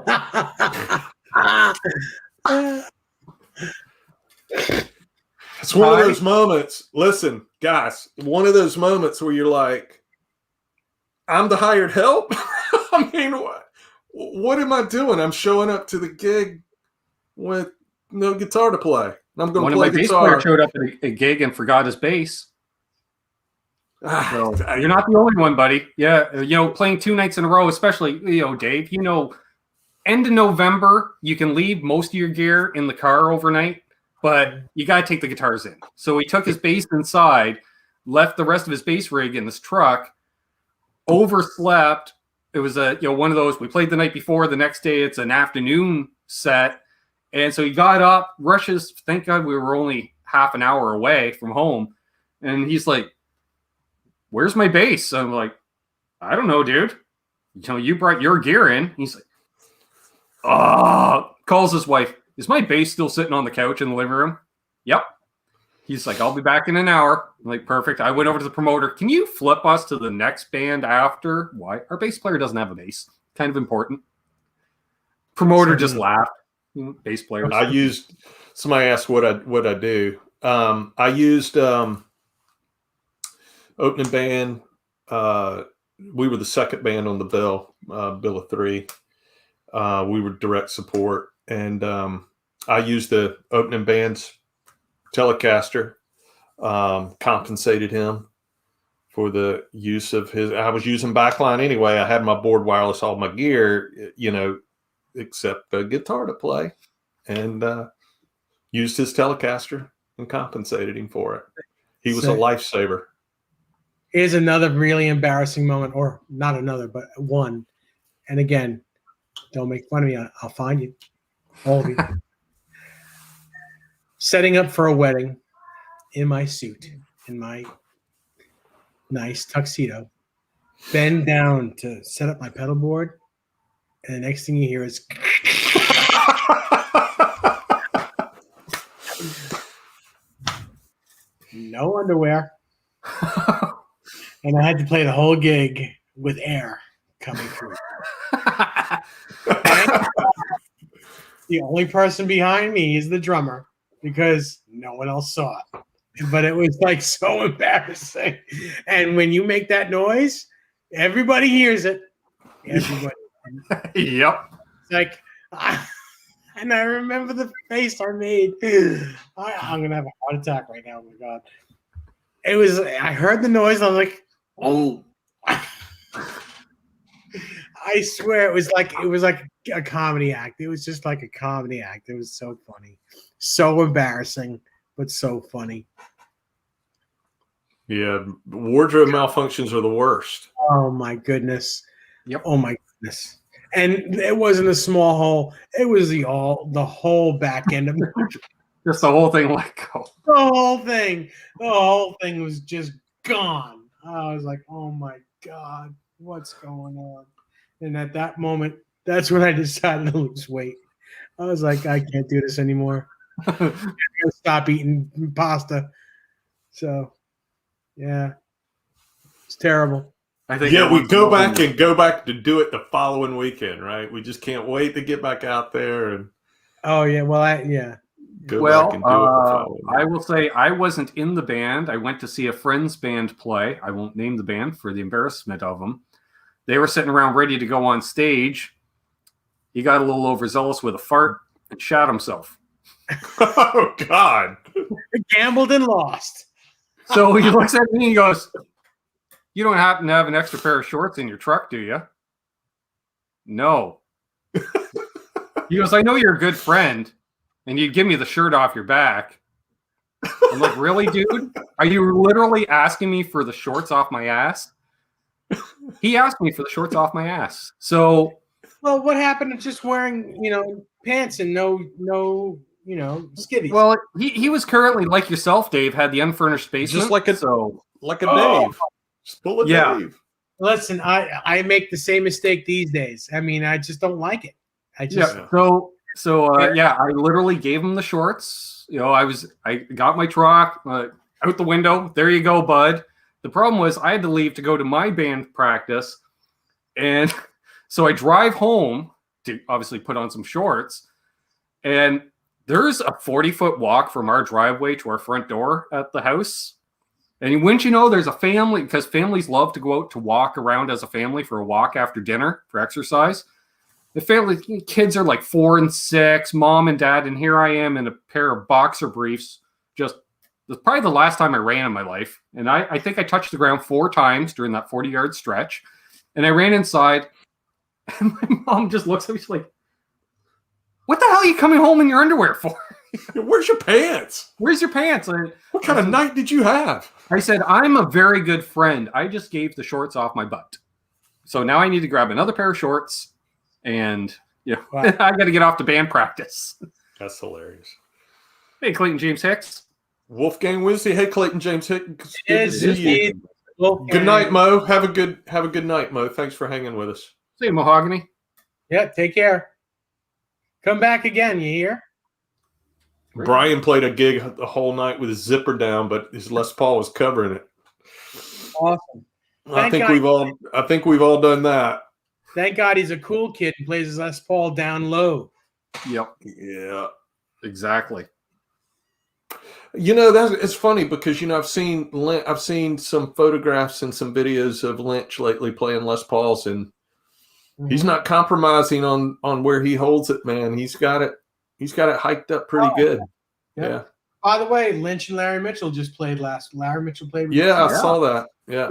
one of those moments. Listen, guys, one of those moments where you're like, I'm the hired help. I mean, what am I doing? I'm showing up to the gig with no guitar to play. I'm going to play guitar. One of my bass players showed up at a gig and forgot his bass. So you're not the only one, buddy. Yeah, you know, playing 2 nights in a row, especially, you know, Dave, you know, end of November, you can leave most of your gear in the car overnight, but you got to take the guitars in. So he took his bass inside, left the rest of his bass rig in this truck, overslept. It was one of those, we played the night before, the next day it's an afternoon set. And so he got up, rushes. Thank God we were only half an hour away from home. And he's like, where's my bass? I'm like, I don't know, dude. You know, you brought your gear in. He's like, calls his wife. Is my bass still sitting on the couch in the living room? Yep. He's like, I'll be back in an hour. I'm like, perfect. I went over to the promoter. Can you flip us to the next band after? Why? Our bass player doesn't have a bass. Kind of important. Promoter just laughed. Bass players. Somebody asked what I do. I used opening band. We were the second band on the bill of 3. We were direct support, and I used the opening band's Telecaster. Compensated him for the use of his. I was using backline anyway. I had my board, wireless, all my gear, you know, except a guitar to play, and used his Telecaster and compensated him for it. He was a lifesaver. Here's another really embarrassing moment, or not another, but one. And again, don't make fun of me. I'll find you. All of you. Setting up for a wedding in my suit, in my nice tuxedo. bend down to set up my pedal board, and the next thing you hear is no underwear, and I had to play the whole gig with air coming through. The only person behind me is the drummer because no one else saw it. But it was like so embarrassing. And when you make that noise, everybody hears it. Everybody. Yep. It's like, and I remember the face I made. I'm gonna have a heart attack right now. Oh my god! It was. I heard the noise. I was like, oh. I swear it was like a comedy act. It was just like a comedy act. It was so funny, so embarrassing, but so funny. Yeah, wardrobe malfunctions are the worst. Oh my goodness! Yep. Oh my goodness! And it wasn't a small hole. It was the whole back end of it. Just the whole thing let go. The whole thing. The whole thing was just gone. I was like, oh my god, what's going on? And at that moment, that's when I decided to lose weight. I was like, I can't do this anymore. I'm gonna stop eating pasta. So, yeah, it's terrible. I think Yeah, we go back to do it the following weekend, right? We just can't wait to get back out there and. Oh yeah, well, yeah. Go back and do it the following I will say I wasn't in the band. I went to see a friend's band play. I won't name the band for the embarrassment of them. They were sitting around ready to go on stage. He got a little overzealous with a fart and shot himself. Oh, God. Gambled and lost. So he looks at me and he goes, "You don't happen to have an extra pair of shorts in your truck, do you?" No. He goes, "I know you're a good friend, and you'd give me the shirt off your back." I'm like, "Really, dude? Are you literally asking me for the shorts off my ass?" He asked me for the shorts off my ass. So, well, what happened to just wearing, pants and no, skivvies? well, he was currently like yourself, Dave, had the unfurnished basement. Just like a Dave. Just pull a Dave. Listen, I make the same mistake these days. I mean, I just don't like it. I just I literally gave him the shorts. I got my truck out the window. There you go, bud. The problem was I had to leave to go to my band practice. And so I drive home to obviously put on some shorts. And there's a 40-foot walk from our driveway to our front door at the house. And wouldn't you know, there's a family, because families love to go out to walk around as a family for a walk after dinner for exercise. The family kids are like 4 and 6, mom and dad. And here I am in a pair of boxer briefs, it's probably the last time I ran in my life. And I think I touched the ground 4 times during that 40-yard stretch. And I ran inside. And my mom just looks at me, she's like, "What the hell are you coming home in your underwear for? Where's your pants? Where's your pants?" What kind of night did you have? I said, "I'm a very good friend. I just gave the shorts off my butt. So now I need to grab another pair of shorts. And, Wow. I got to get off to band practice." That's hilarious. Hey, Clayton James Hicks. Wolfgang Wednesday. Hey, Clayton James Hicks. Good to Is see you. Well, Good night, Mo. Have a good night, Mo. Thanks for hanging with us. See you, Mahogany. Yeah, take care. Come back again, you hear? Brian played a gig the whole night with his zipper down, but his Les Paul was covering it. Awesome. I think we've all done that. Thank God he's a cool kid and plays his Les Paul down low. Yep. Yeah. Exactly. It's funny because I've seen some photographs and some videos of Lynch lately playing Les Pauls, and he's not compromising on where he holds it, man. He's got it hiked up pretty good. Yeah. By the way, Lynch and Larry Mitchell just played Larry Mitchell played. Yeah, I saw that. Yeah.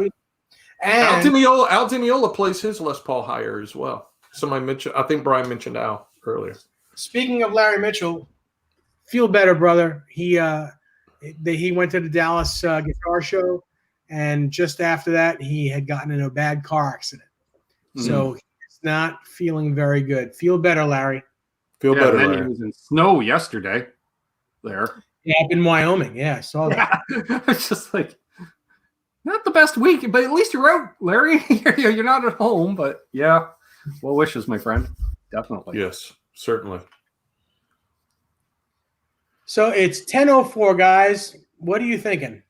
And Al Dimiola plays his Les Paul higher as well. Somebody mentioned, I think Brian mentioned Al earlier. Speaking of Larry Mitchell, feel better, brother. He went to the Dallas guitar show, and just after that, he had gotten in a bad car accident. Mm-hmm. So he's not feeling very good. Feel better, Larry. Feel better, Larry. Larry. He was in snow yesterday there. Yeah, up in Wyoming. Yeah, I saw that. It's just like, Not the best week, but at least you're out, Larry. You're not at home, but yeah. Well wishes, my friend. Definitely. Yes, certainly. So it's 10:04, guys. What are you thinking?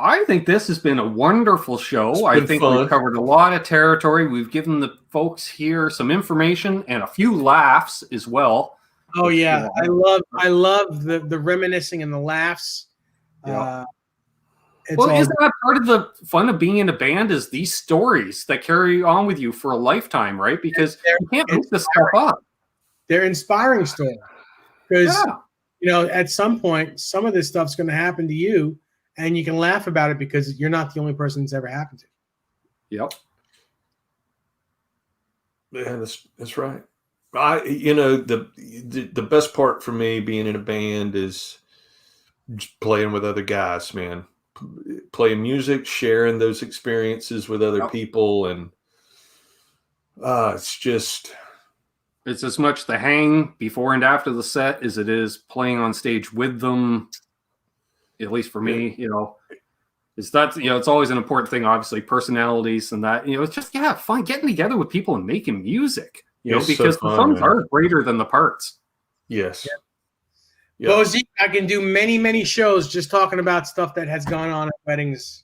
I think this has been a wonderful show. I think fun. we've covered a lot of territory. We've given the folks here some information and a few laughs as well. Oh yeah, I love the reminiscing and the laughs. Yeah. It's Well, all isn't that part of the fun of being in a band? Is these stories that carry on with you for a lifetime, right? Because you can't make this stuff up. they're inspiring stories because at some point, some of this stuff's going to happen to you, and you can laugh about it because you're not the only person it's ever happened to. Yep. Yeah, that's right. The best part for me being in a band is just playing with other guys, man. Playing music, sharing those experiences with other people, and it's as much the hang before and after the set as it is playing on stage with them. At least for me, it's always an important thing. Obviously, personalities and that, it's just fun getting together with people and making music. Because the songs are greater than the parts. Yes. Yeah. Bozy, I can do many, many shows just talking about stuff that has gone on at weddings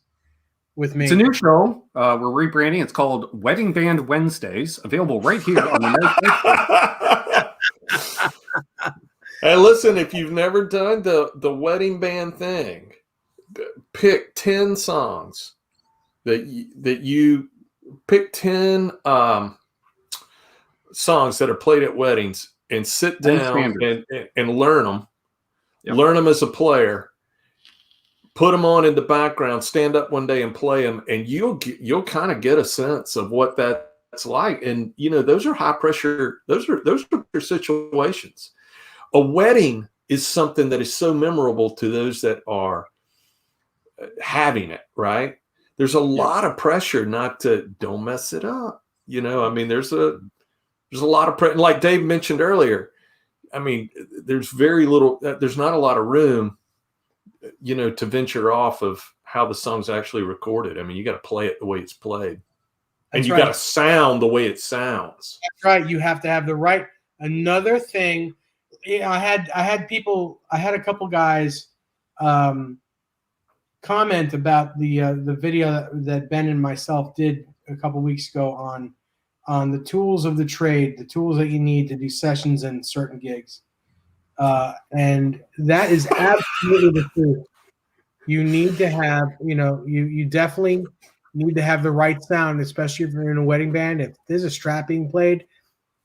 with me. It's a new show. We're rebranding. It's called Wedding Band Wednesdays, available right here on the Hey, listen, if you've never done the wedding band thing, pick 10 songs that you pick 10 songs that are played at weddings and sit down and learn them. Yep. Learn them as a player, put them on in the background, stand up one day and play them, and you'll kind of get a sense of what that's like. And those are high pressure. Those are situations. A wedding is something that is so memorable to those that are having it. Right? There's a lot of pressure don't mess it up. There's a lot of pressure. Like Dave mentioned earlier. There's not a lot of room, to venture off of how the song's actually recorded. You got to play it the way it's played. And you got to sound the way it sounds. That's right. You have to have the right. Another thing, I had a couple guys comment about the video that Ben and myself did a couple weeks ago on the tools of the trade, the tools that you need to do sessions and certain gigs. And that is absolutely the truth. You need to have, you definitely need to have the right sound, especially if you're in a wedding band. If there's a strap being played,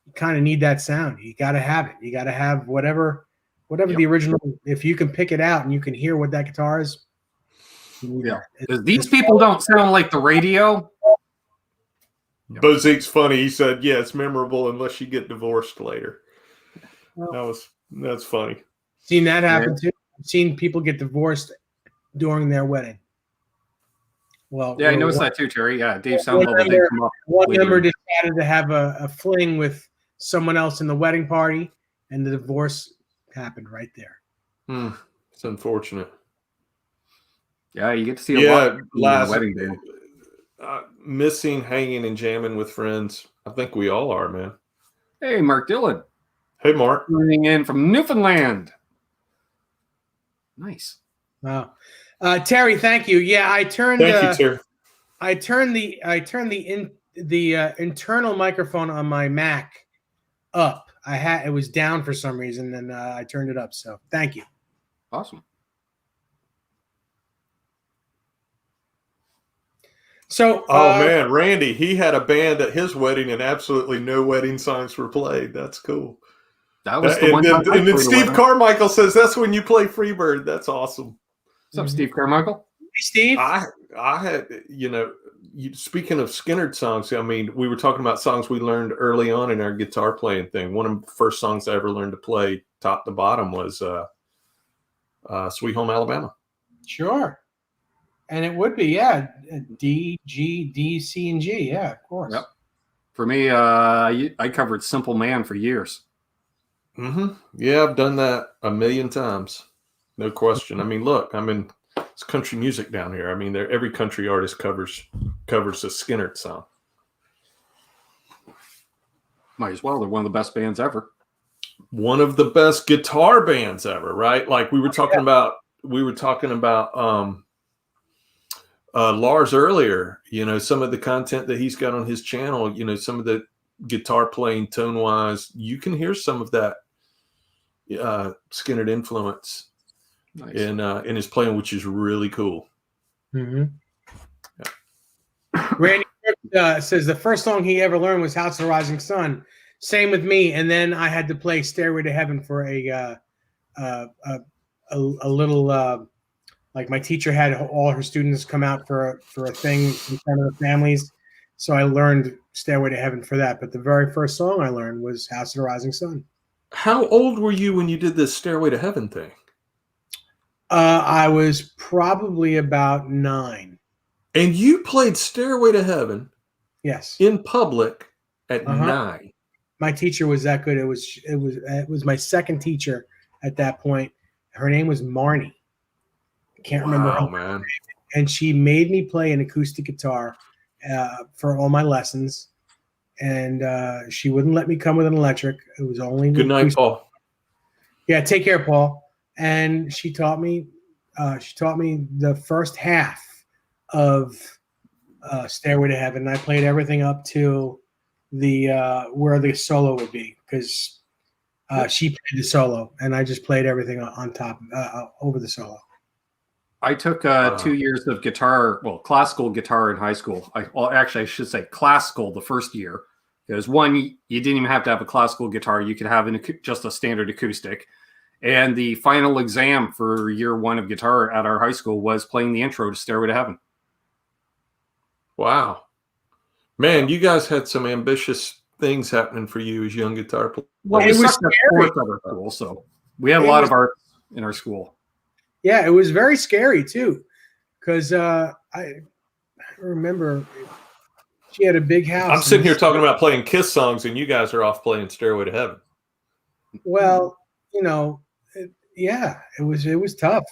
you kind of need that sound. You got to have it. You got to have whatever the original, if you can pick it out and you can hear what that guitar is. Yeah. These people don't sound like the radio. Bozique's funny. He said, "Yeah, it's memorable unless you get divorced later." That's funny. Seen that happen too. I've seen people get divorced during their wedding. Well, I noticed that too, Terry. Yeah, Dave Soundlevel did come up. One member decided to have a fling with someone else in the wedding party, and the divorce happened right there. It's unfortunate. Yeah, you get to see a lot last wedding day. Missing hanging and jamming with friends. I think we all are, man. Hey, Mark Dillon. Hey, Mark. Tuning in from Newfoundland. Nice. Wow. Terry, thank you. Yeah, I turned. Thank you, Terry. I turned the internal microphone on my Mac up. It was down for some reason, and I turned it up. So thank you. Awesome. So, man, Randy, he had a band at his wedding, and absolutely no wedding songs were played. That's cool. That was the one. And then Steve Carmichael says that's when you play Freebird. That's awesome. What's up, Steve Carmichael? Hey, Steve. I had, speaking of Skynyrd songs, we were talking about songs we learned early on in our guitar playing thing. One of the first songs I ever learned to play top to bottom was Sweet Home Alabama. Sure. And it would be, D, G, D, C, and G. Yeah, of course. Yep. For me, I covered Simple Man for years. Mm-hmm. Yeah, I've done that a million times. No question. Look, I'm in it's country music down here. I mean, every country artist covers a Skynyrd song. Might as well. They're one of the best bands ever. One of the best guitar bands ever, right? Like we were talking about Lars earlier. You know, some of the content that he's got on his channel. You know, some of the guitar playing tone wise, you can hear some of that Skynyrd influence in his playing, which is really cool. Mm-hmm. Yeah. Randy says the first song he ever learned was House of the Rising Sun. Same with me. And then I had to play Stairway to Heaven for a little like my teacher had all her students come out for a thing in front of the families. So I learned Stairway to Heaven for that. But the very first song I learned was House of the Rising Sun. How old were you when you did this Stairway to Heaven thing? I was probably about 9. And you played Stairway to Heaven, yes, in public at 9. My teacher was that good. It was my second teacher at that point. Her name was Marnie. I can't remember her man. And she made me play an acoustic guitar for all my lessons. And she wouldn't let me come with an electric. It was only good night, Paul. Yeah, take care, Paul. And she taught me the first half of Stairway to Heaven. And I played everything up to the where the solo would be, because she played the solo and I just played everything on top over the solo. I took 2 years of classical guitar in high school. I should say classical the first year. Because one, you didn't even have to have a classical guitar. You could have just a standard acoustic. And the final exam for year 1 of guitar at our high school was playing the intro to Stairway to Heaven. Wow. Man, you guys had some ambitious things happening for you as young guitar players. Well, it was scary. School, so we had a lot of art in our school. Yeah, it was very scary too, because I remember she had a big house. I'm sitting here talking about playing Kiss songs, and you guys are off playing Stairway to Heaven. Well, you know, it was tough.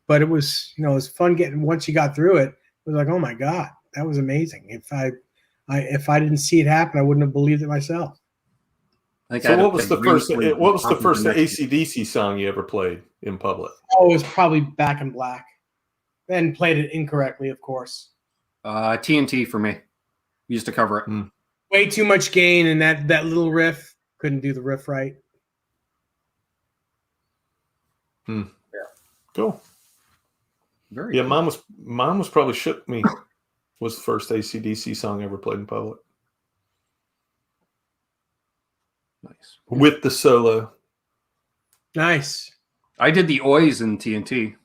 But it was, you know, it was fun getting. Once you got through it, it was like, oh my God, that was amazing. If I didn't see it happen, I wouldn't have believed it myself. So what was the first AC/DC song you ever played in public? Oh, it was probably Back in Black. And played it incorrectly, of course. TNT for me. We used to cover it. Way too much gain, and that little riff. Couldn't do the riff right. Yeah. Cool. Very cool. Mine was probably Shook Me. Was the first AC/DC song I ever played in public. Nice. With the solo. Nice. I did the Oys in TNT.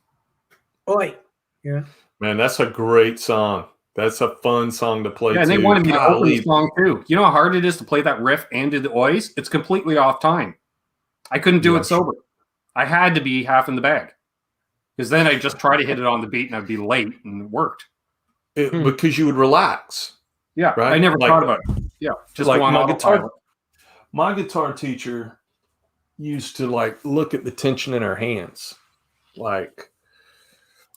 Oi. Yeah. Man, that's a great song. That's a fun song to play. Yeah, and they wanted me to open the song too. You know how hard it is to play that riff and do the Oys? It's completely off time. I couldn't do it sober. I had to be half in the bag. Because then I'd just try to hit it on the beat and I'd be late, and it worked. Because you would relax. Yeah, right? I never thought about it. Yeah, just like my guitar teacher used to look at the tension in our hands, like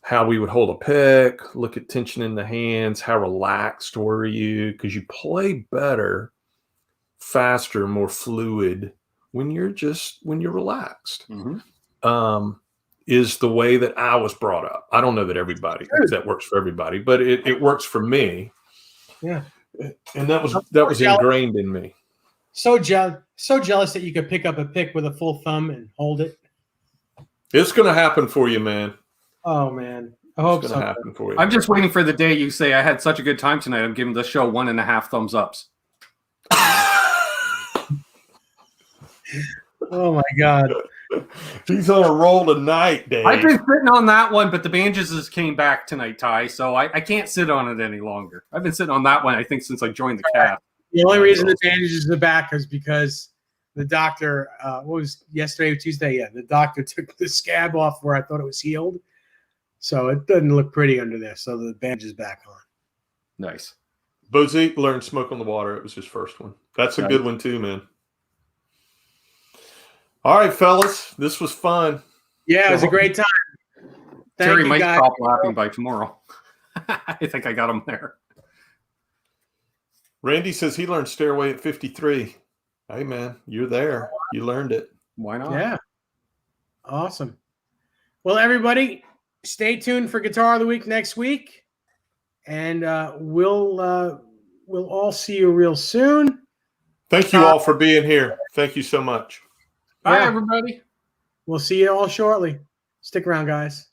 how we would hold a pick, look at tension in the hands, how relaxed were you, because you play better, faster, more fluid when you're relaxed. Is the way that I was brought up. I don't know that that works for everybody, but it works for me. Yeah. And that was ingrained in me. So jealous that you could pick up a pick with a full thumb and hold it. It's going to happen for you, man. Oh man. I hope it's going to happen for you. I'm just waiting for the day you say I had such a good time tonight. I'm giving the show 1.5 thumbs ups. Oh my God. He's on a roll tonight, Dave. I've been sitting on that one, but the bandages came back tonight, Ty, so I can't sit on it any longer. I've been sitting on that one, I think, since I joined the cast. The only reason the bandages are back is because the doctor, what was yesterday or Tuesday? Yeah, the doctor took the scab off where I thought it was healed. So it doesn't look pretty under there. So the bandage is back on. Nice. Bozique learned Smoke on the Water. It was his first one. That's a good one too, man. All right, fellas. This was fun. Yeah, it was a great time. Terry you, might guys. stop laughing by tomorrow. I think I got him there. Randy says he learned Stairway at 53. Hey, man, you're there. You learned it. Why not? Yeah. Awesome. Well, everybody, stay tuned for Guitar of the Week next week. And we'll all see you real soon. Thank you all for being here. Thank you so much. Bye, Yeah. everybody. We'll see you all shortly. Stick around, guys.